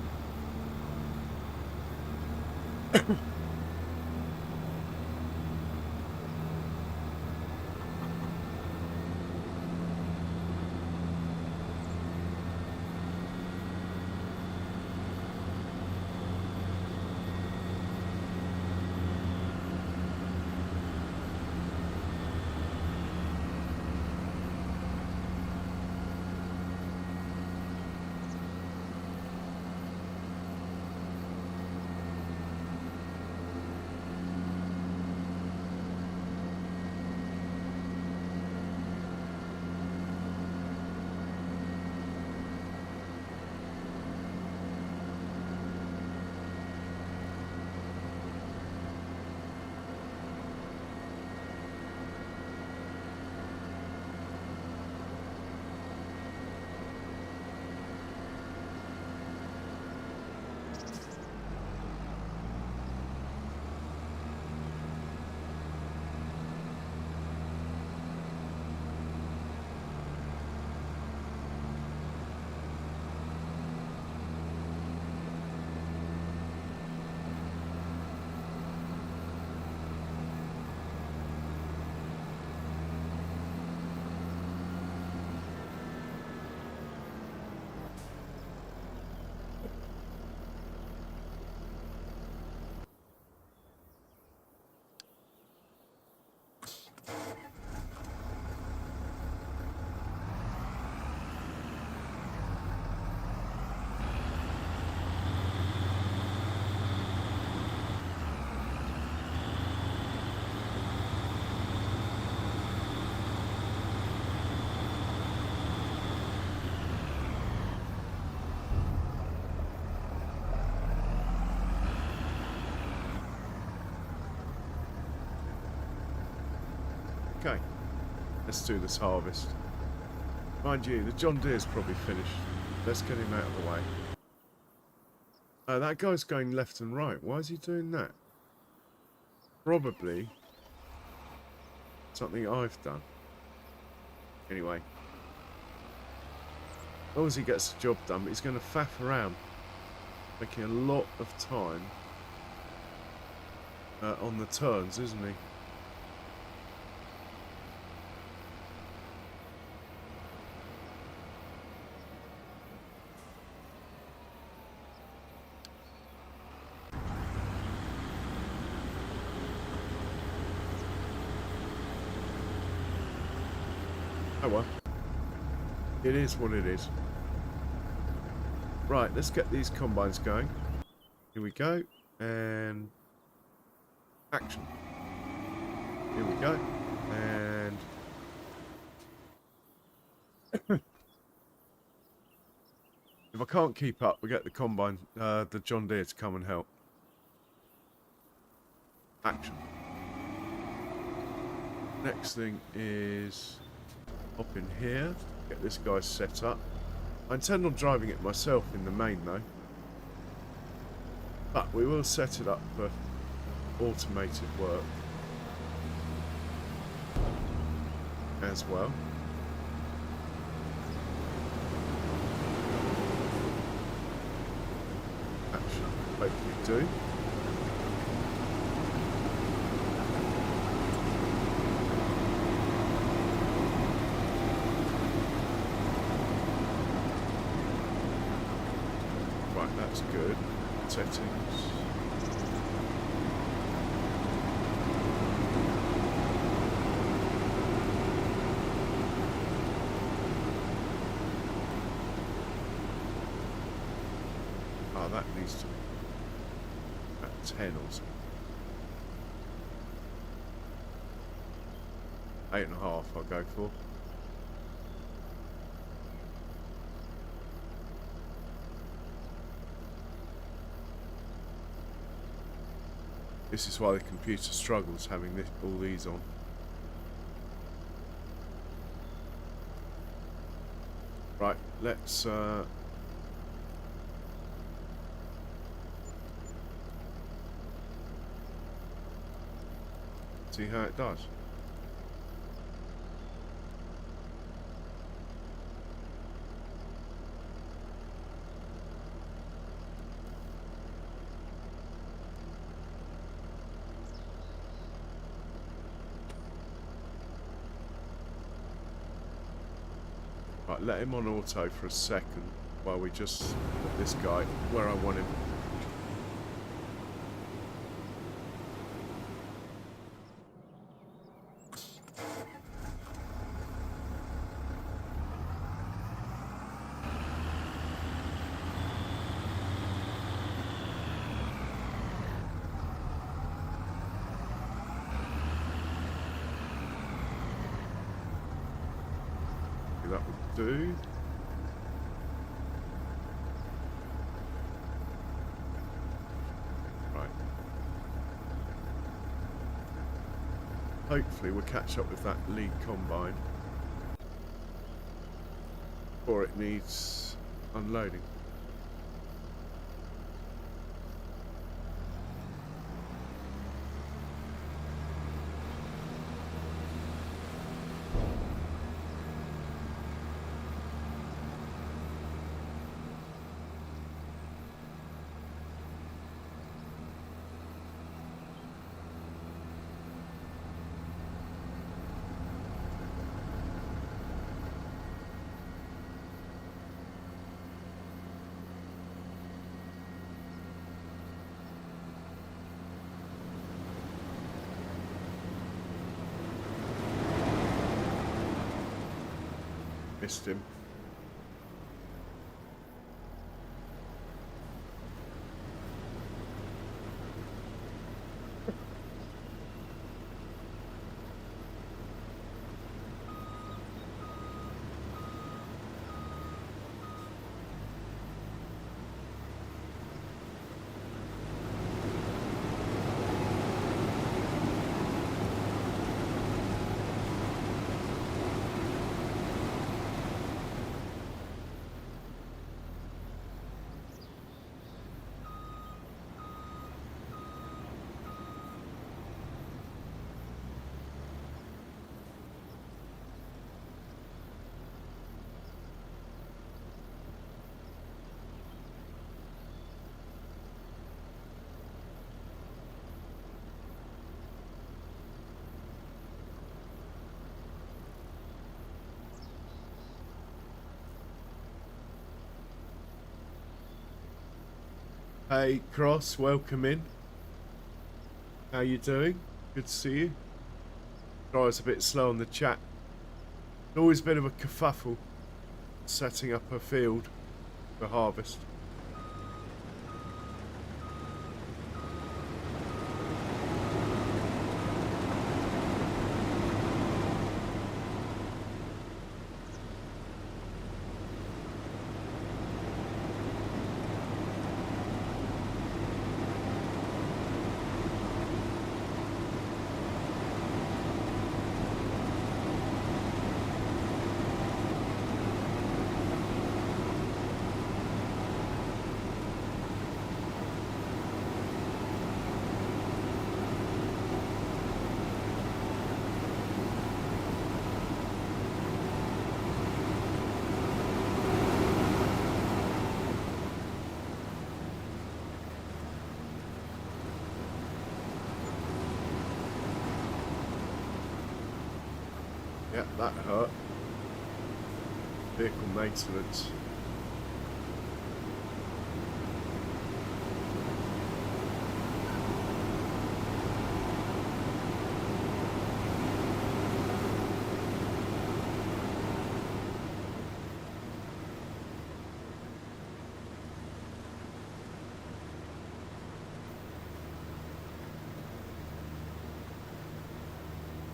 Okay, let's do this harvest. Mind you, the John Deere's probably finished. Let's get him out of the way. That guy's going left and right. Why is he doing that? Probably something I've done. Anyway. As long as he gets the job done, but he's going to faff around. Making a lot of time on the turns, isn't he? Oh well. It is what it is. Right, let's get these combines going. Here we go. And action. Here we go. And if I can't keep up, we get the combine, the John Deere to come and help. Action. Next thing is hop in here, get this guy set up. I intend on driving it myself in the main though, but we will set it up for automated work as well. Action, hopefully do. That's good. Settings. Oh, that needs to be at 10 or something. 8.5 I'll go for. This is why the computer struggles having all these on. Right, let's see how it does. Right, let him on auto for a second while we just put this guy where I want him. That would do. Right. Hopefully we'll catch up with that lead combine before it needs unloading. Missed him. Hey, Cross, welcome in. How you doing? Good to see you. I was a bit slow on the chat. Always a bit of a kerfuffle setting up a field for harvest. Yeah, that hurt. Vehicle maintenance.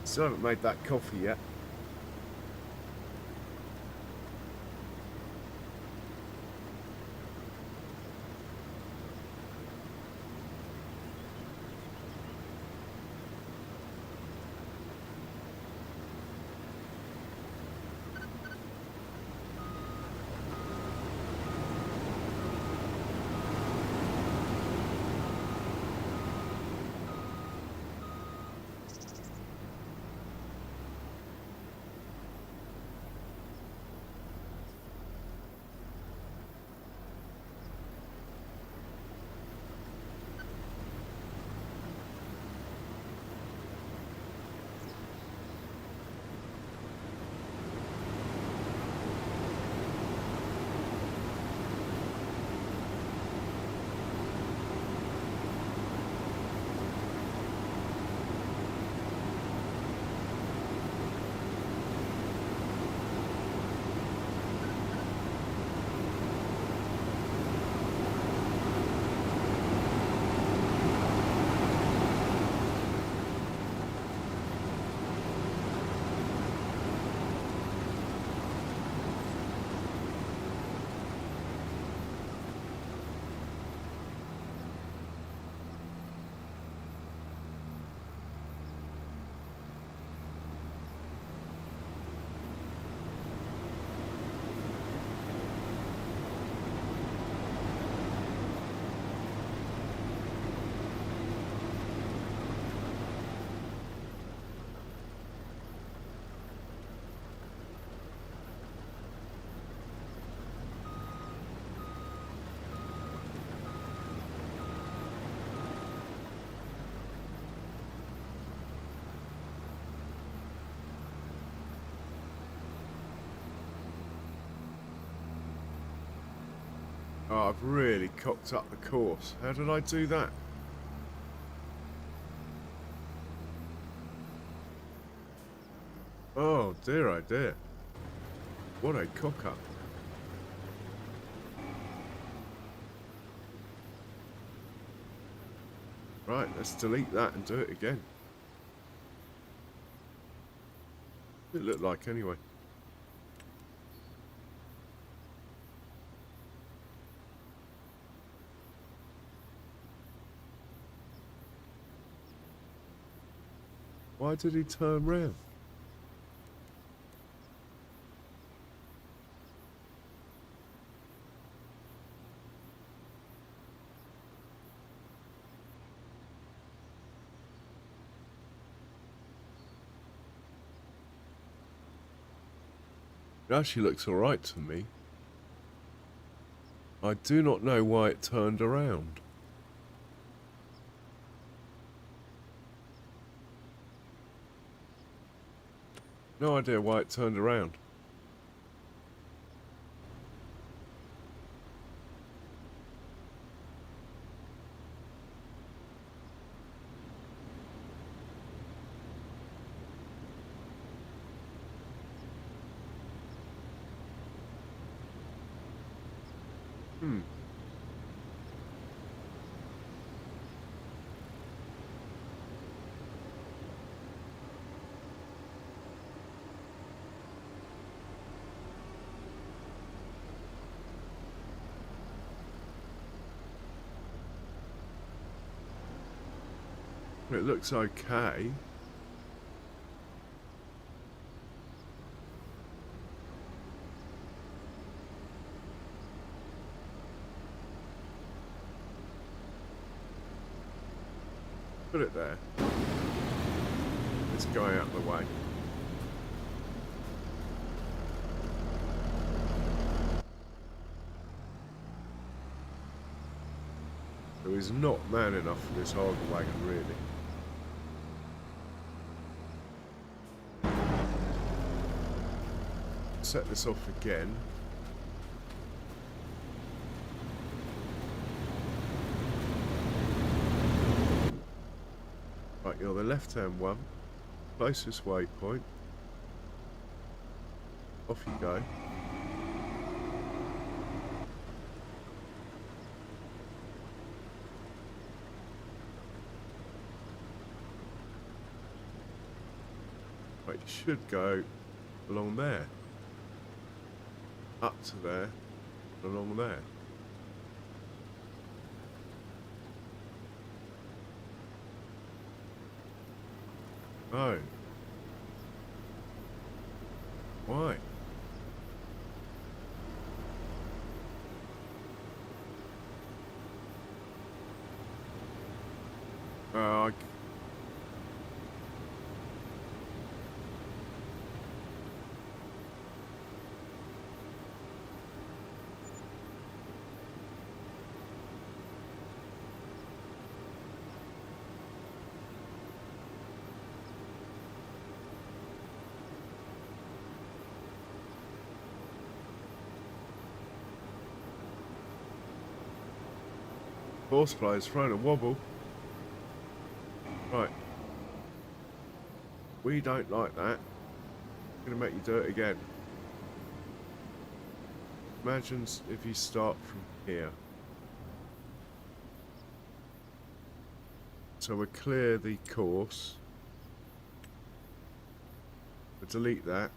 Still haven't made that coffee yet. I've really cocked up the course. How did I do that? Oh dear, oh dear. What a cock up. Right, let's delete that and do it again. It looked like anyway. Why did he turn round? It actually looks alright to me. I do not know why it turned around. No idea why it turned around. It looks okay. Put it there. It's going out of the way. There is not man enough for this hardware wagon, really. Set this off again. Right, you're the left-hand one. Closest waypoint. Off you go. Right, you should go along there. Up to there, along there. Oh. Why? I... Horsefly's thrown a wobble. Right. We don't like that. I'm going to make you do it again. Imagine if you start from here. So we'll clear the course. We'll delete that.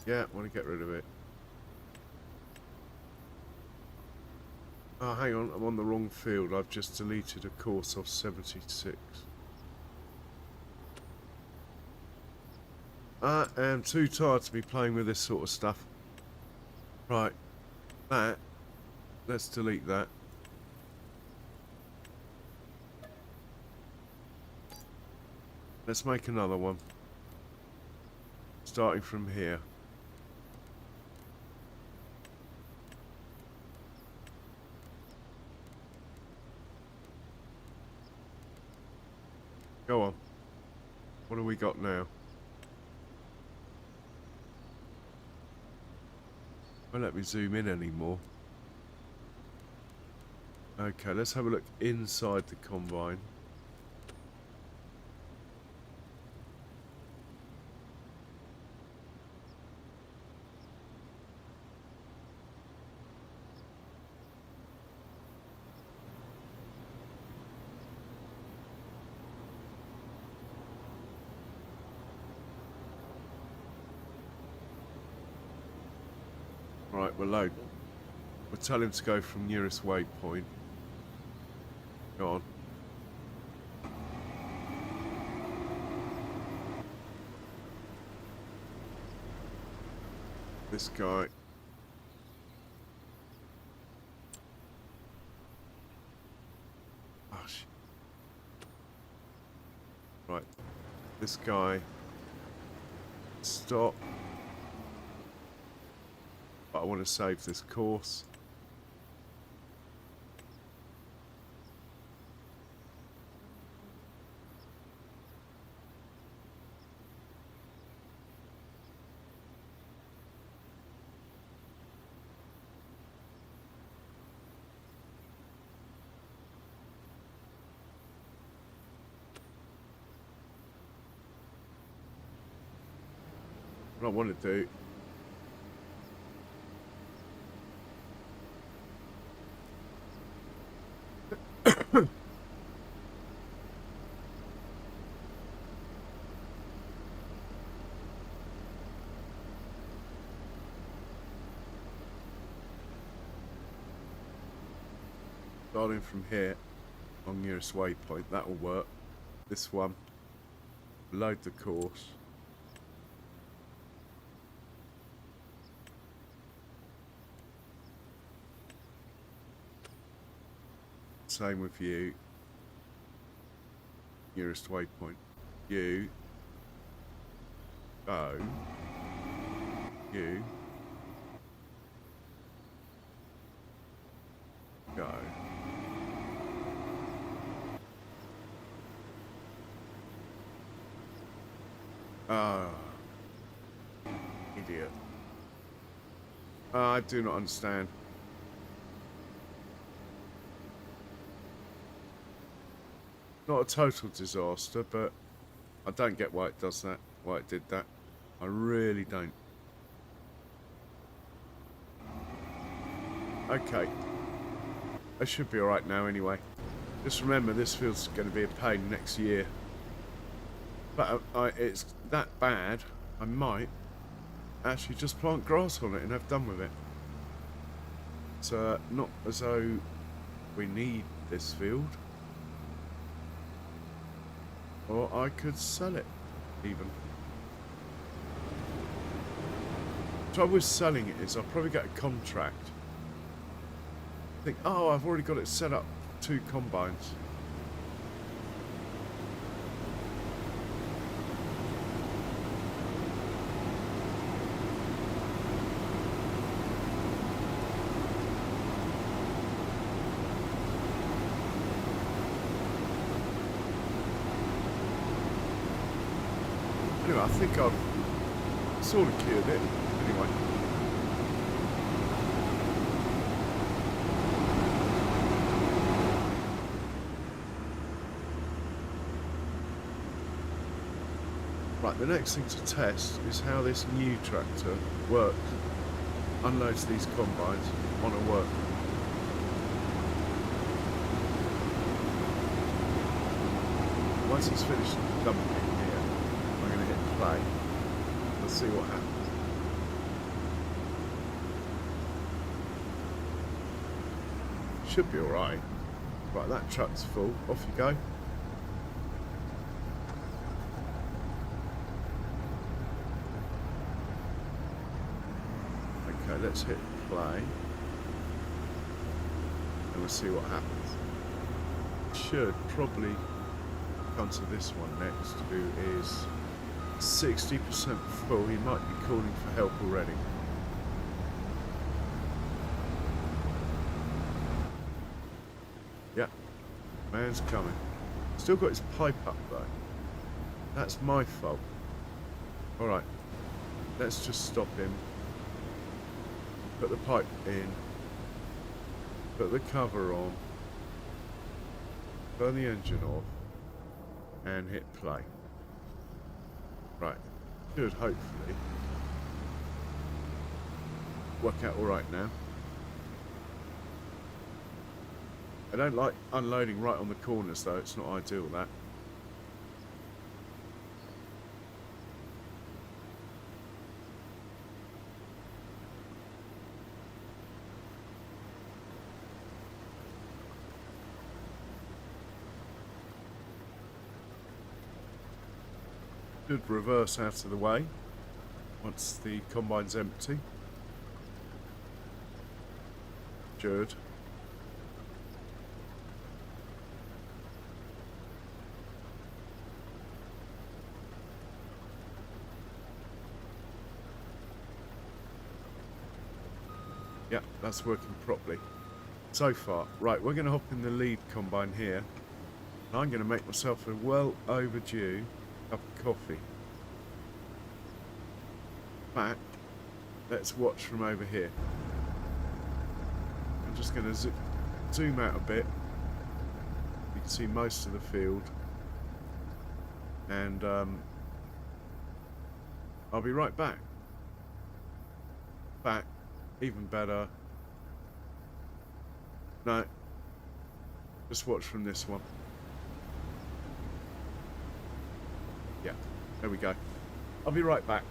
Yeah, I want to get rid of it. Oh, hang on, I'm on the wrong field. I've just deleted a course off 76. I am too tired to be playing with this sort of stuff. Right, that. Let's delete that. Let's make another one. Starting from here. Go on. What have we got now? Won't let me zoom in anymore. Okay, let's have a look inside the combine. Right, we're loading. We'll tell him to go from nearest waypoint. Go on. This guy. Oh, shit. Right. This guy. Stop. But I want to save this course. What I want to do starting from here on nearest waypoint, that will work. This one, load the course. Same with you. Nearest waypoint. You go. You go. Ah, idiot. I do not understand. Not a total disaster, but I don't get why it does that, why it did that. I really don't. Okay. I should be alright now anyway. Just remember, this field's going to be a pain next year. But it's that bad, I might actually just plant grass on it and have done with it. It's not as though we need this field. Or I could sell it, even. The trouble with selling it is I'll probably get a contract. Think, oh, I've already got it set up 2 combines. Anyway, I think I've sort of cured it. Anyway. Right, the next thing to test is how this new tractor works. Unloads these combines on a work. Once it's finished dumping here, I'm going to hit play. Let's see what happens. Should be alright. Right, that truck's full. Off you go. Okay, let's hit play. And we'll see what happens. Should probably come to this one next, who is 60% full. He might be calling for help already. Yeah, man's coming. Still got his pipe up though. That's my fault. Alright, let's just stop him. put the pipe in, put the cover on, turn the engine off, and hit play. Right, should hopefully work out alright now. I don't like unloading right on the corners though, it's not ideal that. Should reverse out of the way once the combine's empty. Should. Yeah, that's working properly so far. Right, we're going to hop in the lead combine here. I'm going to make myself a well overdue cup of coffee. Back, let's watch from over here. I'm just going to zoom out a bit. You can see most of the field. And I'll be right back. Back, even better. No, just watch from this one. Yeah, there we go. I'll be right back.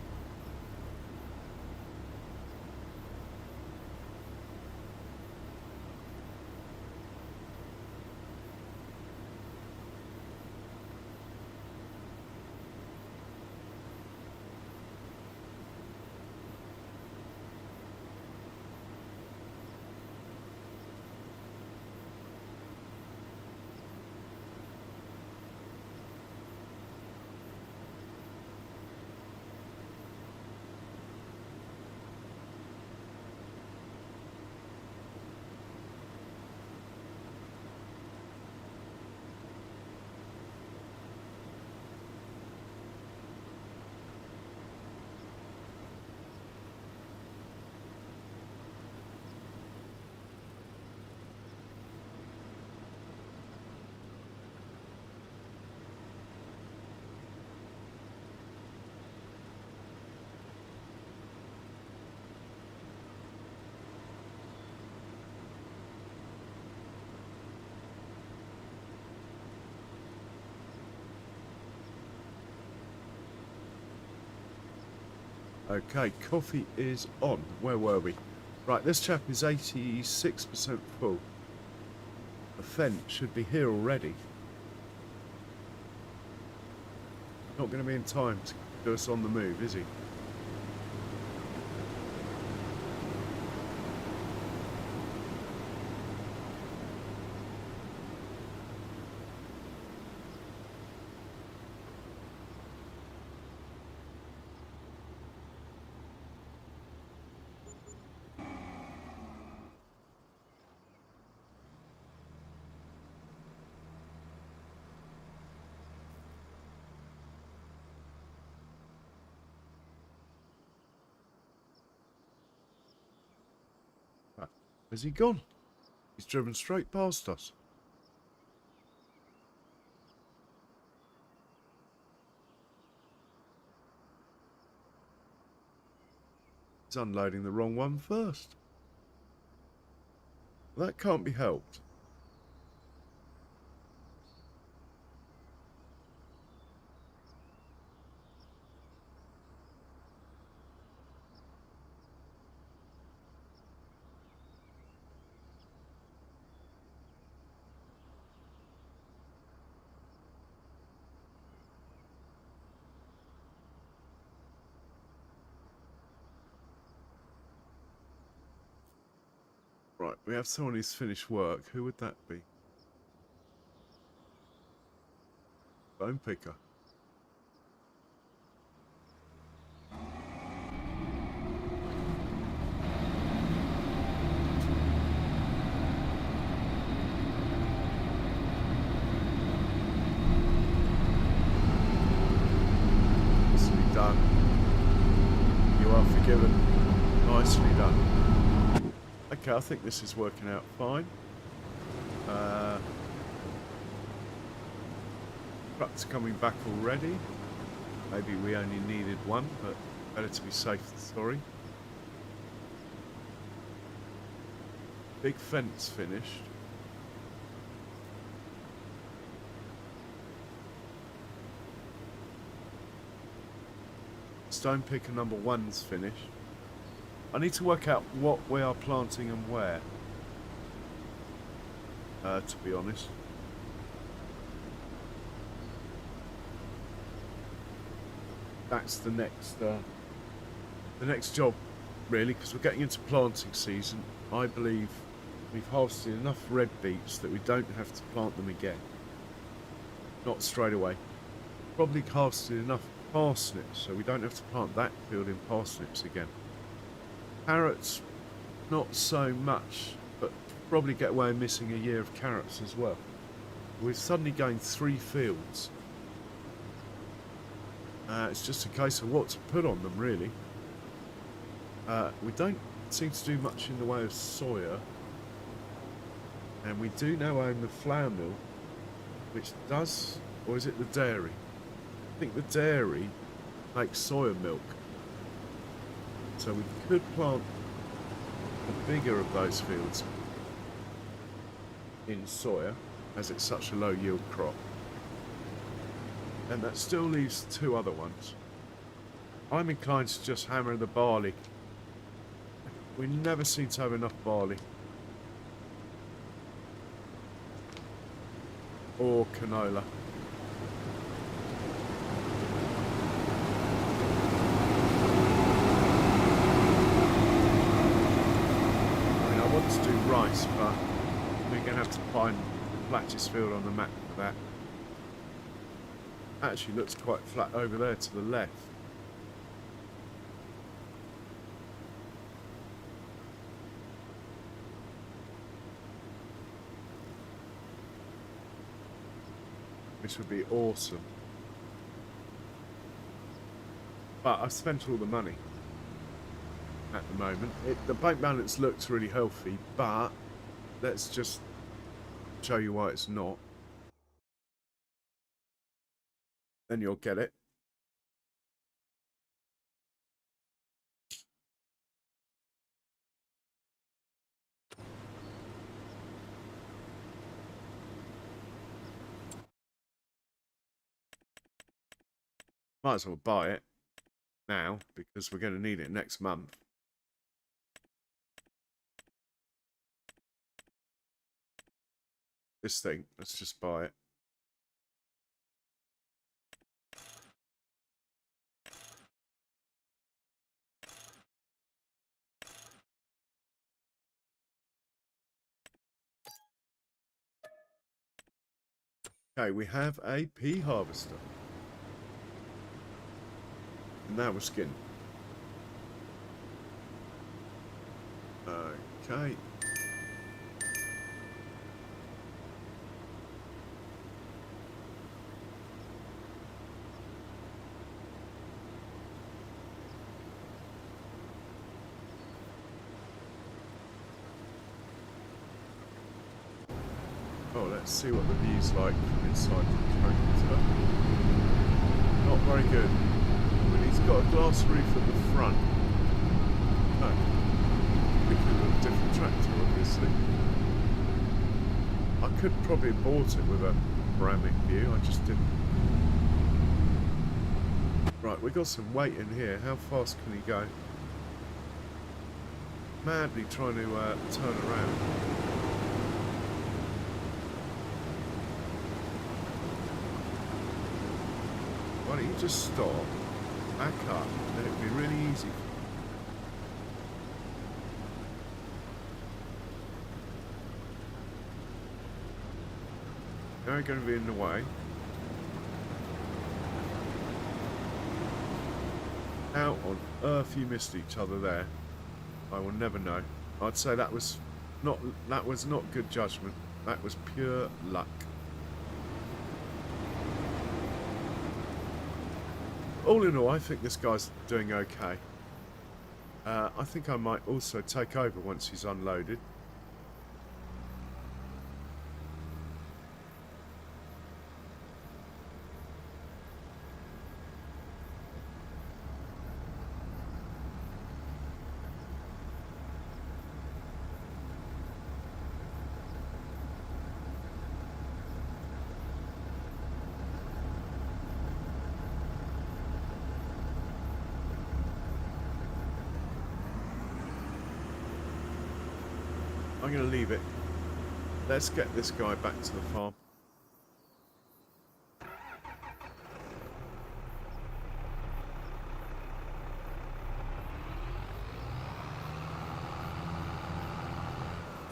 Okay, coffee is on. Where were we? Right, this chap is 86% full. The Fent should be here already. Not going to be in time to do us on the move, is he? Has he gone? He's driven straight past us. He's unloading the wrong one first. That can't be helped. Right, we have someone who's finished work. Who would that be? Bone picker. Nicely done. You are forgiven. Nicely done. Okay, I think this is working out fine. Trucks coming back already. Maybe we only needed one, but better to be safe than sorry. Big fence finished. Stone picker number 1's finished. I need to work out what we are planting and where. To be honest. That's the next job, really, because we're getting into planting season. I believe we've harvested enough red beets that we don't have to plant them again. Not straight away. Probably harvested enough parsnips, so we don't have to plant that field in parsnips again. Carrots, not so much, but probably get away missing a year of carrots as well. We're suddenly going 3 fields. It's just a case of what to put on them, really. We don't seem to do much in the way of soya. And we do now own the flour mill, which does, or is it the dairy? I think the dairy makes soya milk. So we could plant the bigger of those fields in soya, as it's such a low yield crop. And that still leaves 2 other ones. I'm inclined to just hammer the barley. We never seem to have enough barley. Or canola. I mean, I want to do rice, but we're going to have to find the flattest field on the map for that. Actually looks quite flat over there to the left. Which would be awesome. But I've spent all the money at the moment. The bank balance looks really healthy, but let's just show you why it's not. Then you'll get it. Might as well buy it now, because we're going to need it next month. This thing, let's just buy it. Okay, we have a pea harvester. And now we're skinned. Okay. Oh, let's see what the view's like from inside the tractor. Not very good. But he's got a glass roof at the front. No. We could have a different tractor, obviously. I could probably have bought it with a panoramic view, I just didn't. Right, we've got some weight in here. How fast can he go? Madly trying to turn around. Why don't you just stop, back up, then it'll be really easy. Now we're going to be in the way. How on earth you missed each other there, I will never know. I'd say that was not good judgment. That was pure luck. All in all, I think this guy's doing okay. I think I might also take over once he's unloaded. I'm going to leave it. Let's get this guy back to the farm.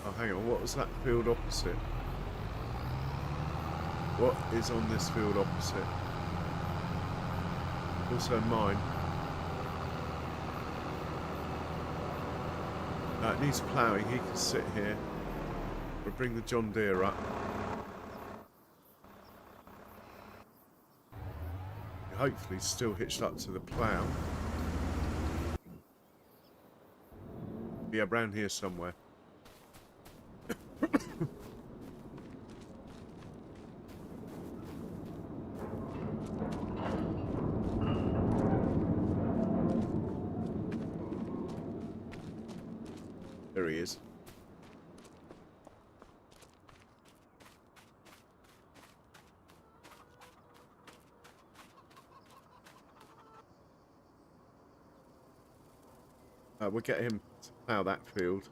Oh, hang on. What was that field opposite? What is on this field opposite? Also mine. It needs ploughing. He can sit here. We'll bring the John Deere up. Hopefully still hitched up to the plough. Yeah, around here somewhere. There he is. We'll get him to plough that field.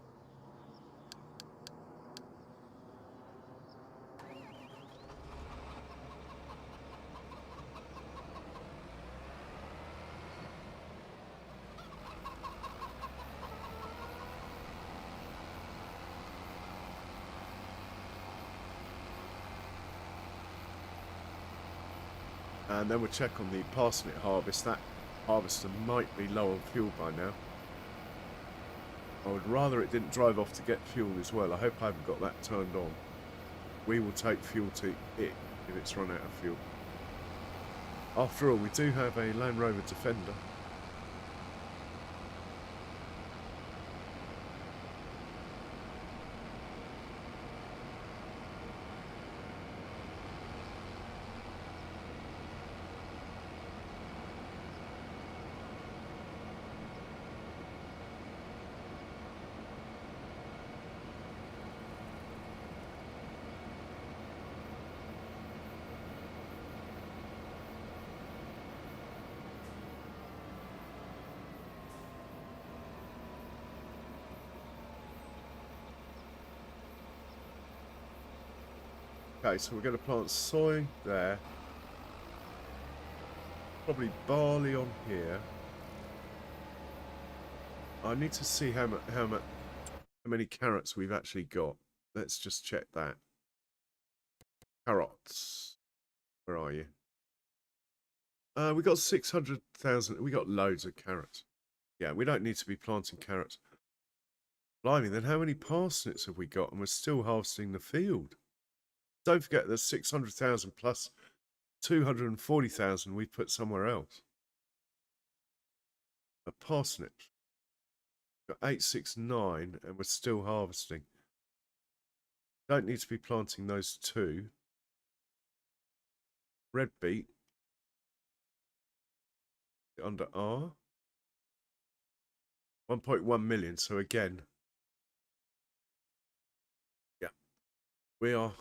And then we'll check on the parsnip harvest. That harvester might be low on fuel by now. I would rather it didn't drive off to get fuel as well. I hope I haven't got that turned on. We will take fuel to it if it's run out of fuel. After all, we do have a Land Rover Defender. Okay, so we're going to plant soy there. Probably barley on here. I need to see how many carrots we've actually got. Let's just check that. Carrots. Where are you? We got 600,000. We got loads of carrots. Yeah, we don't need to be planting carrots. Blimey, then how many parsnips have we got? And we're still harvesting the field. Don't forget there's 600,000 plus 240,000 we put somewhere else. A parsnip. Got 869 and we're still harvesting. Don't need to be planting those two. Red beet. Under R. 1.1 million. So again. Yeah. We are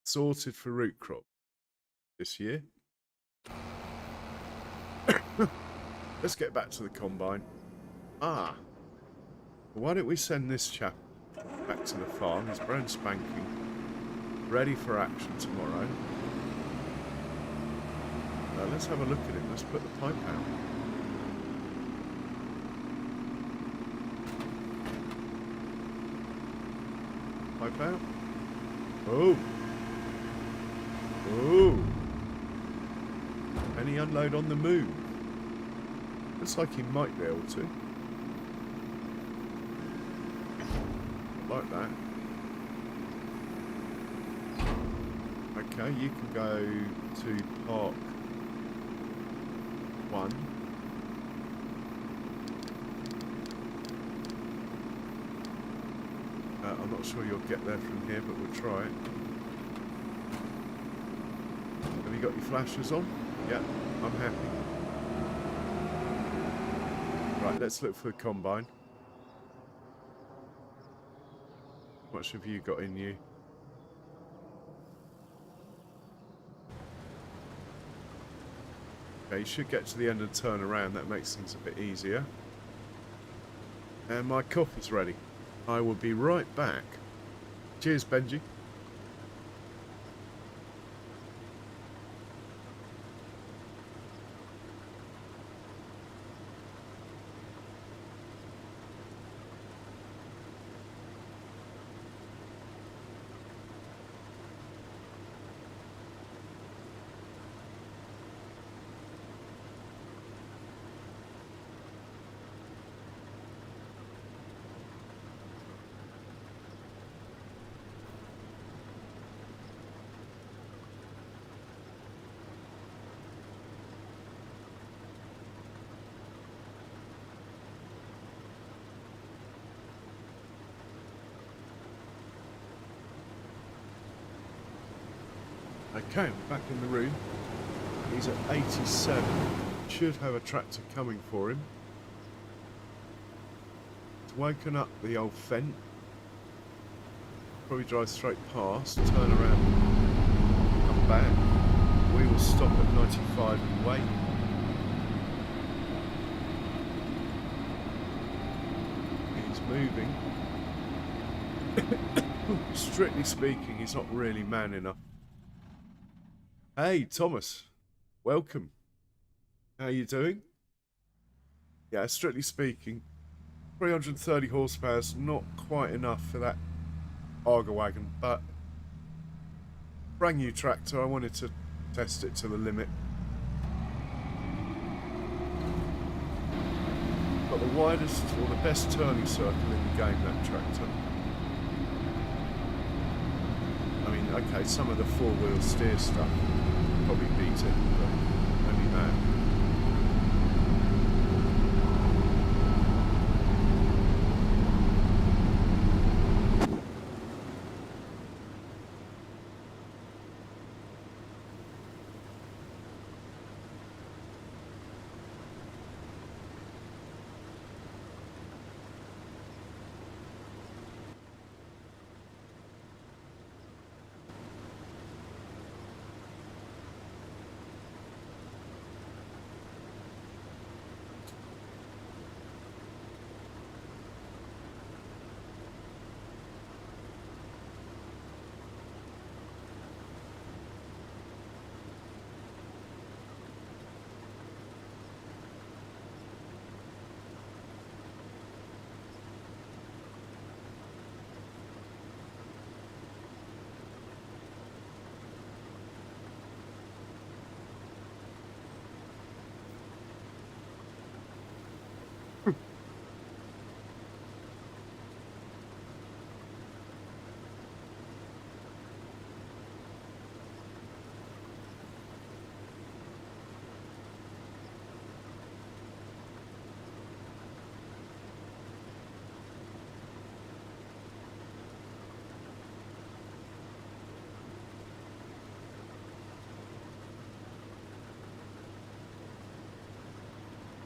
sorted for root crop this year. Let's get back to the combine. Why don't we send this chap back to the farm? He's brand spanking, ready for action tomorrow. Let's have a look at it. Let's put the pipe out. Pipe out. Oh. Oh. Any unload on the move? Looks like he might be able to. Like that. Okay, you can go to park 1. I'm not sure you'll get there from here, but we'll try it. Have you got your flashers on? Yeah, I'm happy. Right, let's look for the combine. How much have you got in you? Okay, you should get to the end and turn around. That makes things a bit easier. And my coffee's ready. I will be right back. Cheers, Benji. Okay, we're back in the room. He's at 87. Should have a tractor coming for him. It's woken up the old Fent. Probably drive straight past, turn around, come back. We will stop at 95 and wait. He's moving. Strictly speaking, he's not really man enough. Hey, Thomas. Welcome. How you doing? Yeah, strictly speaking, 330 horsepower is not quite enough for that Arga wagon, but brand new tractor, I wanted to test it to the limit. Got the widest or the best turning circle in the game, that tractor. I mean, okay, some of the four-wheel steer stuff probably beat it, but only that.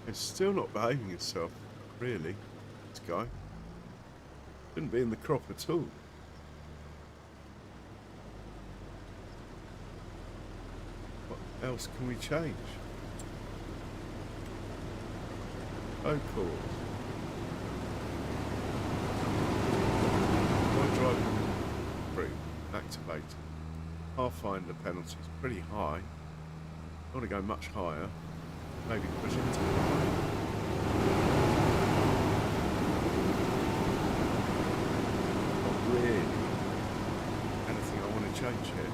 It's still not behaving itself, really, this guy. Shouldn't be in the crop at all. What else can we change? Oh, cool. Why drive through? Activate. Pathfinder penalty is pretty high. I want to go much higher. Maybe push it to the right. Not really anything I want to change here.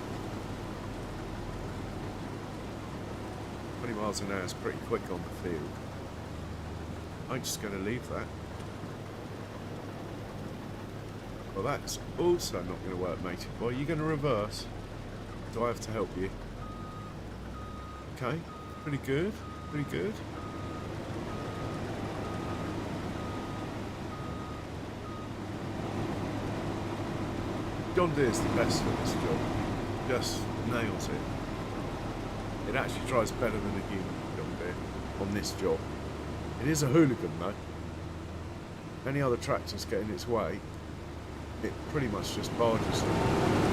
20 miles an hour is pretty quick on the field. I'm just going to leave that. Well, that's also not going to work, matey boy. Are you going to reverse? Do I have to help you? Okay, pretty good. Pretty good. John Deere's the best for this job. Just nails it. It actually drives better than a human John Deere on this job. It is a hooligan though. Any other tractors get in its way, it pretty much just barges them.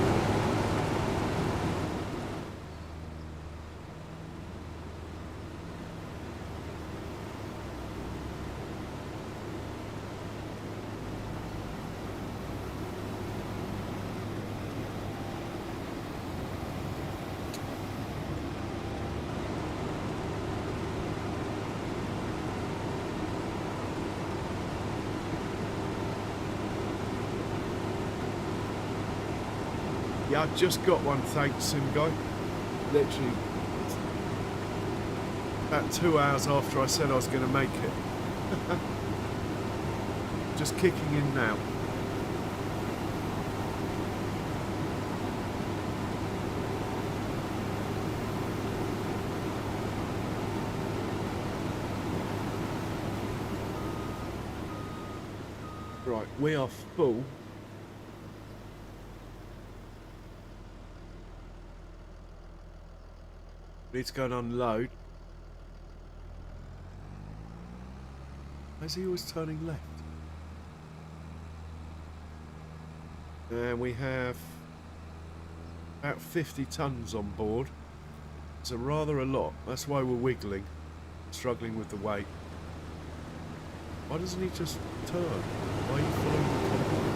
Yeah, I just got one, thanks, Sim Guy. Literally about 2 hours after I said I was going to make it. Just kicking in now. Right, we are full. Need to go and unload. Why is he always turning left? And we have about 50 tons on board. It's rather a lot. That's why we're wiggling, struggling with the weight. Why doesn't he just turn? Why are you following the combine?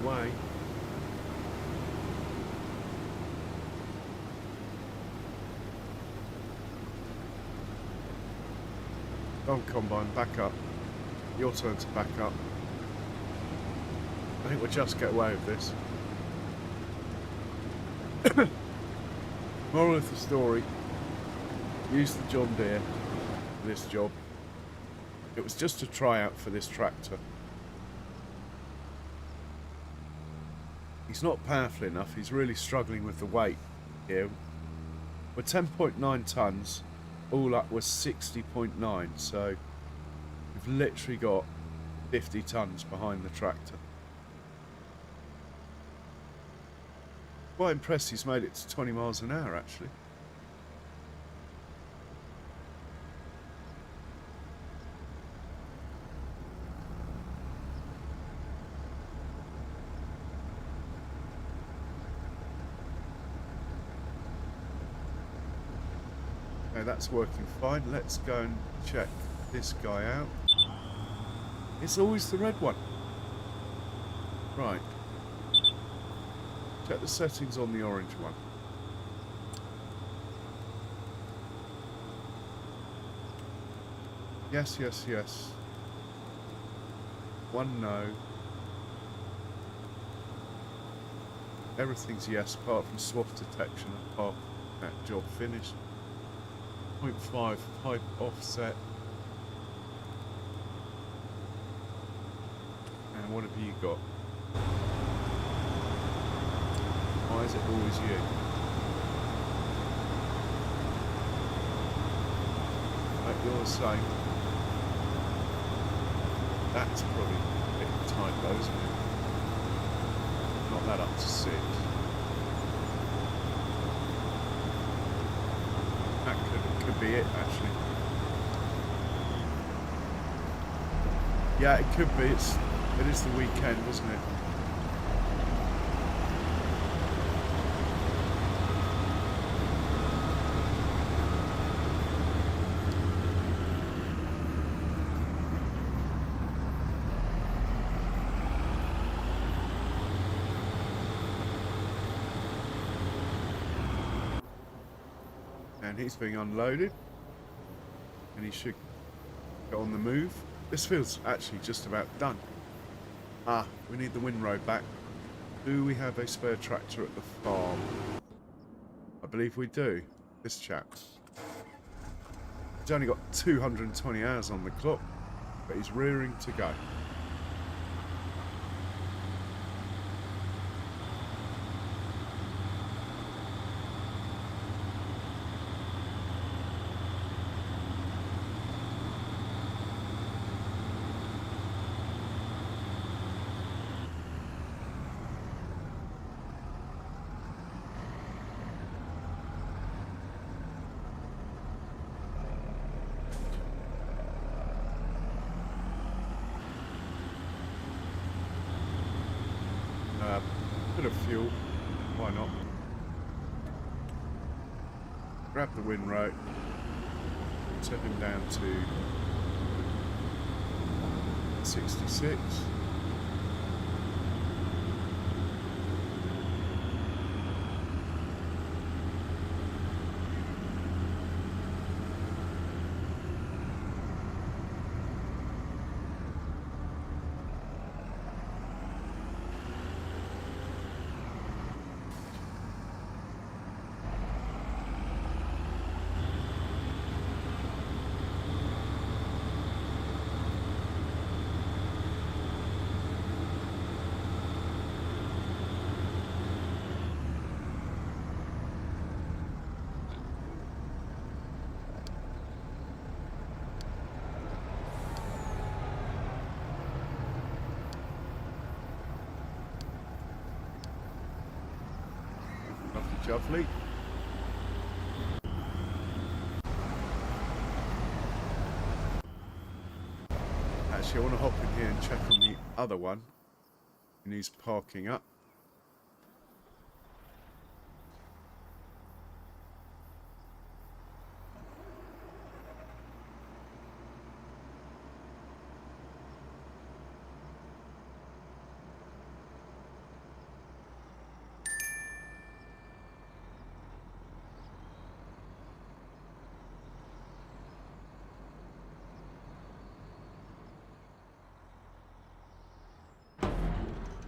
Way. Oh, combine, back up. Your turn to back up. I think we'll just get away with this. Moral of the story: use the John Deere for this job. It was just a tryout for this tractor. He's not powerful enough, he's really struggling with the weight here. We're 10.9 tons, all up was 60.9, so we've literally got 50 tons behind the tractor. Quite impressed he's made it to 20 miles an hour actually. Okay, that's working fine. Let's go and check this guy out. It's always the red one. Right. Check the settings on the orange one. Yes, yes, yes. One no. Everything's yes, apart from swath detection and park that job finished. 0.5 pipe offset. And what have you got? Why is it always you? Like you're the same. That's probably a bit tight though, isn't it? Not that up to 6. That could be it, actually. Yeah, it could be. It is the weekend, isn't it? And he's being unloaded, and he should go on the move. This field's actually just about done. Ah, we need the windrow back. Do we have a spare tractor at the farm? I believe we do. This chap. He's only got 220 hours on the clock, but he's rearing to go. Bit of fuel. Why not? Grab the windrow. Set him down to 66. Lovely. Actually, I want to hop in here and check on the other one. And he's parking up.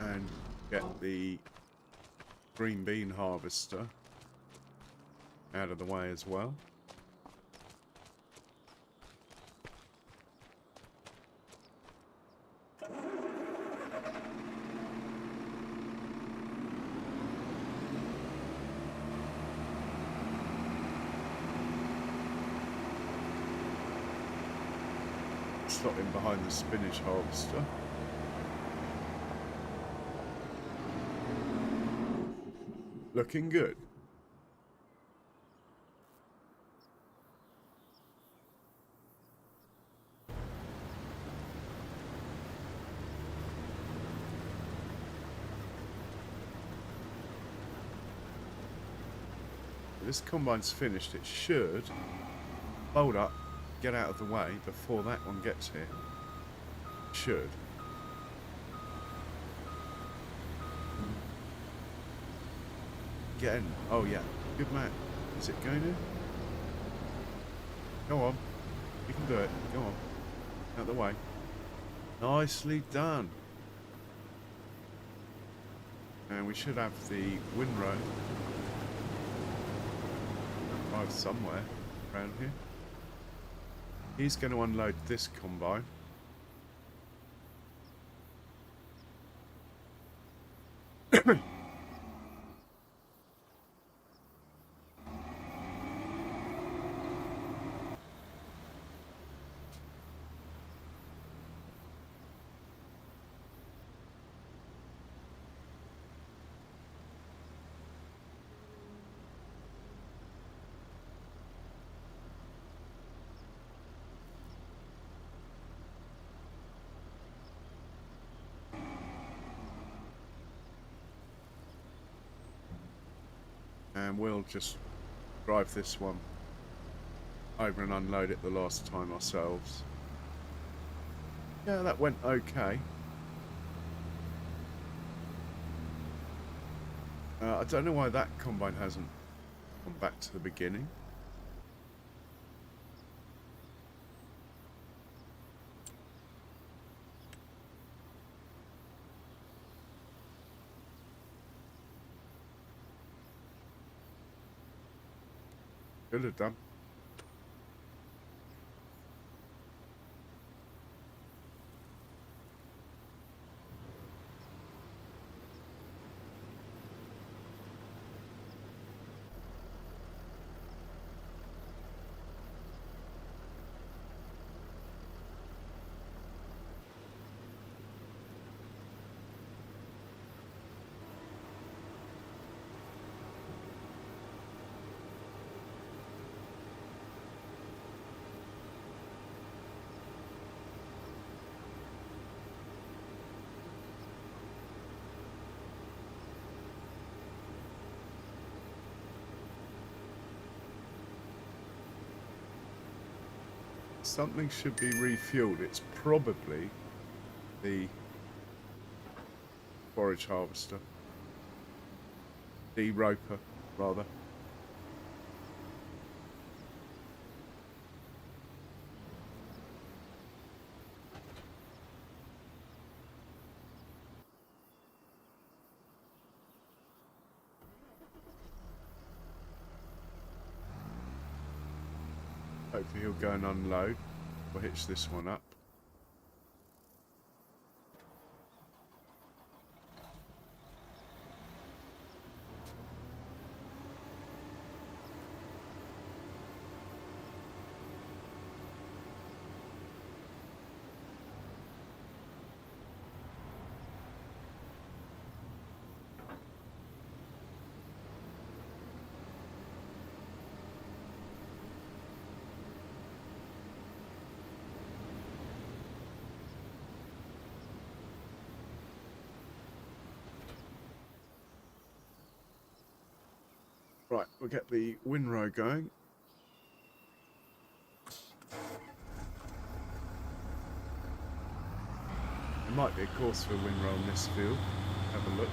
And get the green bean harvester out of the way as well. Slot in behind the spinach harvester. Looking good. This combine's finished. It should fold up, get out of the way before that one gets here. Should. Get in. Oh yeah, good man. Is it going in? Go on. You can do it. Go on. Out of the way. Nicely done. And we should have the windrow arrive somewhere around here. He's going to unload this combine. And we'll just drive this one over and unload it the last time ourselves. Yeah, that went okay. I don't know why that combine hasn't gone back to the beginning. Could have done. Something should be refueled. It's probably the forage harvester. The roper, rather. Hopefully he'll go and unload. We'll hitch this one up. Right, we'll get the windrow going. There might be a course for a windrow in this field. Have a look.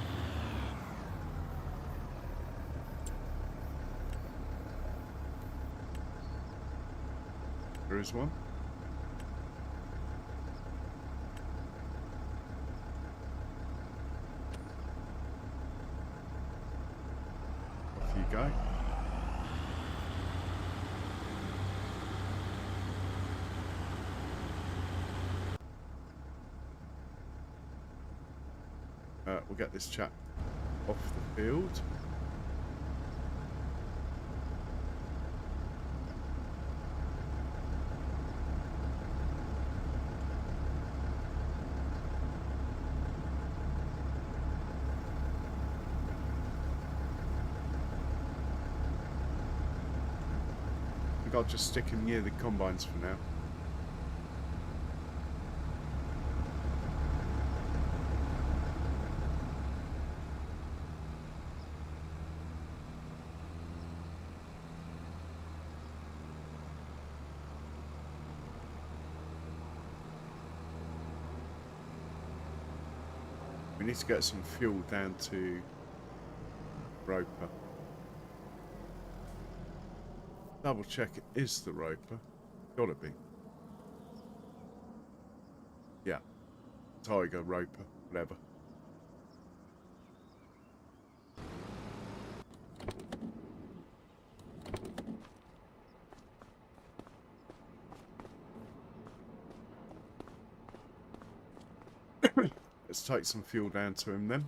There is one. Off you go. We'll get this chap off the field. I think I'll just stick him near the combines for now. We need to get some fuel down to roper. Double check it is the roper. Gotta be. Yeah. Tiger, roper, whatever. Let's take some fuel down to him then.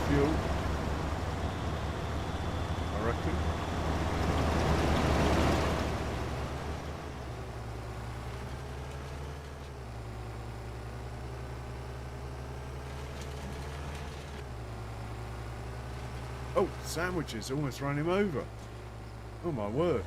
Fuel, I reckon. Oh, sandwiches almost ran him over. Oh my word.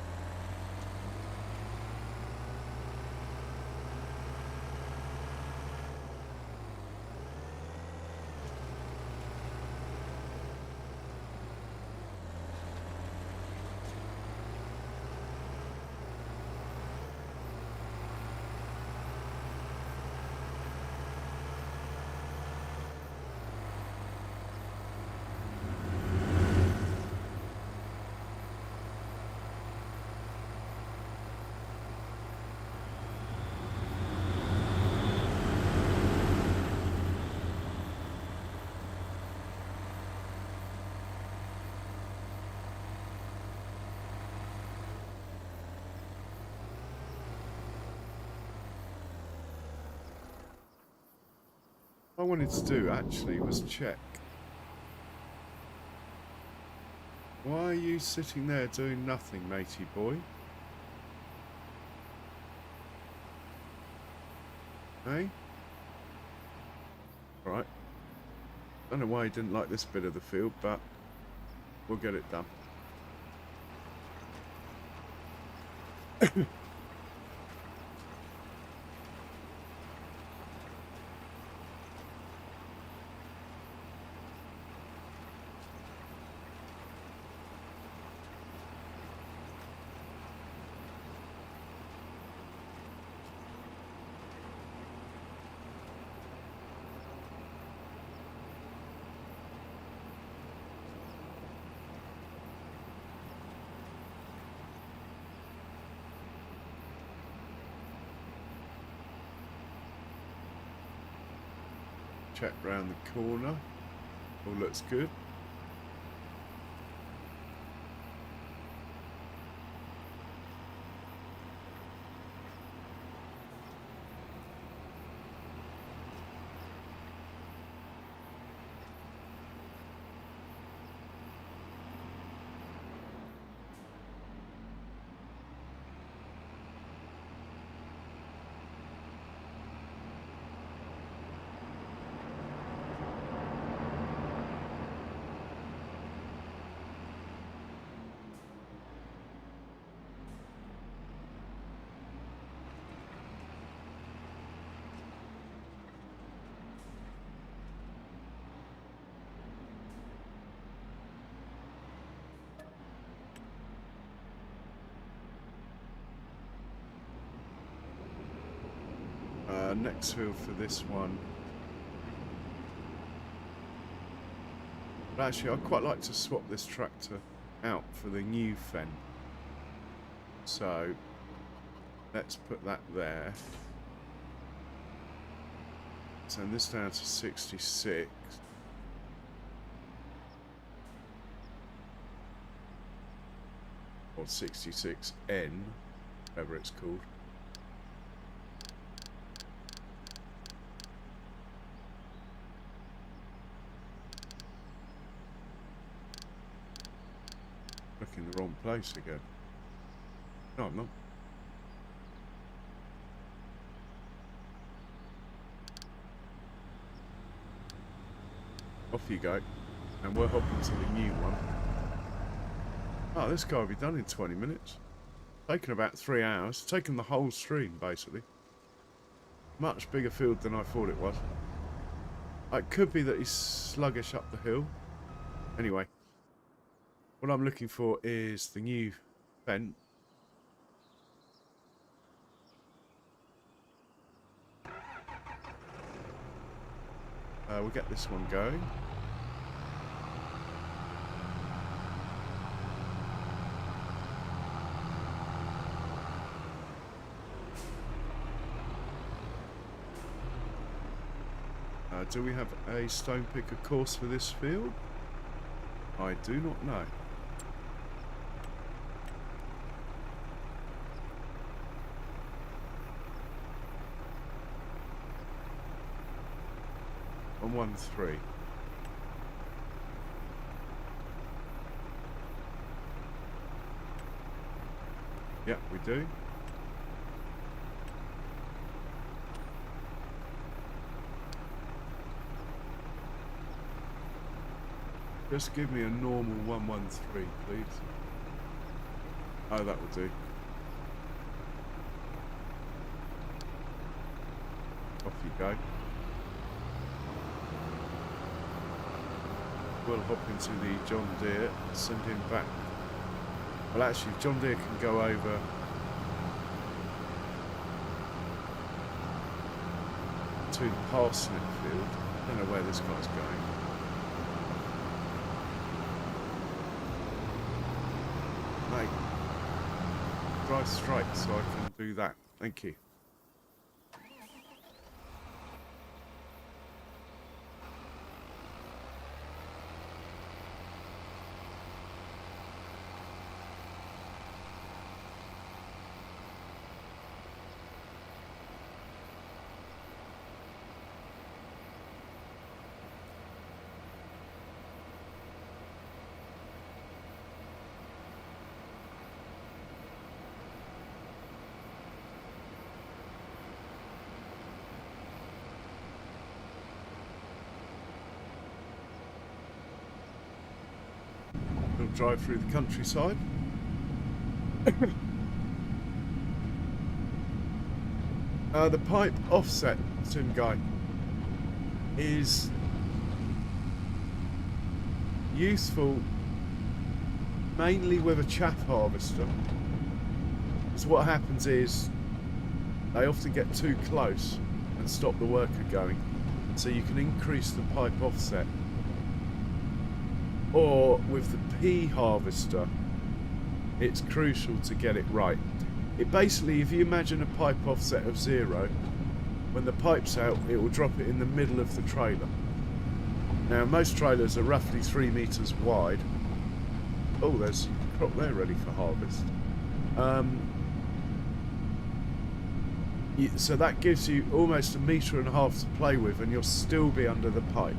What I wanted to do actually was check. Why are you sitting there doing nothing, matey boy? Hey? Right. Don't know why he didn't like this bit of the field, but we'll get it done. Check round the corner. All looks good. Next field for this one. But actually, I'd quite like to swap this tractor out for the new fen. So let's put that there. Turn this down to 66. Or 66N, whatever it's called. Looking in the wrong place again. No, I'm not. Off you go. And we're hopping to the new one. Oh, this guy will be done in 20 minutes. Taken about 3 hours. Taken the whole stream, basically. Much bigger field than I thought it was. It could be that he's sluggish up the hill. Anyway. What I'm looking for is the new fen. We'll get this one going. Do we have a stone picker course for this field? I do not know. On 1-3. Yeah, we do. Just give me a normal 113, please. Oh, that will do. Off you go. We'll hop into the John Deere, send him back. Well, actually, John Deere can go over to the parsnip field. I don't know where this guy's going. Mate, drive straight so I can do that. Thank you. We'll drive through the countryside. The pipe offset, Tim Guy, is useful mainly with a chaff harvester. So what happens is they often get too close and stop the worker going. So you can increase the pipe offset. Or with the pea harvester, it's crucial to get it right. It basically, if you imagine a pipe offset of 0, when the pipe's out, it will drop it in the middle of the trailer. Now, most trailers are roughly 3 meters wide. Oh, there's a crop there ready for harvest. So that gives you almost 1.5 meters to play with, and you'll still be under the pipe.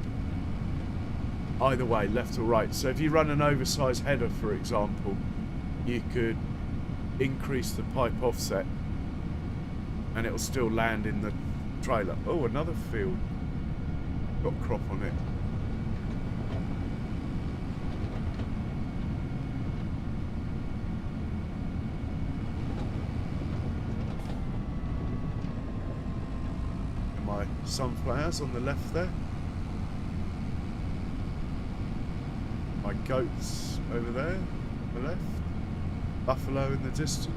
Either way, left or right. So if you run an oversized header, for example, you could increase the pipe offset and it'll still land in the trailer. Oh, another field. Got crop on it. And my sunflowers on the left there. My goats over there on the left. Buffalo in the distance.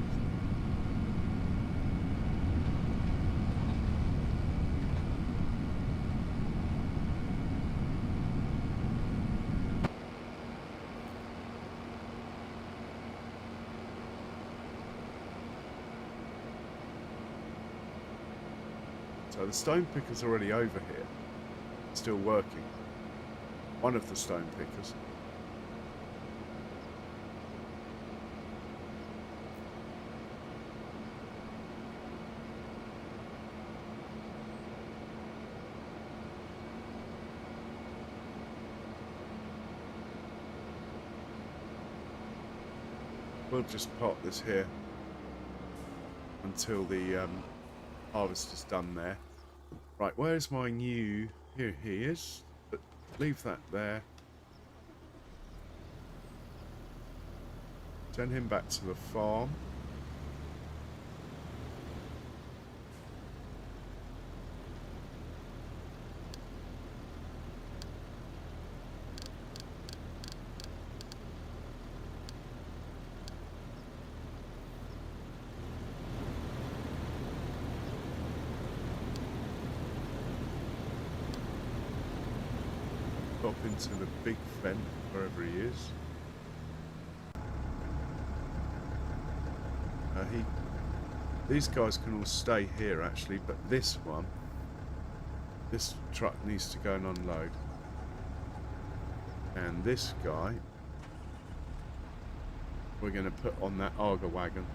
So the stone picker's already over here, still working. One of the stone pickers. We'll just park this here until the harvest is done there. Right, where's my new... Here he is. But leave that there. Send him back to the farm. Pop into the big fen, wherever he is. These guys can all stay here actually, but this truck needs to go and unload. And this guy, we're going to put on that Arga wagon.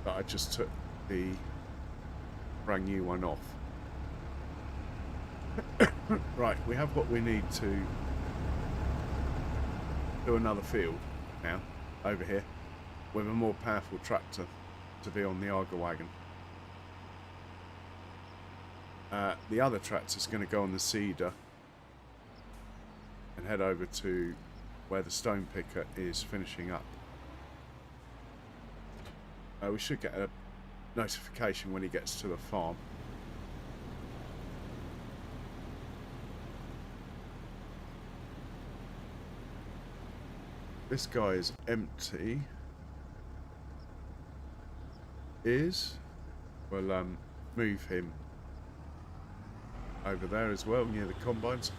But I just took the brand new one off. Right, we have what we need to do another field now, over here, with a more powerful tractor to be on the Arga wagon. The other tractor's going to go on the seeder and head over to where the stone picker is finishing up. We should get a notification when he gets to the farm. This guy is empty. We'll move him over there as well, near the combines.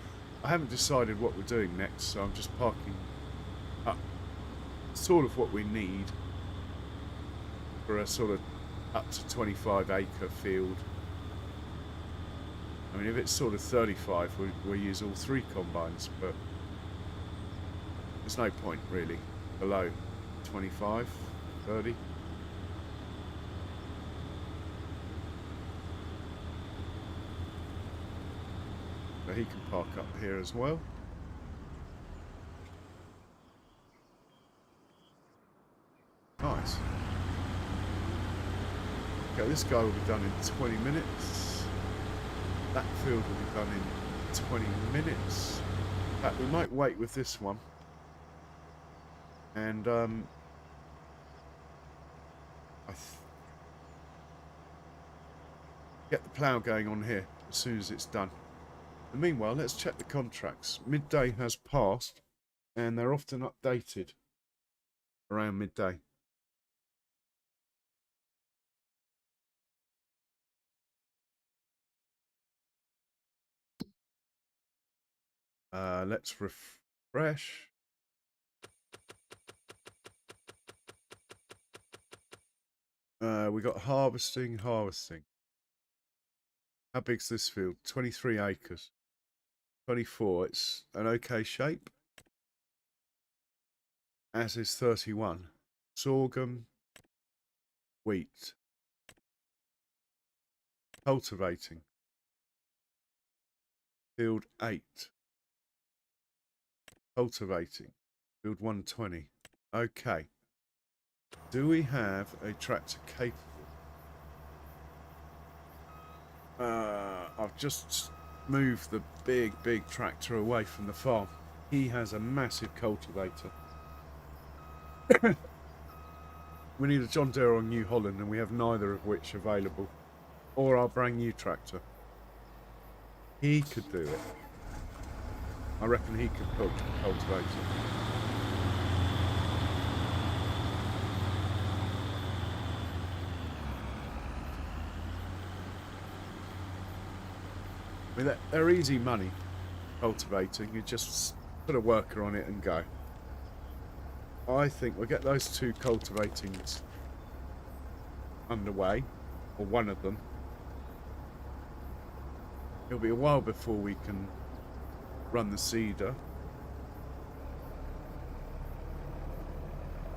I haven't decided what we're doing next, so I'm just parking up sort of what we need for a sort of up to 25 acre field. I mean, if it's sort of 35, we'll use all 3 combines, but there's no point really below 25, 30. So he can park up here as well. Nice. Okay, this guy will be done in 20 minutes. That field will be done in 20 minutes. In fact, we might wait with this one. And get the plough going on here as soon as it's done. And meanwhile, let's check the contracts. Midday has passed, and they're often updated around midday. Let's refresh. We got harvesting. How big's this field? 23 acres. 24. It's an okay shape. As is 31. Sorghum. Wheat. Cultivating. Field 8. Cultivating. Field 120. Okay. Do we have a tractor capable? I've just moved the big tractor away from the farm. He has a massive cultivator. We need a John Deere or New Holland, and we have neither of which available. Or our brand new tractor. He could do it. I reckon he could cultivate it. I mean, they're easy money, cultivating. You just put a worker on it and go. I think we'll get those 2 cultivatings underway, or one of them. It'll be a while before we can run the seeder.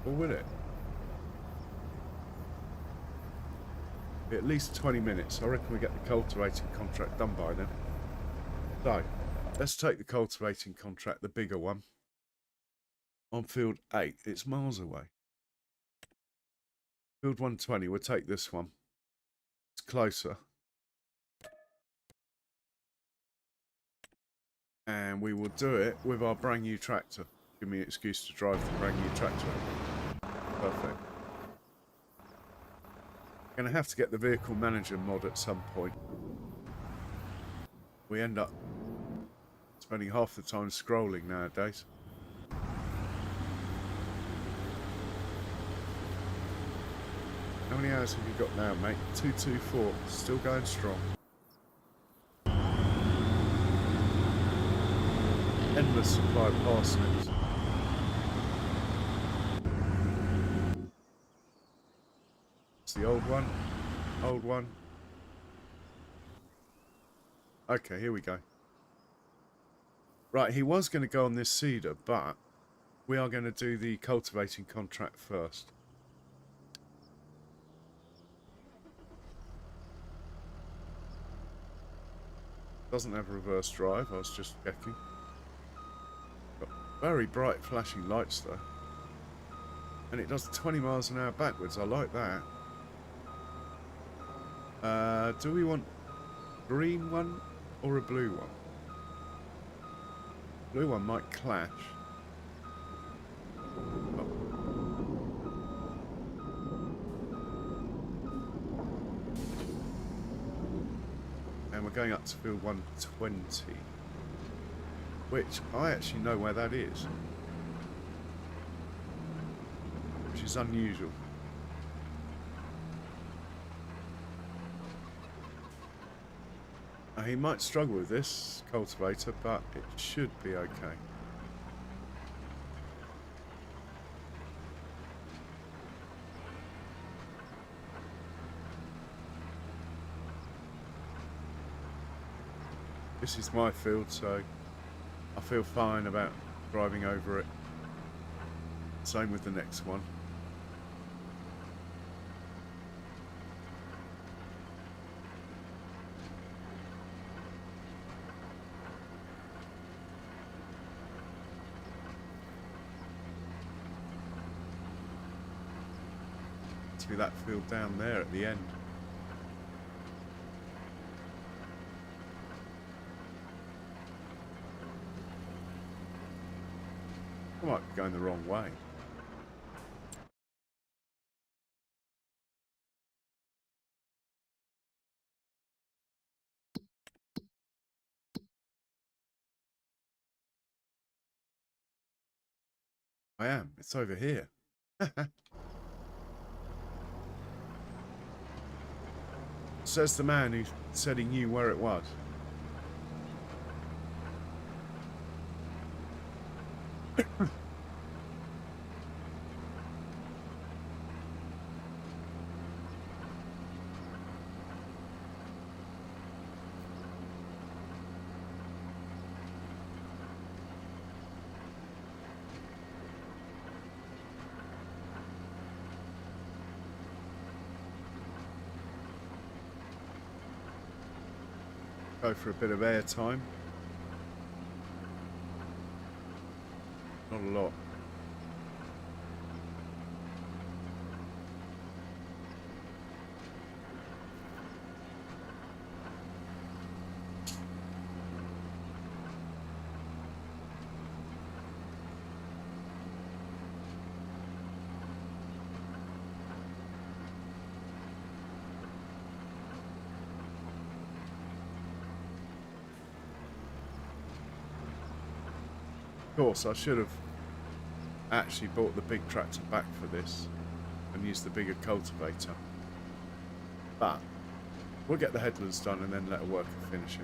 Or will it? Be at least 20 minutes. I reckon we get the cultivating contract done by then. So, let's take the cultivating contract, the bigger one, on field 8. It's miles away. Field 120, we'll take this one. It's closer. And we will do it with our brand new tractor. Give me an excuse to drive the brand new tractor. Perfect. Going to have to get the vehicle manager mod at some point. We end up spending half the time scrolling nowadays. How many hours have you got now, mate? 224. Still going strong. Endless supply of parsnips. It's the old one. Old one. Okay, here we go. Right, he was going to go on this seeder, but we are going to do the cultivating contract first. Doesn't have reverse drive, I was just checking. Got very bright flashing lights though. And it does 20 miles an hour backwards, I like that. Do we want a green one or a blue one? Blue one might clash. Oh. And we're going up to field 120, which I actually know where that is, which is unusual. He might struggle with this cultivator, but it should be okay. This is my field, so I feel fine about driving over it. Same with the next one. To that field down there at the end. I might be going the wrong way. I am. It's over here. Says the man who said he knew where it was. Go for a bit of air time. Not a lot. Of course, I should have actually bought the big tractor back for this and used the bigger cultivator. But we'll get the headlands done and then let a worker finish it.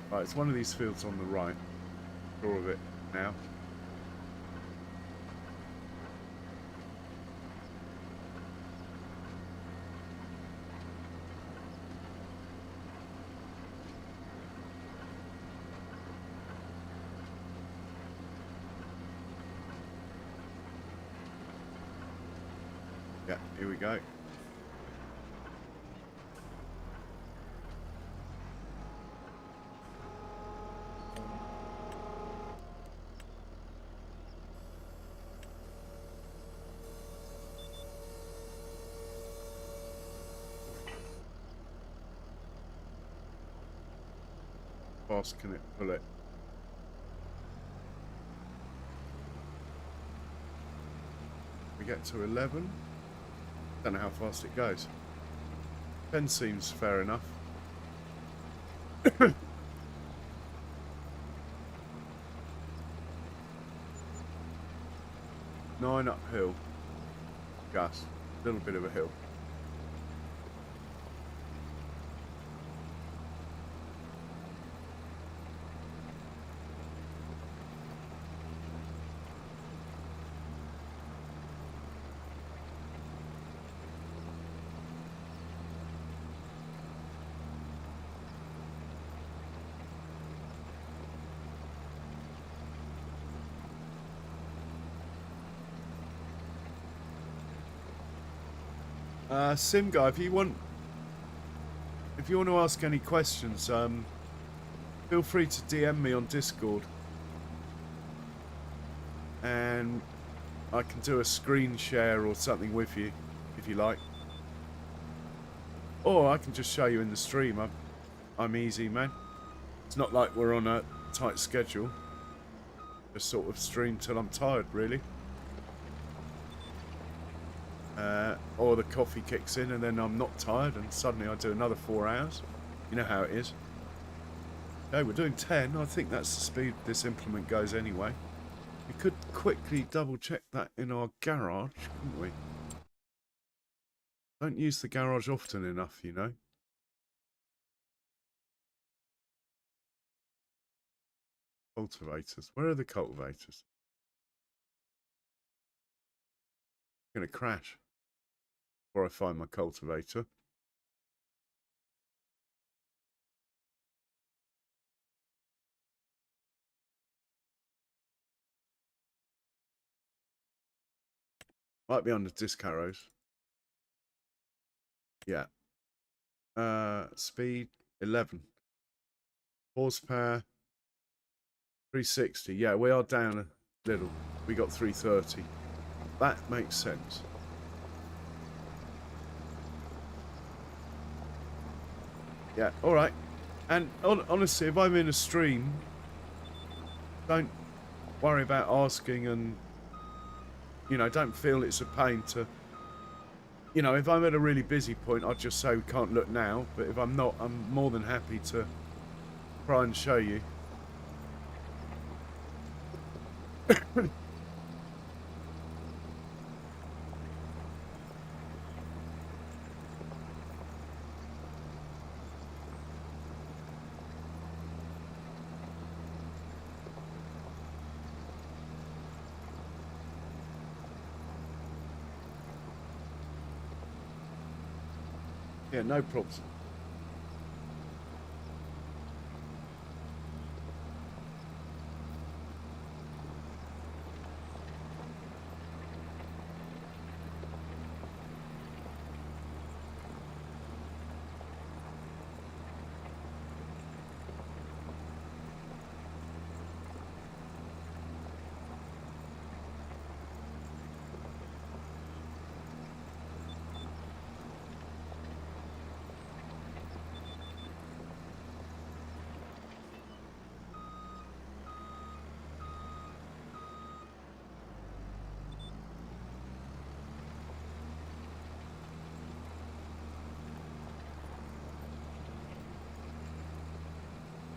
Right, it's one of these fields on the right. Draw of it now. Yeah, here we go. How fast can it pull it? We get to 11. Don't know how fast it goes. 10 seems fair enough. 9 uphill. Just a little bit of a hill. Sim guy, if you want to ask any questions, feel free to DM me on Discord, and I can do a screen share or something with you if you like, or I can just show you in the stream. I'm easy, man. It's not like we're on a tight schedule. Just sort of stream till I'm tired, really. Or the coffee kicks in and then I'm not tired and suddenly I do another 4 hours. You know how it is. Okay, we're doing 10. I think that's the speed this implement goes anyway. We could quickly double check that in our garage, couldn't we? Don't use the garage often enough, you know. Cultivators. Where are the cultivators? I'm going to crash before I find my cultivator. Might be on the disc arrows. Yeah. Speed 11. Horsepower 360. Yeah, we are down a little. We got 330. That makes sense. Yeah, alright. And honestly, if I'm in a stream, don't worry about asking and, you know, don't feel it's a pain to, you know, if I'm at a really busy point, I'll just say we can't look now. But if I'm not, I'm more than happy to try and show you. Yeah, no problems.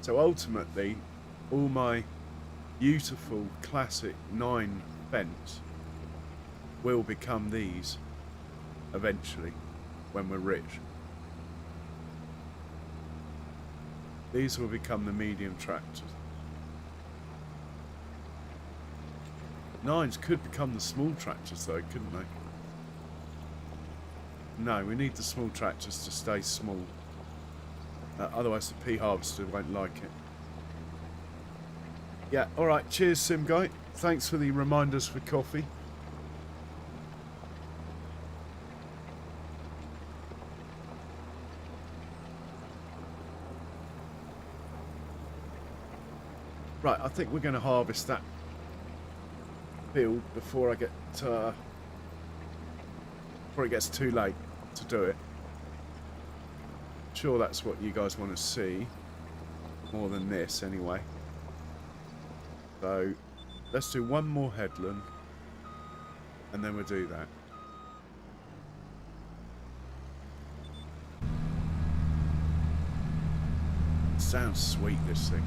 So ultimately, all my beautiful classic 9 fence will become these eventually when we're rich. These will become the medium tractors. 9s could become the small tractors though, couldn't they? No, we need the small tractors to stay small. Otherwise the pea harvester won't like it. Yeah, alright, cheers Sim Guy. Thanks for the reminders for coffee. Right, I think we're going to harvest that field before I get before it gets too late to do it. Sure, that's what you guys want to see more than this anyway. So let's do one more headland and then we'll do that. Sounds sweet, this thing.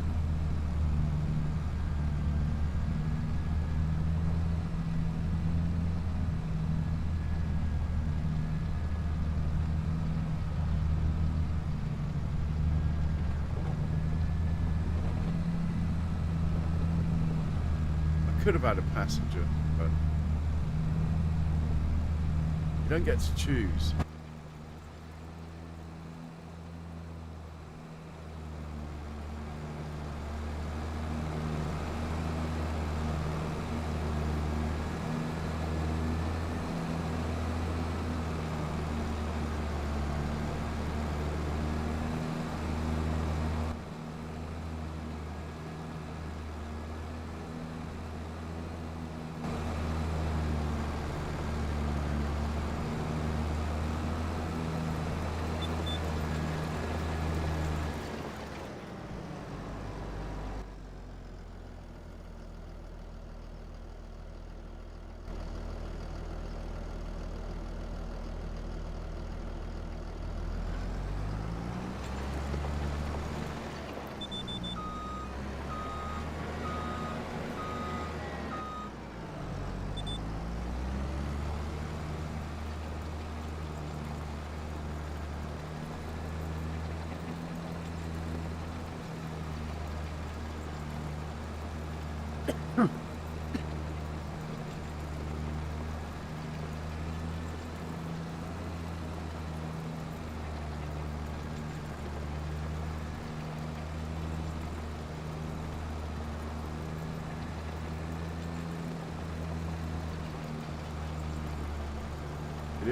Could have had a passenger, but you don't get to choose.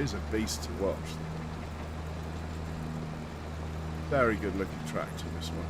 is a beast to watch. Very good looking tractor, this one.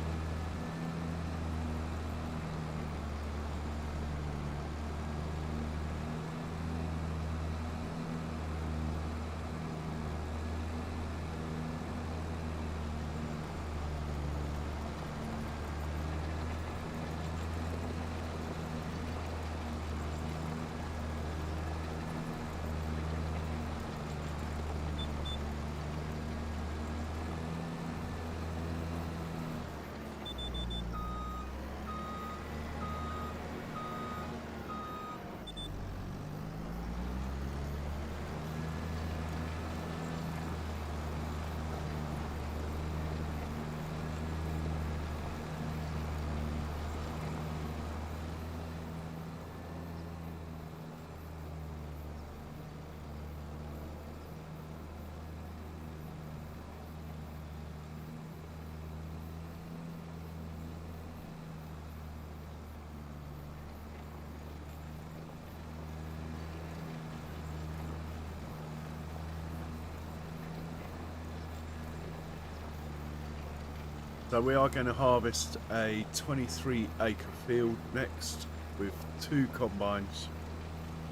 So we are going to harvest a 23-acre field next with 2 combines,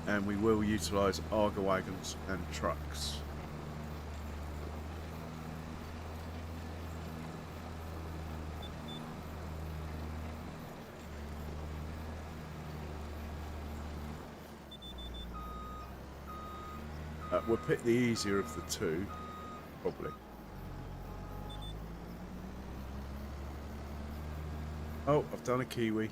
and we will utilise auger wagons and trucks. We'll pick the easier of the 2, probably. Oh, I've done a kiwi.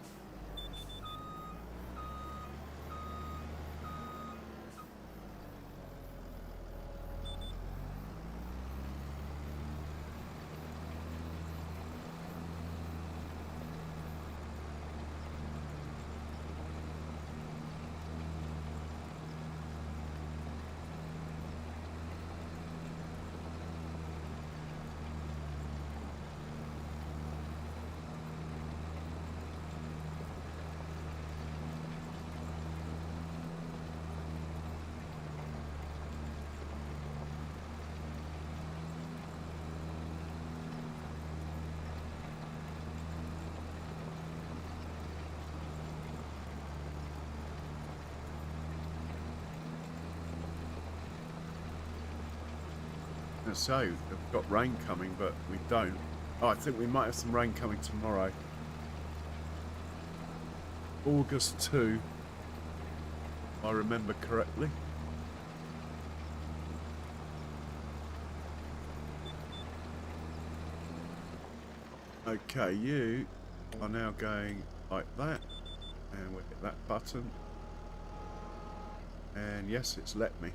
So, we've got rain coming, but we don't. Oh, I think we might have some rain coming tomorrow. August 2, if I remember correctly. Okay, you are now going like that, and we'll hit that button. And yes, it's let me.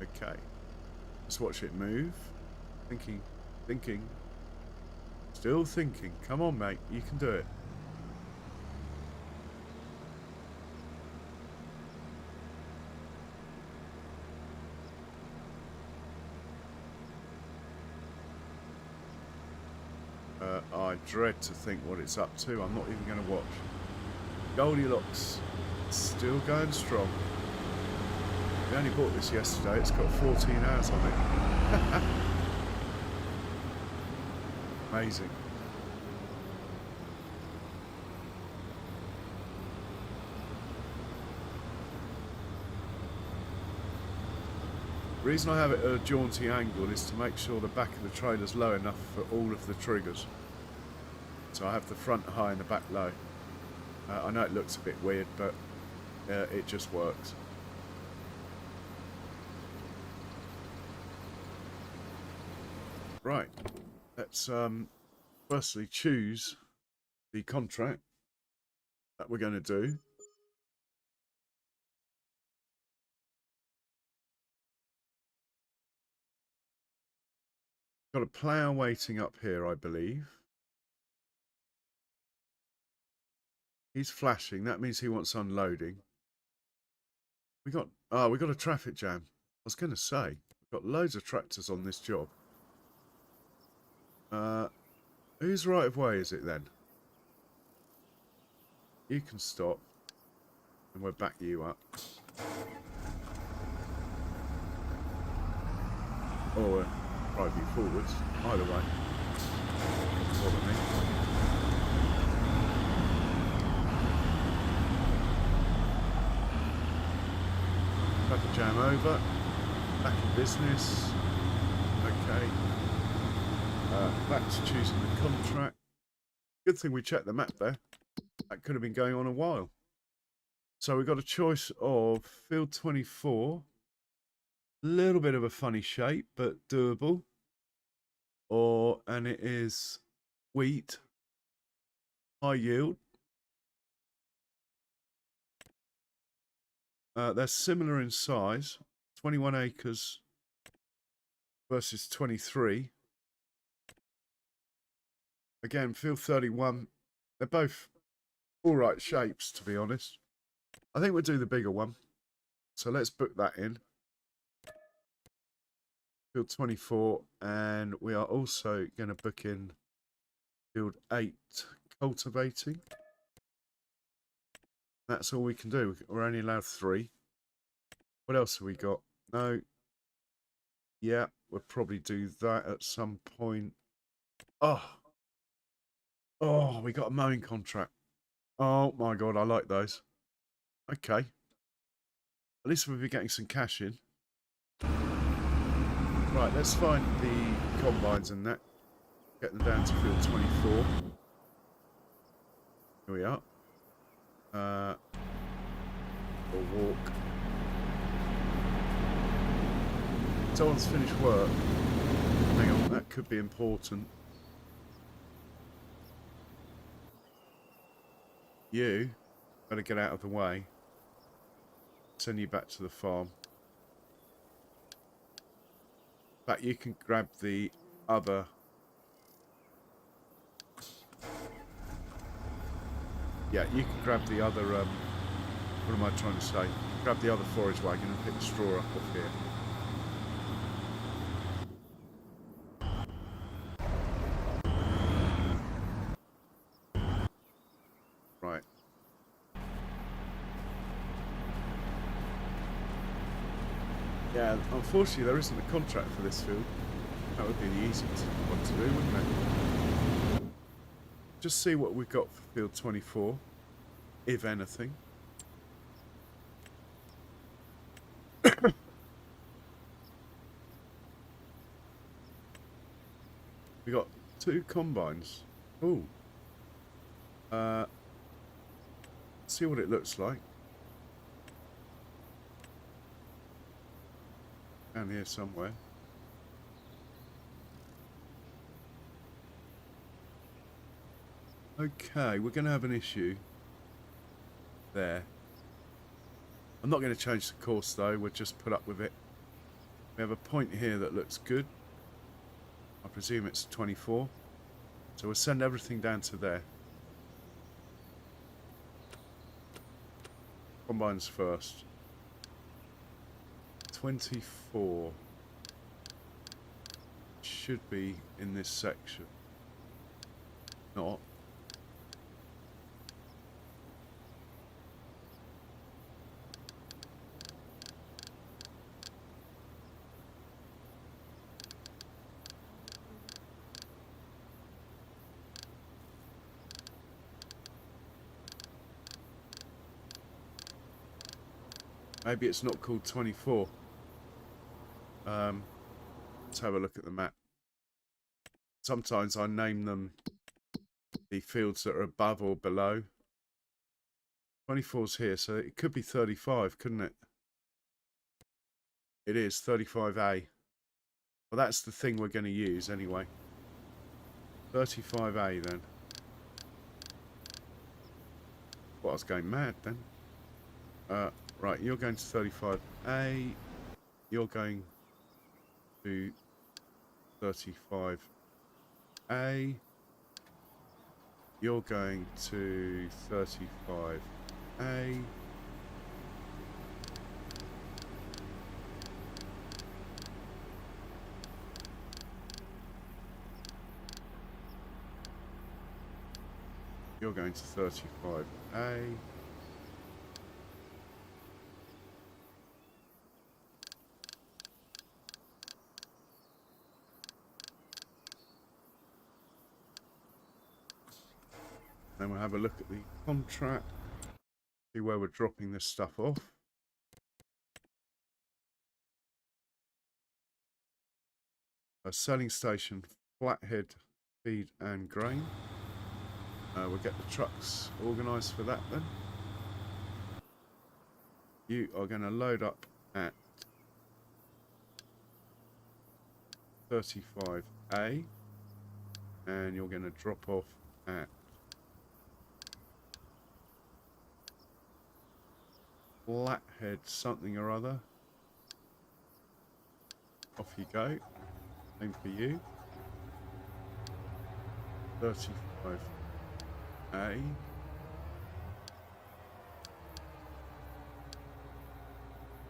Okay. Let's watch it move. Thinking. Still thinking. Come on, mate. You can do it. I dread to think what it's up to. I'm not even going to watch. Goldilocks. Still going strong. We only bought this yesterday. It's got 14 hours on it. Amazing. The reason I have it at a jaunty angle is to make sure the back of the trailer's low enough for all of the triggers. So I have the front high and the back low. I know it looks a bit weird, but it just works. Right, let's firstly choose the contract that we're going to do. Got a plough waiting up here, I believe. He's flashing, that means he wants unloading. We got a traffic jam. I was going to say, we've got loads of tractors on this job. Whose right of way is it then? You can stop, and we'll back you up. or drive you forwards. Either way, doesn't bother me. Traffic jam over. Back in business. Okay. Back to choosing the contract. Good thing we checked the map there. That could have been going on a while. So we've got a choice of field 24. Little bit of a funny shape, but doable. And it is wheat, high yield. They're similar in size. 21 acres versus 23. Again, field 31. They're both all right shapes, to be honest. I think we'll do the bigger one. So let's book that in. Field 24. And we are also going to book in field 8, cultivating. That's all we can do. We're only allowed 3. What else have we got? No. Yeah, we'll probably do that at some point. Oh, we got a mowing contract. Oh my god, I like those. Okay. At least we'll be getting some cash in. Right, let's find the combines and that. Get them down to field 24. Here we are. We'll walk. Someone's finished work. Hang on, that could be important. You better get out of the way. Send you back to the farm. In fact, you can grab the other. Yeah, you can grab the other. What am I trying to say? Grab the other forage wagon and pick the straw up off here. Right. Yeah, unfortunately there isn't a contract for this field. That would be the easiest one to do, wouldn't it? Just see what we've got for field 24, if anything. We got 2 combines. Ooh. See what it looks like. Down here somewhere. Okay, we're going to have an issue there. I'm not going to change the course though, we'll just put up with it. We have a point here that looks good. I presume it's 24. So we'll send everything down to there. Combines first. 24 should be in this section. Not. Maybe it's not called 24. Let's have a look at the map. Sometimes I name them the fields that are above or below. 24's here, so it could be 35, couldn't it? It is 35A. Well, that's the thing we're going to use anyway. 35A then. Well, I was going mad then. Right, you're going to 35A. You're going to 35A. You're going to 35A. You're going to 35A. Then we'll have a look at the contract, see where we're dropping this stuff off. A selling station, flathead, feed and grain. We'll get the trucks organised for that then. You are going to load up at 35A and you're going to drop off at flathead something or other. Off you go. Same for you. 35A.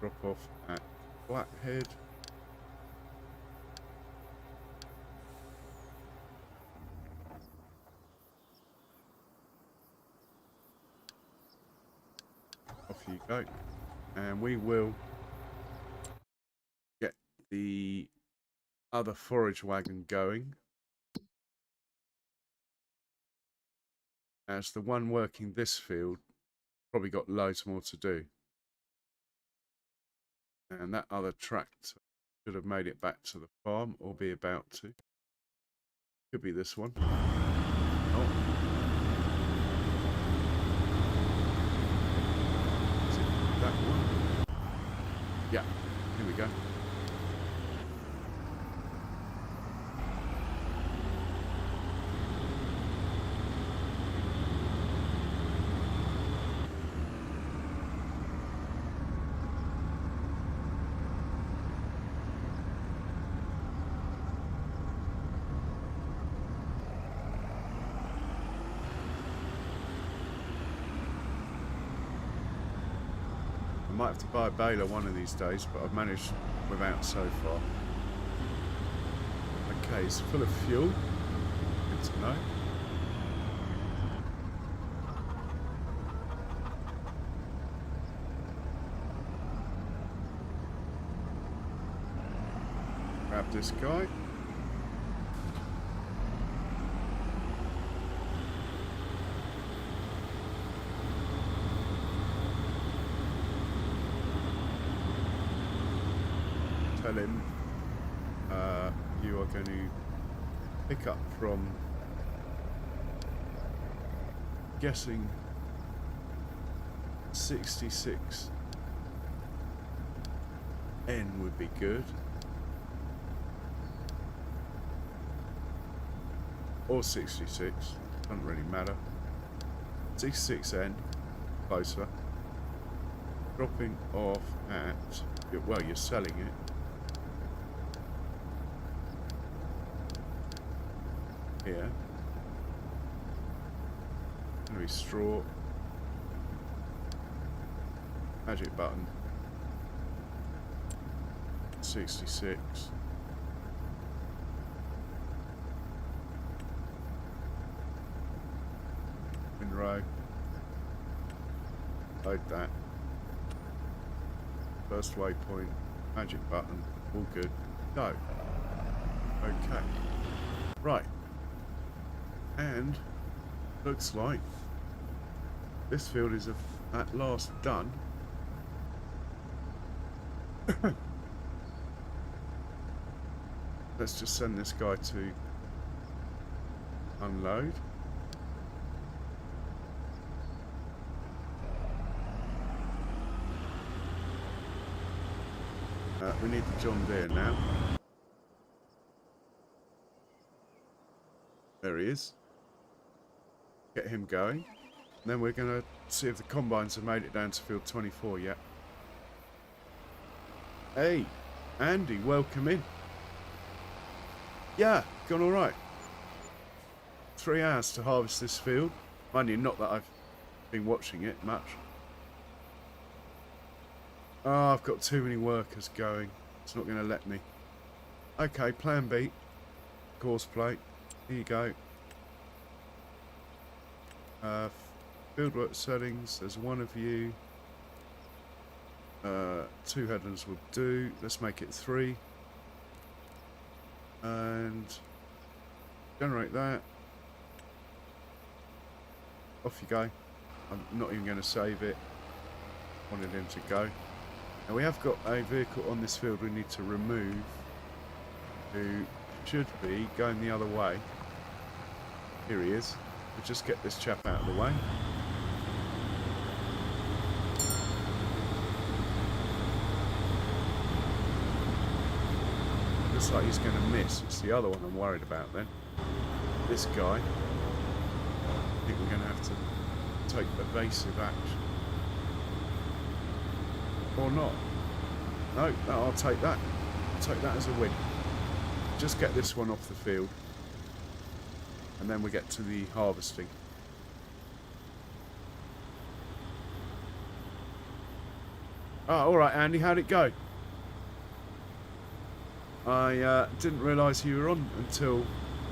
Drop off at flathead. Off you go. And we will get the other forage wagon going, as the one working this field probably got loads more to do. And that other tractor should have made it back to the farm, or be about to. Could be this one. Oh. Is it that one? Yeah, here we go. I might have to buy a baler one of these days, but I've managed without so far. Okay, it's full of fuel. Good to know. Grab this guy. Tell him you are going to pick up from, guessing, 66 N would be good, or 66, doesn't really matter. 66 N, closer. Dropping off at, well, you're selling it. Here. Gonna be straw. Magic button. 66. In row. Load that. First waypoint. Magic button. All good. Go. Okay. Right. And looks like this field is at last done. Let's just send this guy to unload. We need the John Deere now. There he is. Get him going. And then we're going to see if the combines have made it down to field 24 yet. Hey, Andy, welcome in. Yeah, gone all right. 3 hours to harvest this field. Mind you, not that I've been watching it much. Oh, I've got too many workers going. It's not going to let me. Okay, plan B. Course plate. Here you go. Fieldwork settings. There's one of you. 2 headlands will do. Let's make it 3. And generate that. Off you go. I'm not even going to save it. Wanted him to go. Now we have got a vehicle on this field we need to remove, who should be going the other way. Here he is. We'll just get this chap out of the way. Looks like he's going to miss. It's the other one I'm worried about then. This guy. I think we're going to have to take evasive action. Or not. No, I'll take that. I'll take that as a win. Just get this one off the field. And then we get to the harvesting. Oh, alright Andy, how'd it go? I didn't realise you were on until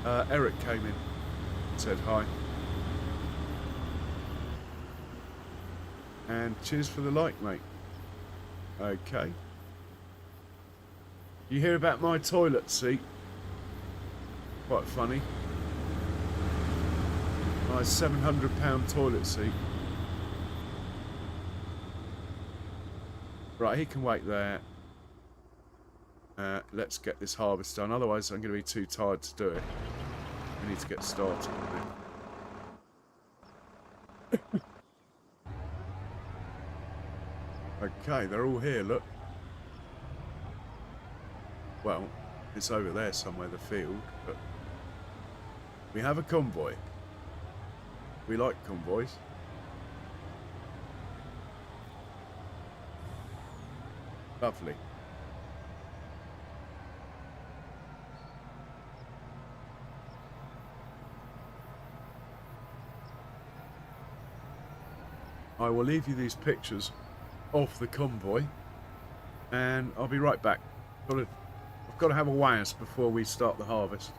Eric came in and said hi. And cheers for the like, mate. Okay. You hear about my toilet seat? Quite funny. My £700 toilet seat. Right, he can wait there. Let's get this harvest done. Otherwise, I'm going to be too tired to do it. We need to get started with it. Okay, they're all here, look. Well, it's over there somewhere, the field, but we have a convoy. We like convoys. Lovely. I will leave you these pictures of the convoy, and I'll be right back. I've got to have a waz before we start the harvest.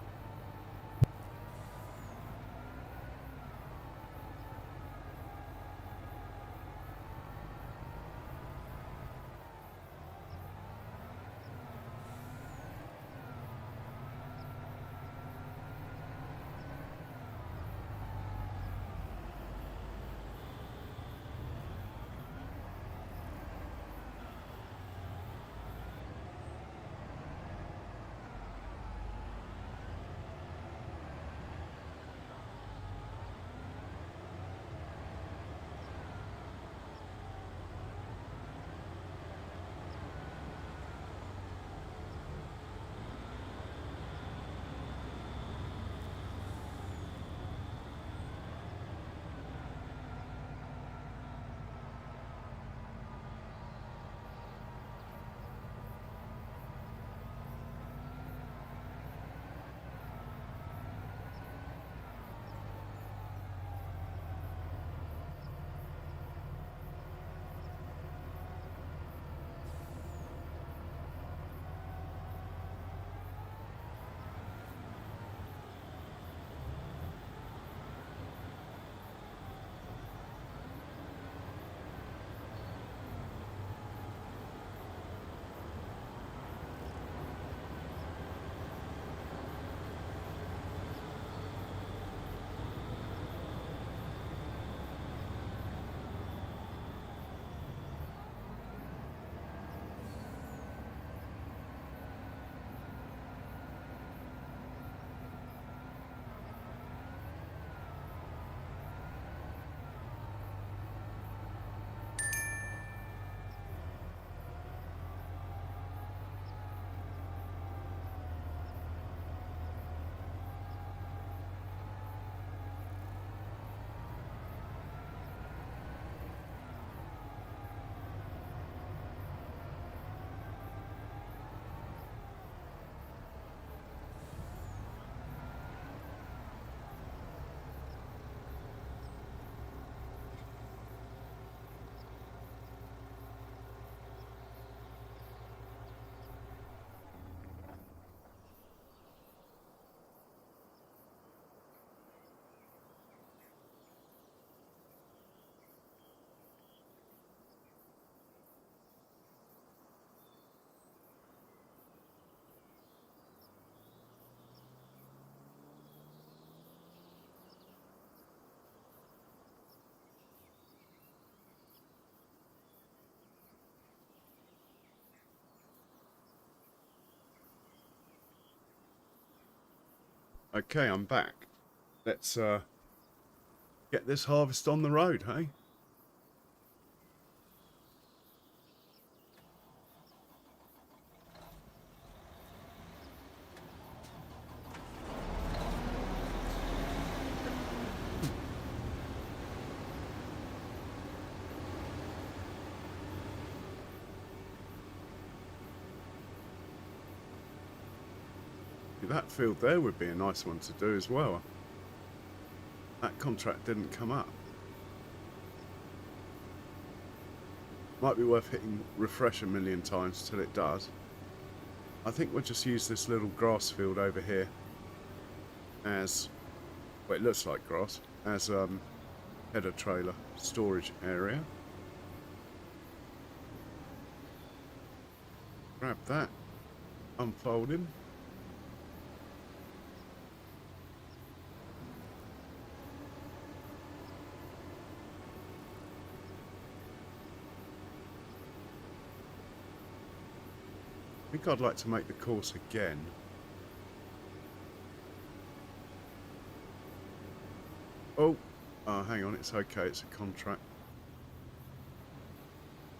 Okay, I'm back. Let's get this harvest on the road, hey? That field there would be a nice one to do as well. That contract didn't come up. Might be worth hitting refresh a million times till it does. I think we'll just use this little grass field over here as, well, it looks like grass, as header trailer storage area. Grab that, unfold him. I think I'd like to make the course again. Oh, hang on, it's okay, it's a contract.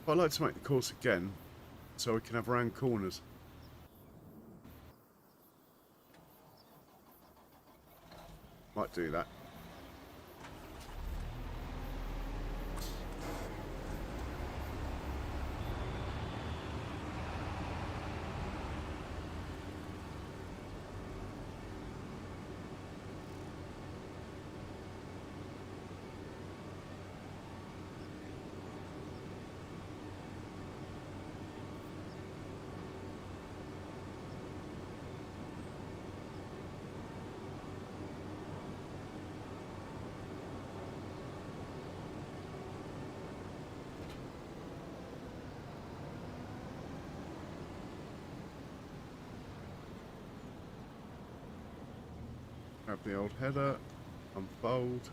I'd like to make the course again so we can have round corners. Might do that. Grab the old header, unfold.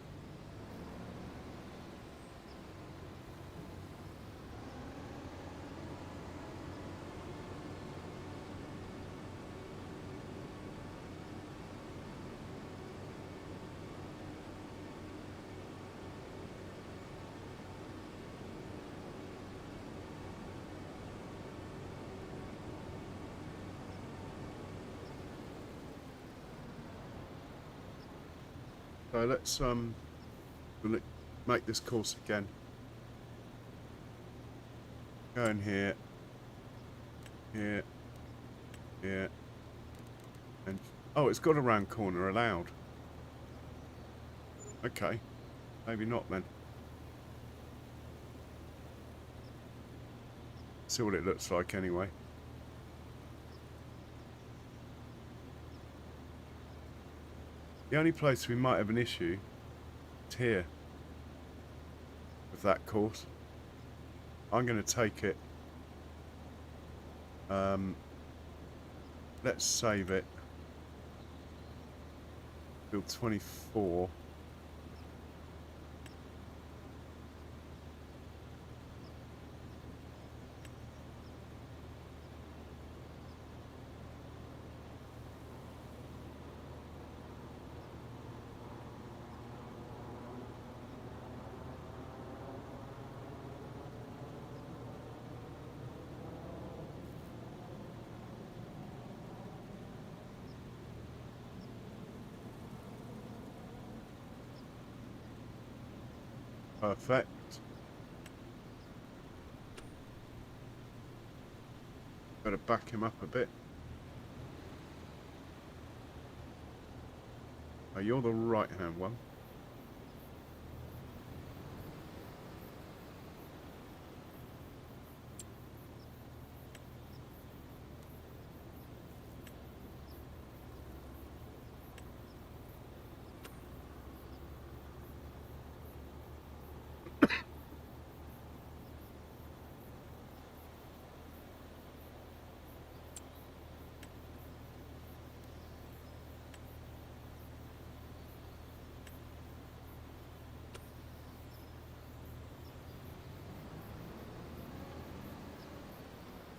So let's make this course again. Go in here, here, here, and oh, it's got a round corner allowed. Okay, maybe not then. See what it looks like anyway. The only place we might have an issue is here with that course. I'm going to take it. Let's save it. Field 24. Perfect. Better back him up a bit. Oh, you're the right hand one.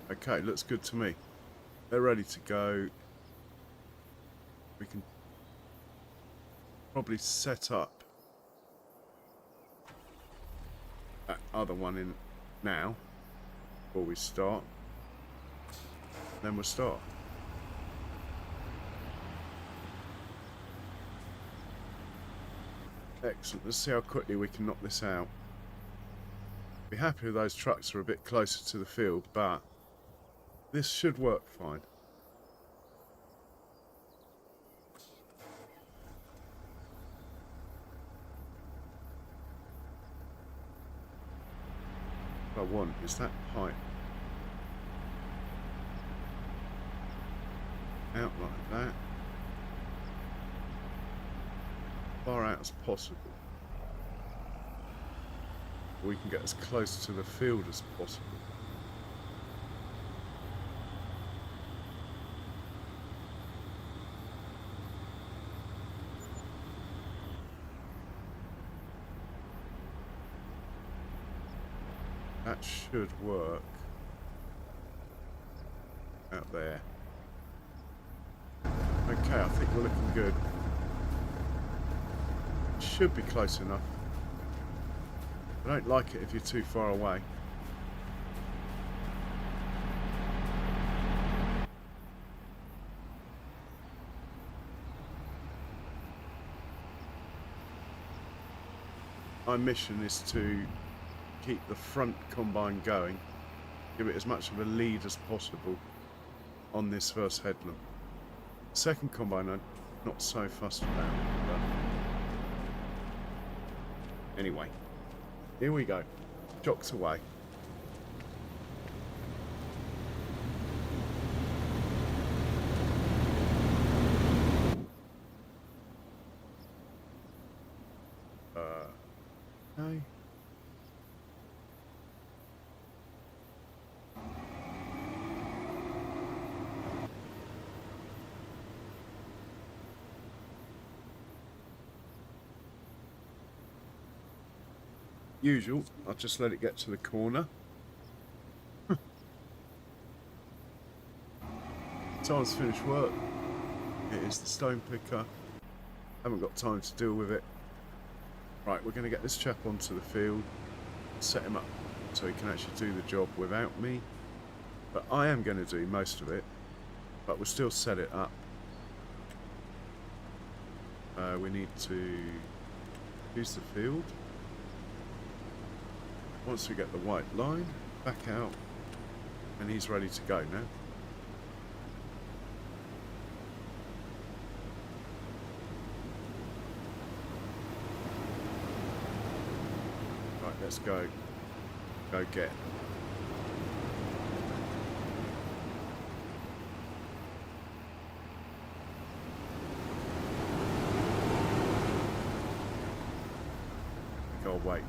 Okay, looks good to me. They're ready to go. We can probably set up that other one in now before we start. Then we'll start. Excellent. Let's see how quickly we can knock this out. Be happy if those trucks are a bit closer to the field, but this should work fine. What I want is that pipe out like that, far out as possible. We can get as close to the field as possible. That should work out there. Okay, I think we're looking good. Should be close enough. I don't like it if you're too far away. My mission is to keep the front combine going, give it as much of a lead as possible on this first headland. The second combine I'm not so fussed about, but anyway, here we go. Jocks away. Okay. Usual, I'll just let it get to the corner. Time's finished work. It is the stone picker. Haven't got time to deal with it. Right, we're going to get this chap onto the field, set him up so he can actually do the job without me. But I am going to do most of it, but we'll still set it up. We need to use the field. Once we get the white line, back out, and he's ready to go now. Right, let's go. Go get. Go wait.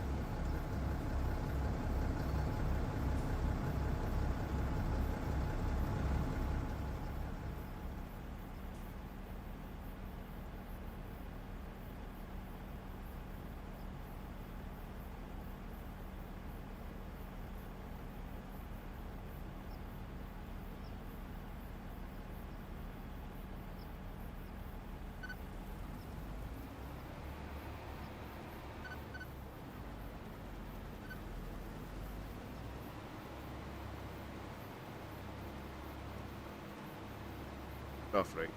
Lovely.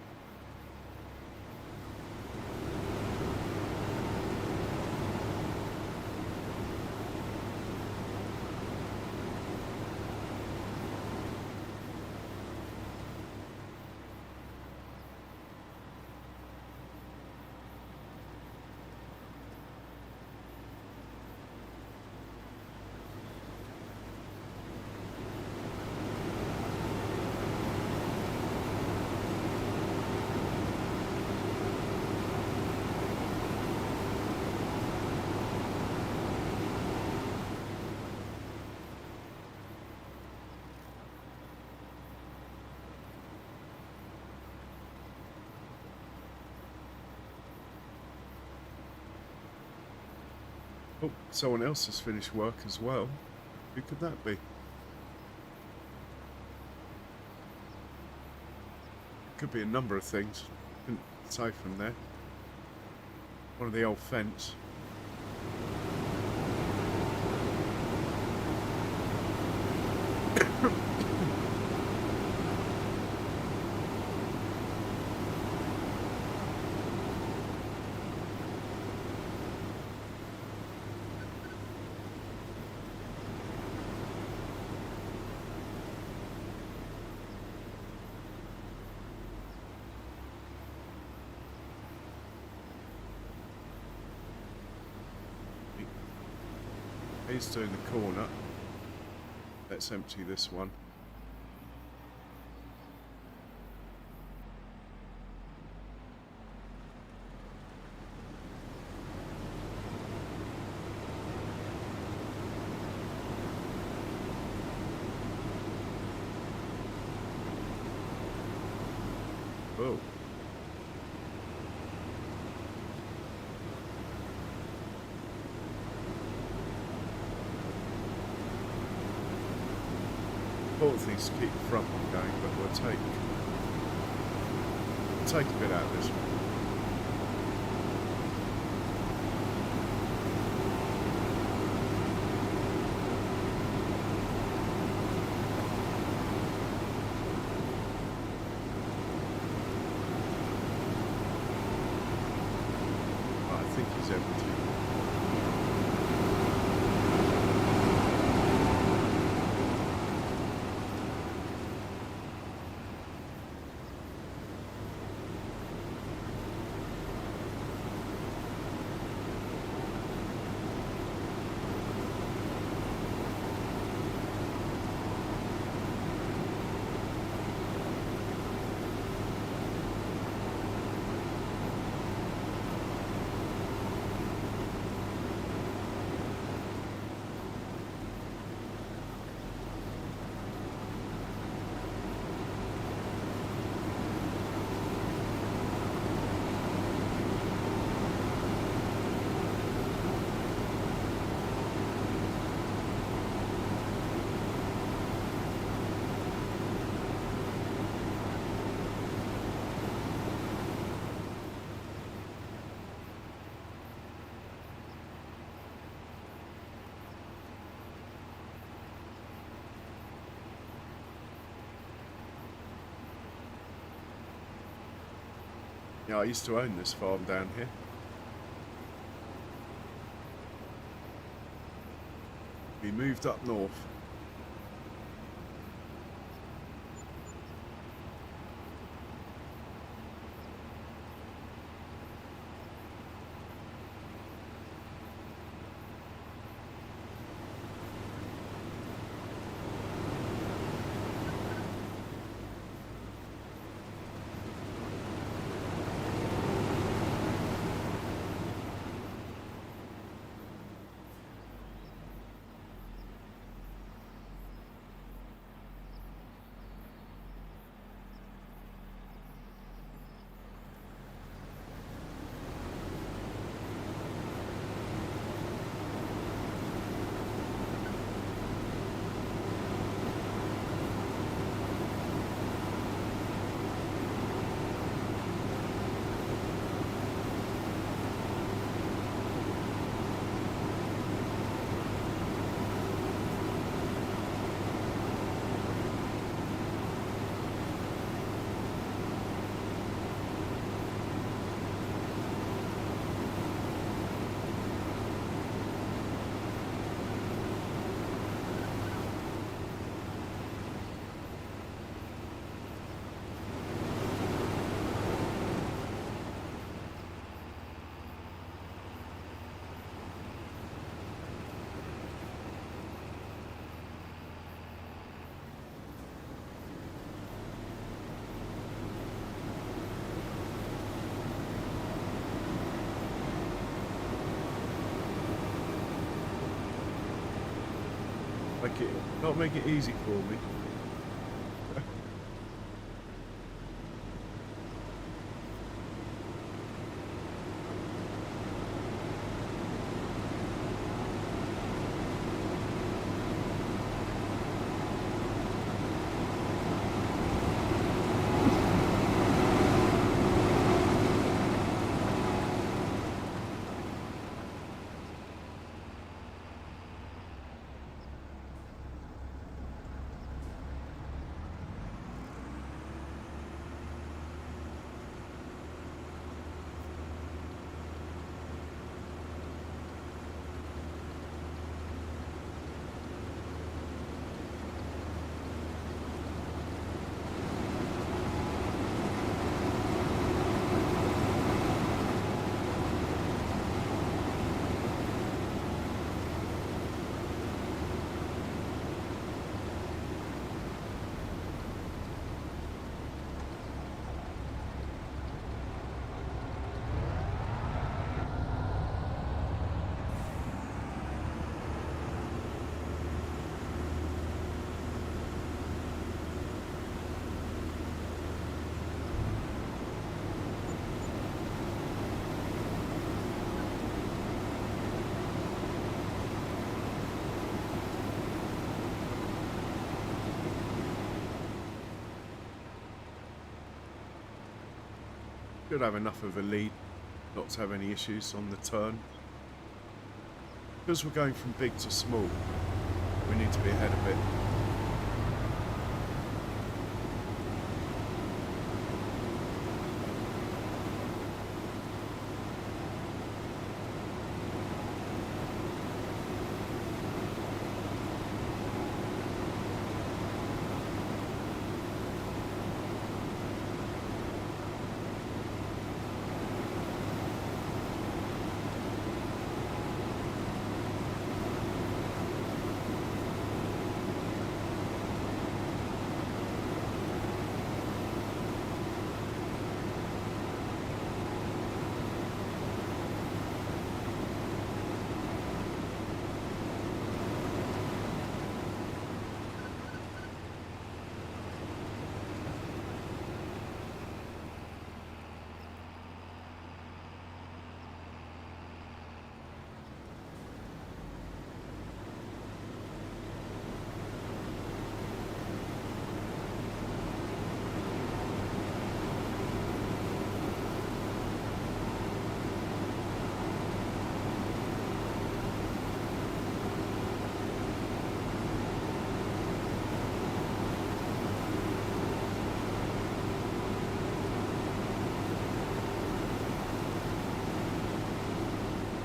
Oh, someone else has finished work as well. Who could that be? Could be a number of things. Couldn't say from there. one of the old fence. He's doing the corner. Let's empty this one. Oh. Important thing is to keep the front one going, but we'll take a bit out of this one. Right, I think he's empty. Yeah, I used to own this farm down here. We moved up north. Not make it easy for me. should have enough of a lead not to have any issues on the turn. Because we're going from big to small, we need to be ahead a bit.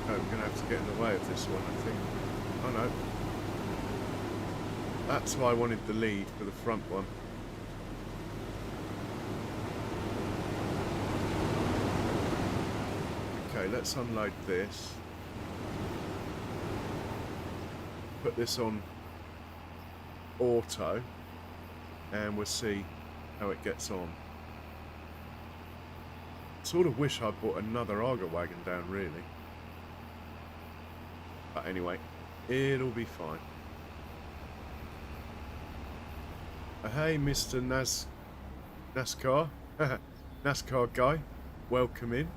We're going to have to get in the way of this one, I think. Oh no. That's why I wanted the lead for the front one. Okay, let's unload this. Put this on auto and we'll see how it gets on. Sort of wish I bought another Arga wagon down, really. But anyway, it'll be fine. Hey, Mr. NASCAR. NASCAR guy. Welcome in.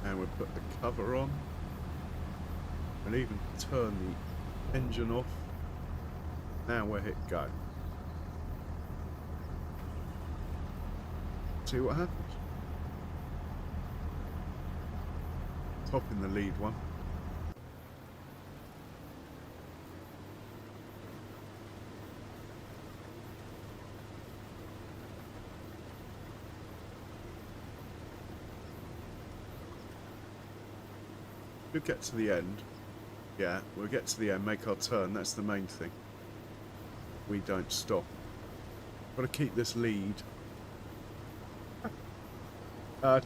And we'll put the cover on. And even turn the engine off. Now we'll hit go. See what happens. Top in the lead one. We'll get to the end. Yeah, we'll get to the end, make our turn. That's the main thing. We don't stop. Got to keep this lead.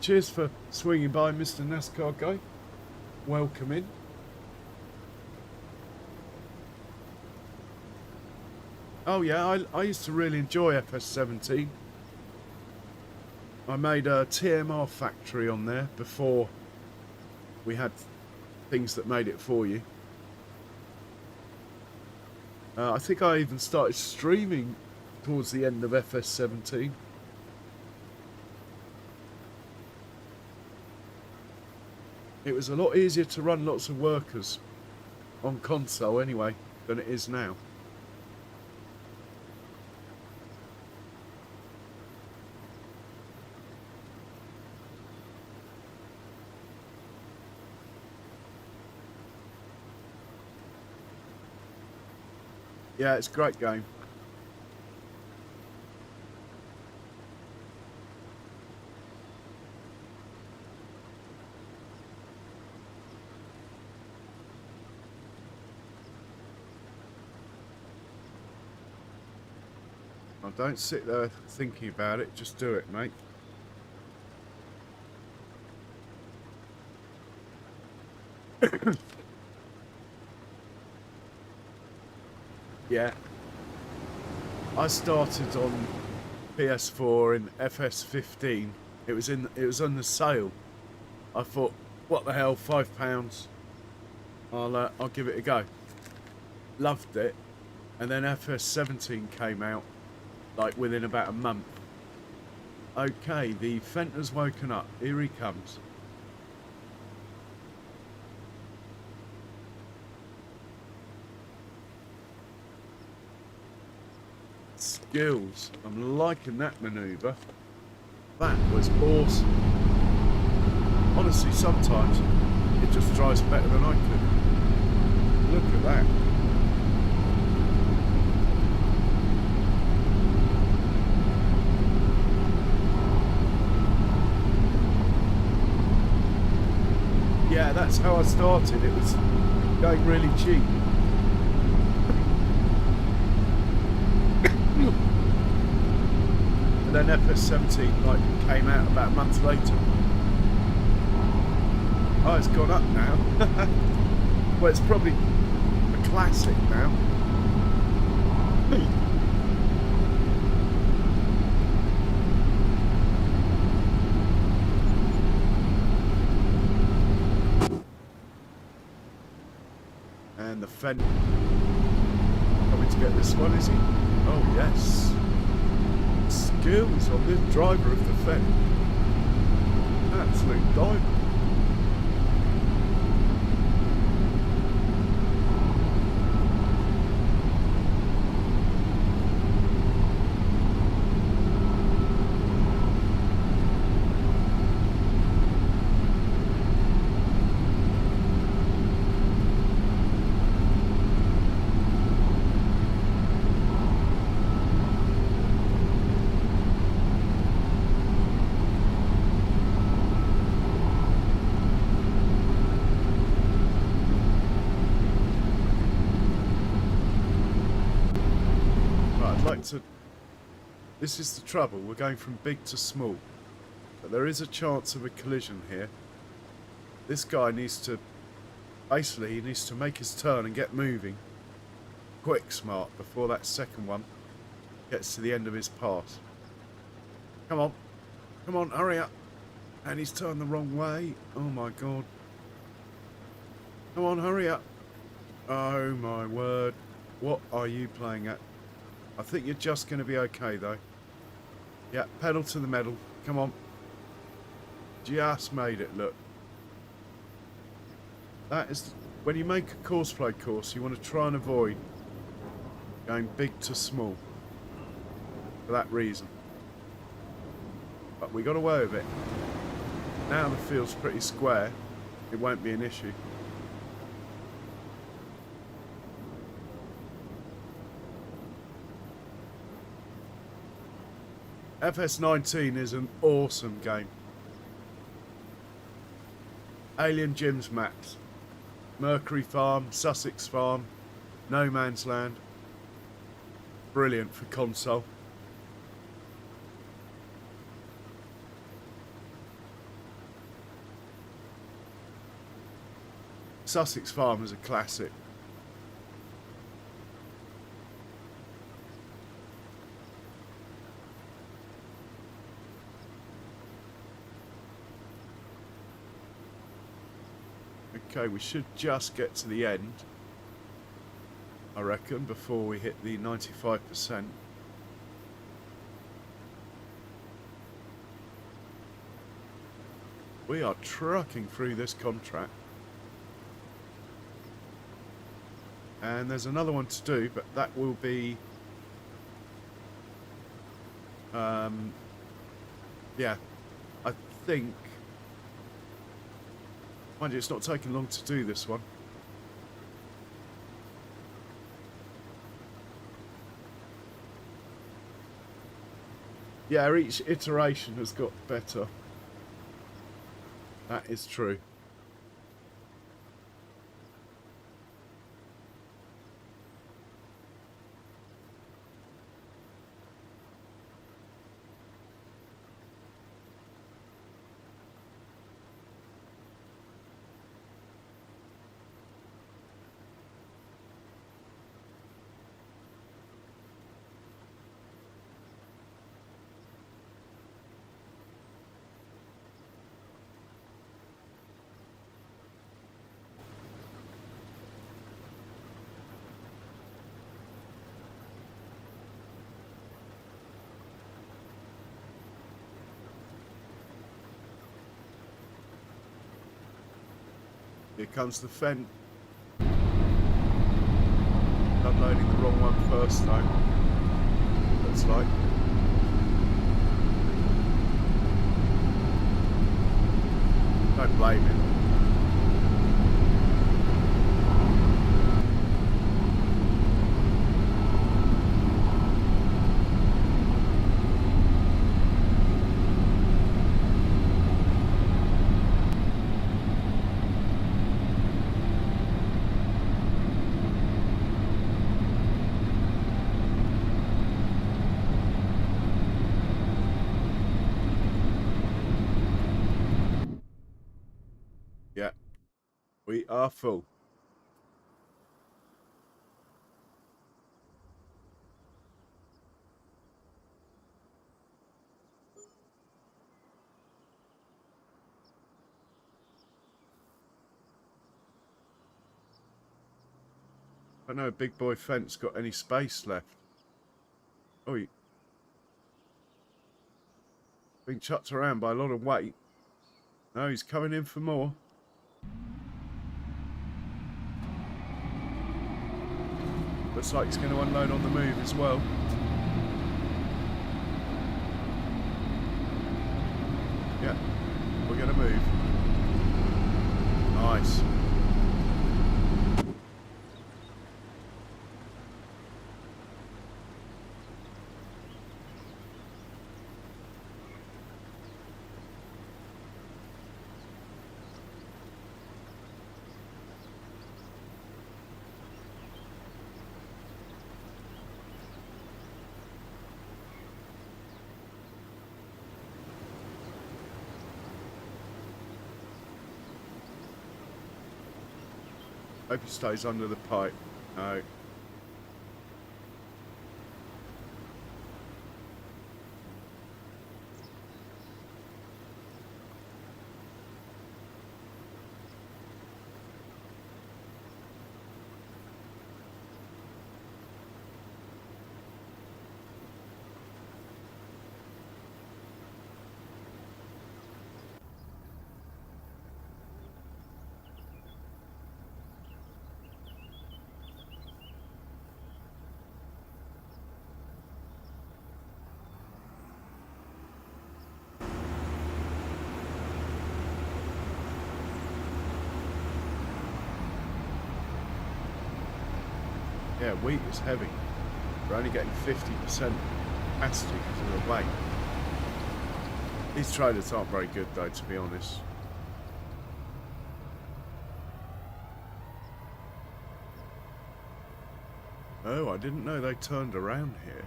Cheers for swinging by, Mr. NASCAR guy. Welcome in. Oh yeah, I used to really enjoy FS17. I made a TMR factory on there before we had things that made it for you. I think I even started streaming towards the end of FS17. It was a lot easier to run lots of workers on console anyway than it is now. Yeah, it's a great game. Oh, don't sit there thinking about it, just do it, mate. Yeah. I started on PS4 in FS15. It was on the sale. I thought, what the hell, £5. I'll give it a go. Loved it. And then FS17 came out like within about a month. Okay, the Fent has woken up. Here he comes. Skills. I'm liking that manoeuvre. That was awesome. Honestly, sometimes it just drives better than I could. Look at that. Yeah, that's how I started. It was going really cheap. And then FS17 like came out about a month later. Oh, it's gone up now. Well, it's probably a classic now. And the Fent coming to get this one, is he? Oh yes. Skills on this driver of the Fent. Absolute diamond. This is the trouble, we're going from big to small, but there is a chance of a collision here. This guy needs to, basically he needs to make his turn and get moving quick smart before that second one gets to the end of his pass. Come on, hurry up. And he's turned the wrong way. Oh my god. Come on, hurry up. Oh my word. What are you playing at? I think you're just going to be okay though. Yeah, pedal to the metal. Come on. Just made it, look. That is, when you make a courseplay course, you want to try and avoid going big to small. For that reason. But we got away with it. Now the field's pretty square. It won't be an issue. FS19 is an awesome game. Alien Gyms maps. Mercury Farm, Sussex Farm, No Man's Land. Brilliant for console. Sussex Farm is a classic. Okay, we should just get to the end, I reckon, before we hit the 95%. We are trucking through this contract. And there's another one to do, but that will be... yeah, I think... Mind you, it's not taking long to do this one. Yeah, each iteration has got better. That is true. Here comes the fence. Unloading the wrong one first though. Looks like. Don't blame him. Yeah, we are full. I don't know if Big Boy Fence got any space left. Oh, he's been chucked around by a lot of weight. No, he's coming in for more. Looks like he's going to unload on the move as well. Yeah, we're going to move. Nice. Hope he stays under the pipe. No. Yeah, wheat is heavy. We're only getting 50% capacity because of the weight. These trailers aren't very good though, to be honest. Oh, I didn't know they turned around here.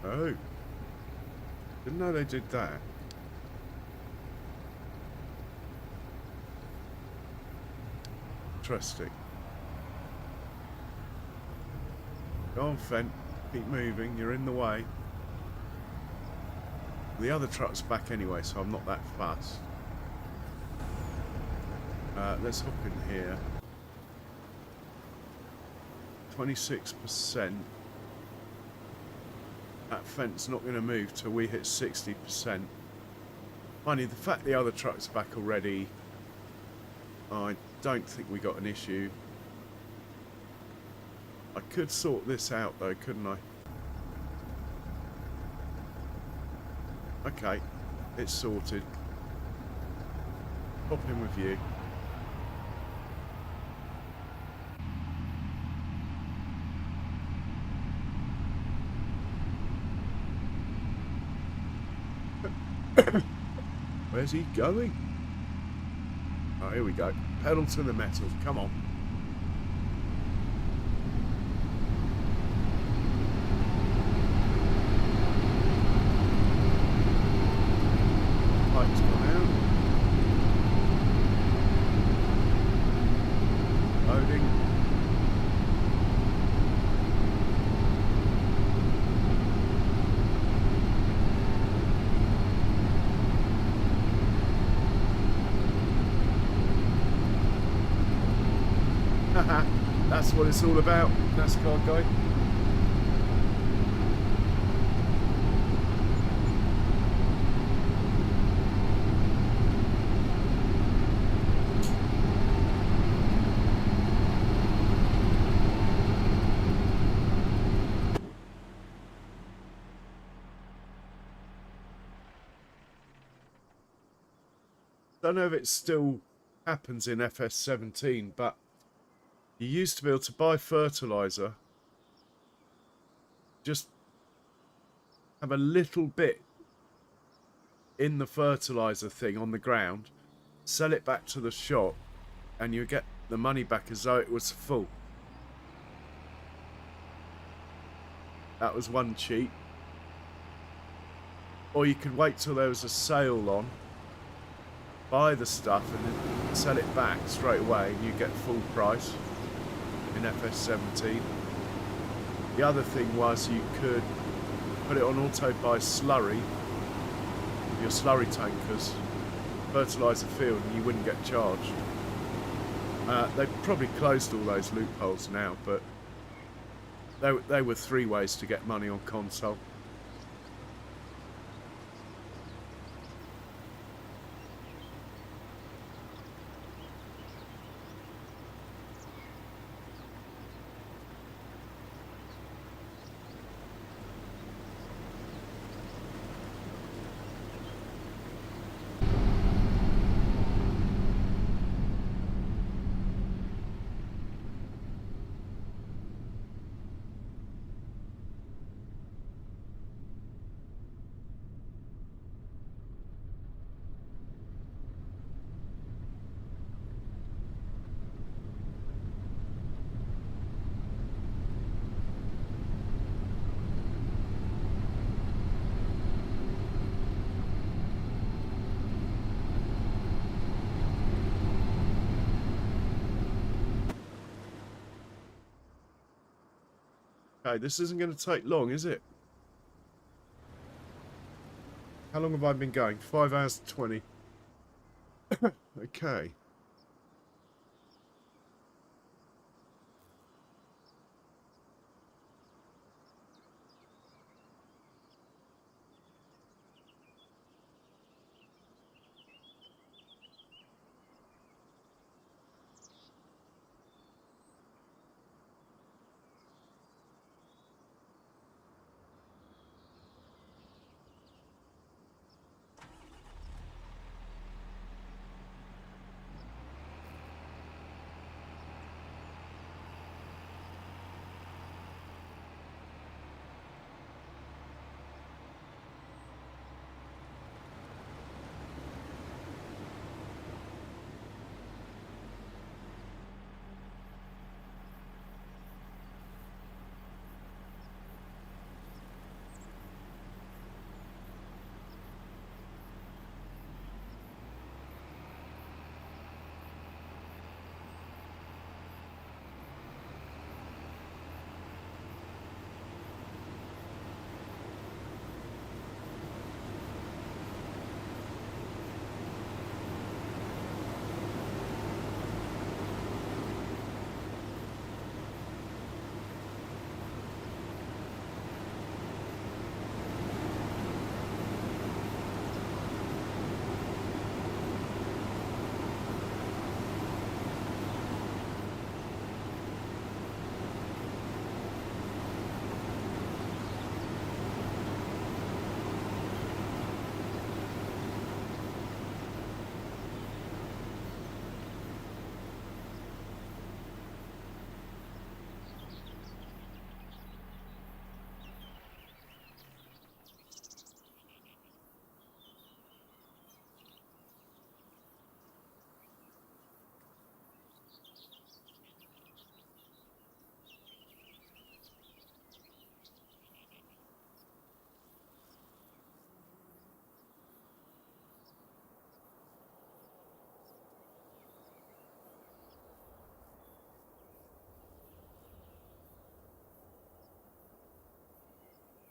Oh. Didn't know they did that. Interesting. Go on, Fent. Keep moving. You're in the way. The other truck's back anyway, so I'm not that fast. Let's hop in here. 26%. That fence not going to move till we hit 60%. Funny, the fact the other truck's back already, I don't think we got an issue. I could sort this out though, couldn't I? Okay, it's sorted. Hop in with you. Where's he going? Oh, here we go. Pedal to the metal. Come on. Lights gone out. Loading. That's what it's all about, NASCAR guy. don't know if it still happens in FS17, but you used to be able to buy fertilizer, just have a little bit in the fertilizer thing on the ground, sell it back to the shop, and you get the money back as though it was full. That was one cheat. Or you could wait till there was a sale on, buy the stuff and then sell it back straight away, and you get full price in FS17. The other thing was you could put it on auto buy slurry with your slurry tankers, fertilize the field, and you wouldn't get charged. They've probably closed all those loopholes now, but they were 3 ways to get money on console. Okay, this isn't going to take long, is it? How long have I been going? 5 hours 20. Okay.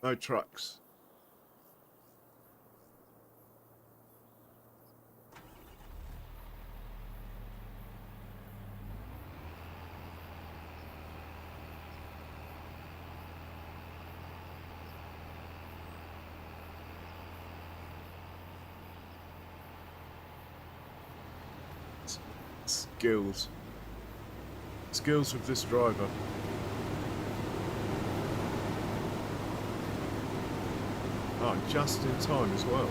No trucks. Skills. Skills of this driver. Oh, just in time as well.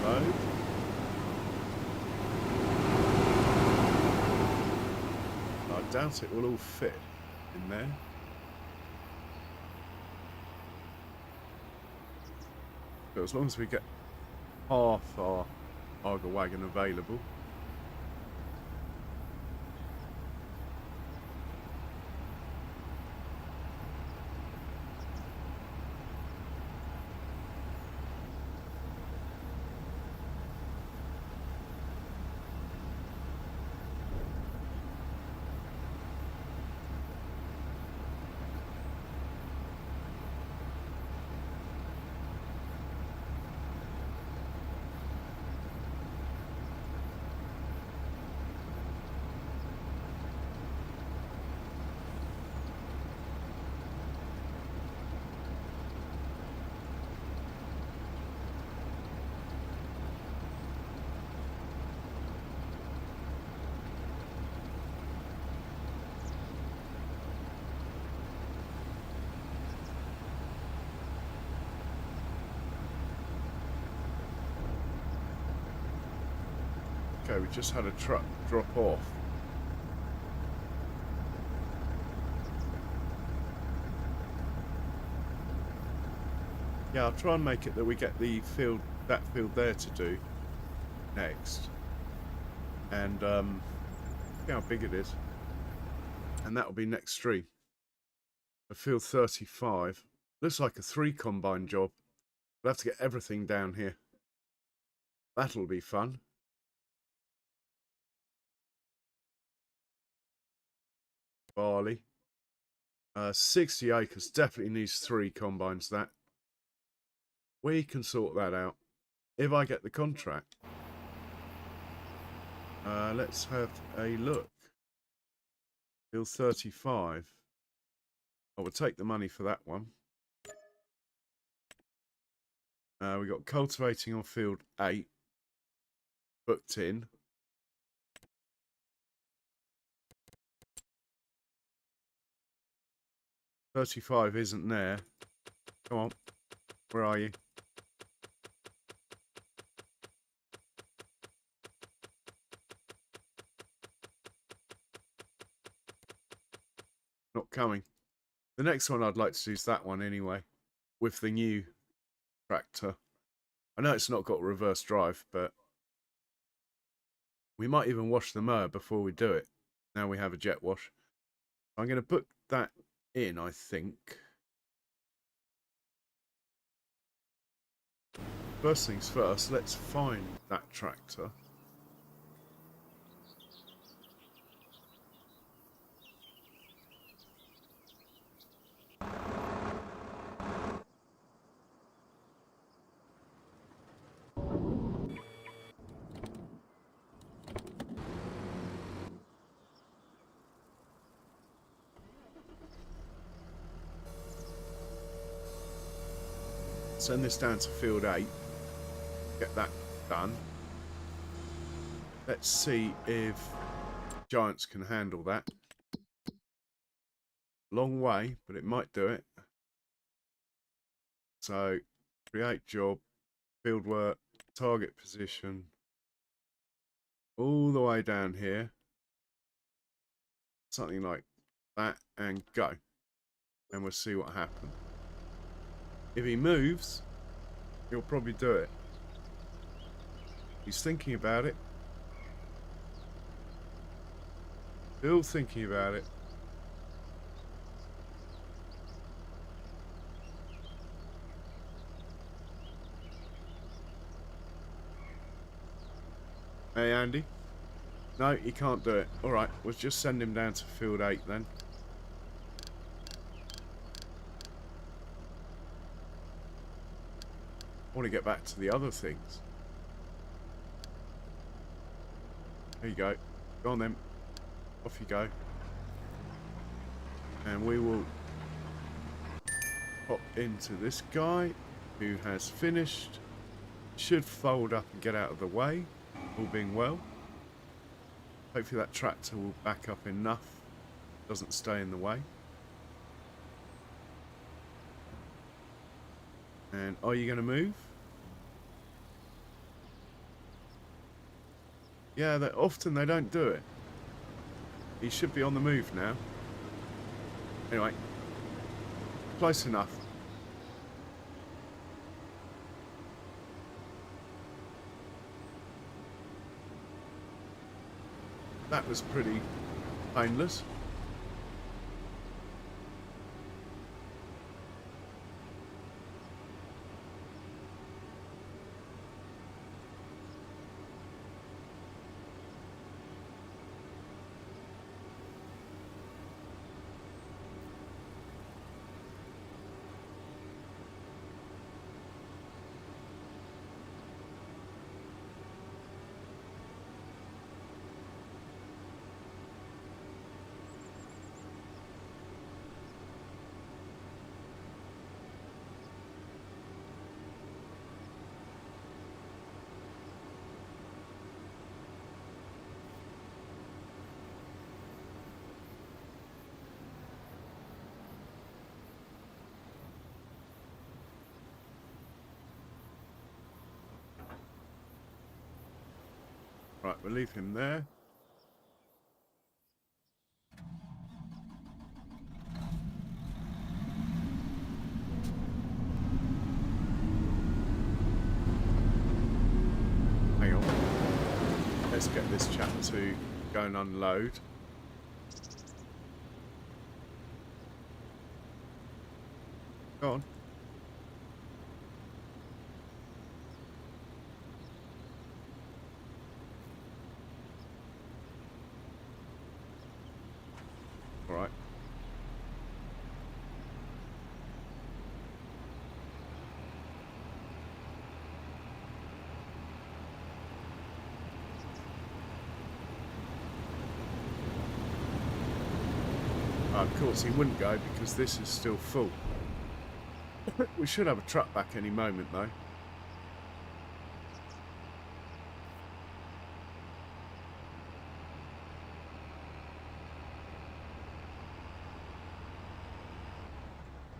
Load. I doubt it will all fit in there. But as long as we get half our Arga wagon available. Okay, we just had a truck drop off. Yeah, I'll try and make it that we get the field, that field there to do next. And see how big it is. And that'll be next stream. A field 35. Looks like a 3 combine job. We'll have to get everything down here. That'll be fun. Barley. 60 acres. Definitely needs 3 combines, that. We can sort that out. If I get the contract. Let's have a look. Field 35. I will take the money for that one. We got cultivating on field 8. Booked in. $35 isn't there. Come on. Where are you? Not coming. The next one I'd like to do is that one anyway. With the new tractor. I know it's not got reverse drive, but we might even wash the mower before we do it. Now we have a jet wash. I'm going to put that in, I think. First things first, let's find that tractor. Send this down to field 8. Get that done. Let's see if Giants can handle that. Long way, but it might do it. So, create job, field work, target position. All the way down here. Something like that, and go. And we'll see what happens. If he moves, he'll probably do it. He's thinking about it. Still thinking about it. Hey, Andy. No, he can't do it. Alright, we'll just send him down to field 8 then. I want to get back to the other things. There you go. Go on then. Off you go. And we will pop into this guy who has finished. Should fold up and get out of the way, all being well. Hopefully that tractor will back up enough, doesn't stay in the way. And are you going to move? Yeah, often they don't do it. He should be on the move now. Anyway, close enough. That was pretty painless. Right, we'll leave him there. Hang on. Let's get this chap to go and unload. Go on. All right. Of course he wouldn't go because this is still full. We should have a truck back any moment though.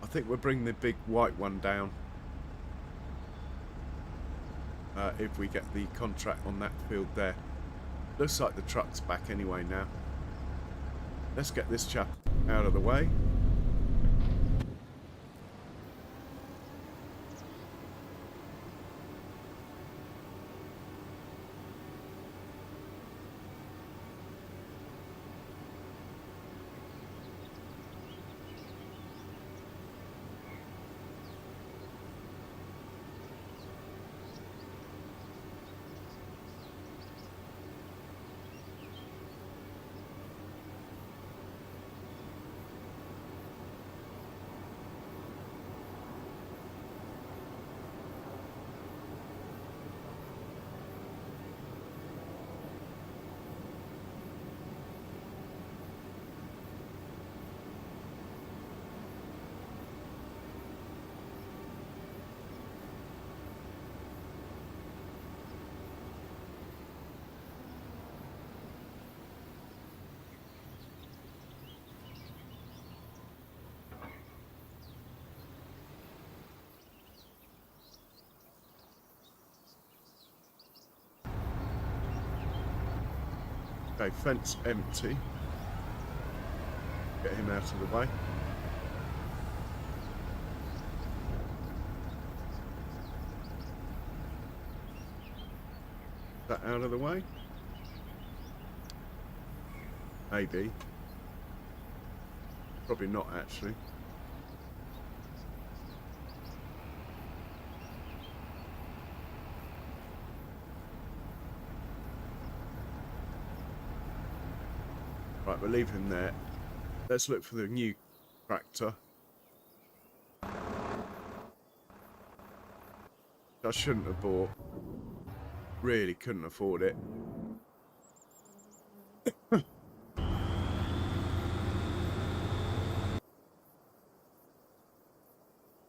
I think we'll bring the big white one down if we get the contract on that field there. Looks like the truck's back anyway now. Let's get this chap out of the way. Okay, fence empty. Get him out of the way. That out of the way? Maybe. Probably not actually. Right, we'll leave him there. Let's look for the new tractor. I shouldn't have bought. Really couldn't afford it.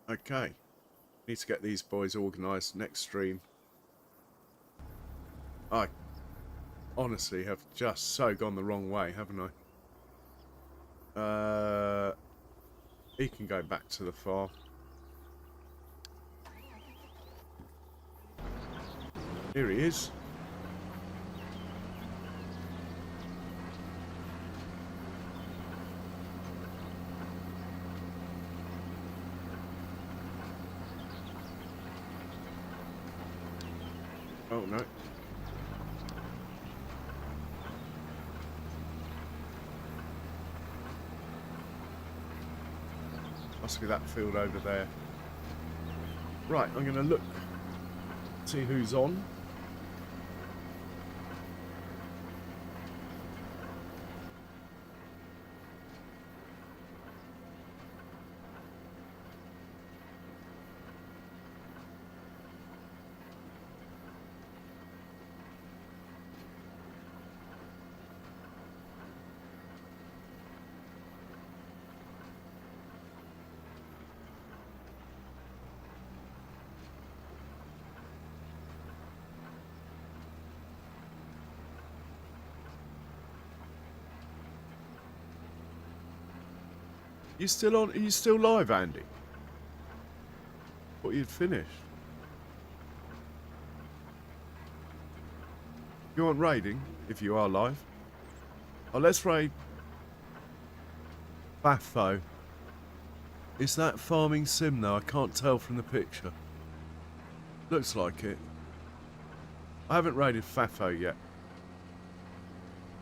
Okay. Need to get these boys organised next stream. I honestly have just so gone the wrong way, haven't I? He can go back to the farm. Here he is. Oh no. Must be that field over there. Right, I'm going to look, see who's on. You still on? Are you still live, Andy? Thought you'd finished. You want raiding? If you are live. Oh, let's raid. Baffo. Is that farming sim though? I can't tell from the picture. Looks like it. I haven't raided Fafo yet.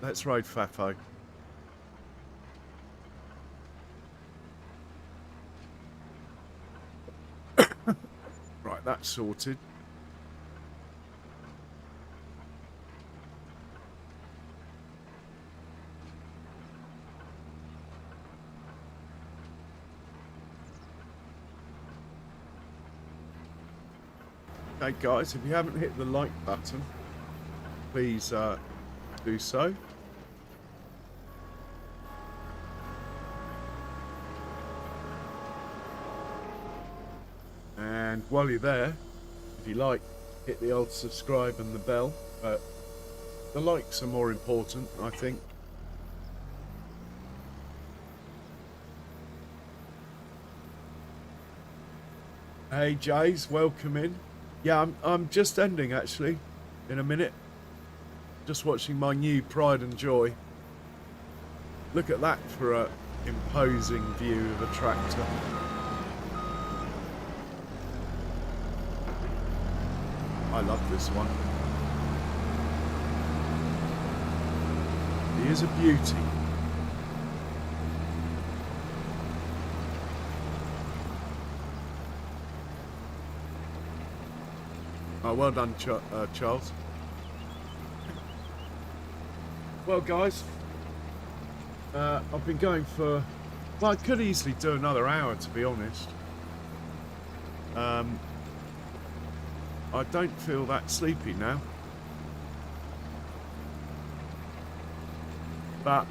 Let's raid Fafo. Right, that's sorted. Okay guys, if you haven't hit the like button, please do so. And while you're there, if you like, hit the old subscribe and the bell. But the likes are more important, I think. Hey Jays, welcome in. Yeah, I'm just ending actually, in a minute. Just watching my new Pride and Joy. Look at that for a imposing view of a tractor. I love this one. He is a beauty. Oh, well done, Charles. Well, guys, I've been going for... Well, I could easily do another hour, to be honest. I don't feel that sleepy now. But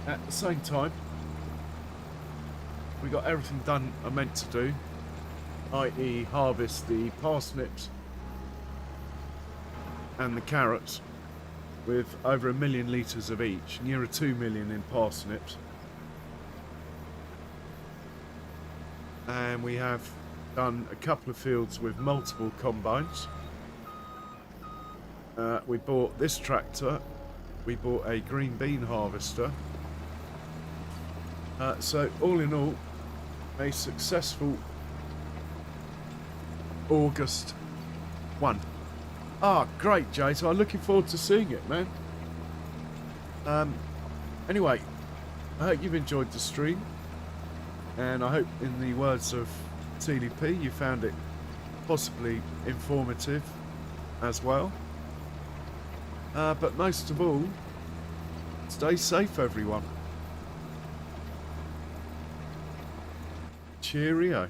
at the same time, we got everything done I meant to do, i.e. harvest the parsnips and the carrots with over 1 million litres of each, nearer 2 million in parsnips. And we have done a couple of fields with multiple combines. We bought this tractor, we bought a green bean harvester. So all in all, a successful August 1. Ah, great, Jay. So I'm looking forward to seeing it, man. Anyway, I hope you've enjoyed the stream. And I hope, in the words of TDP, you found it possibly informative as well. But most of all, stay safe, everyone. Cheerio.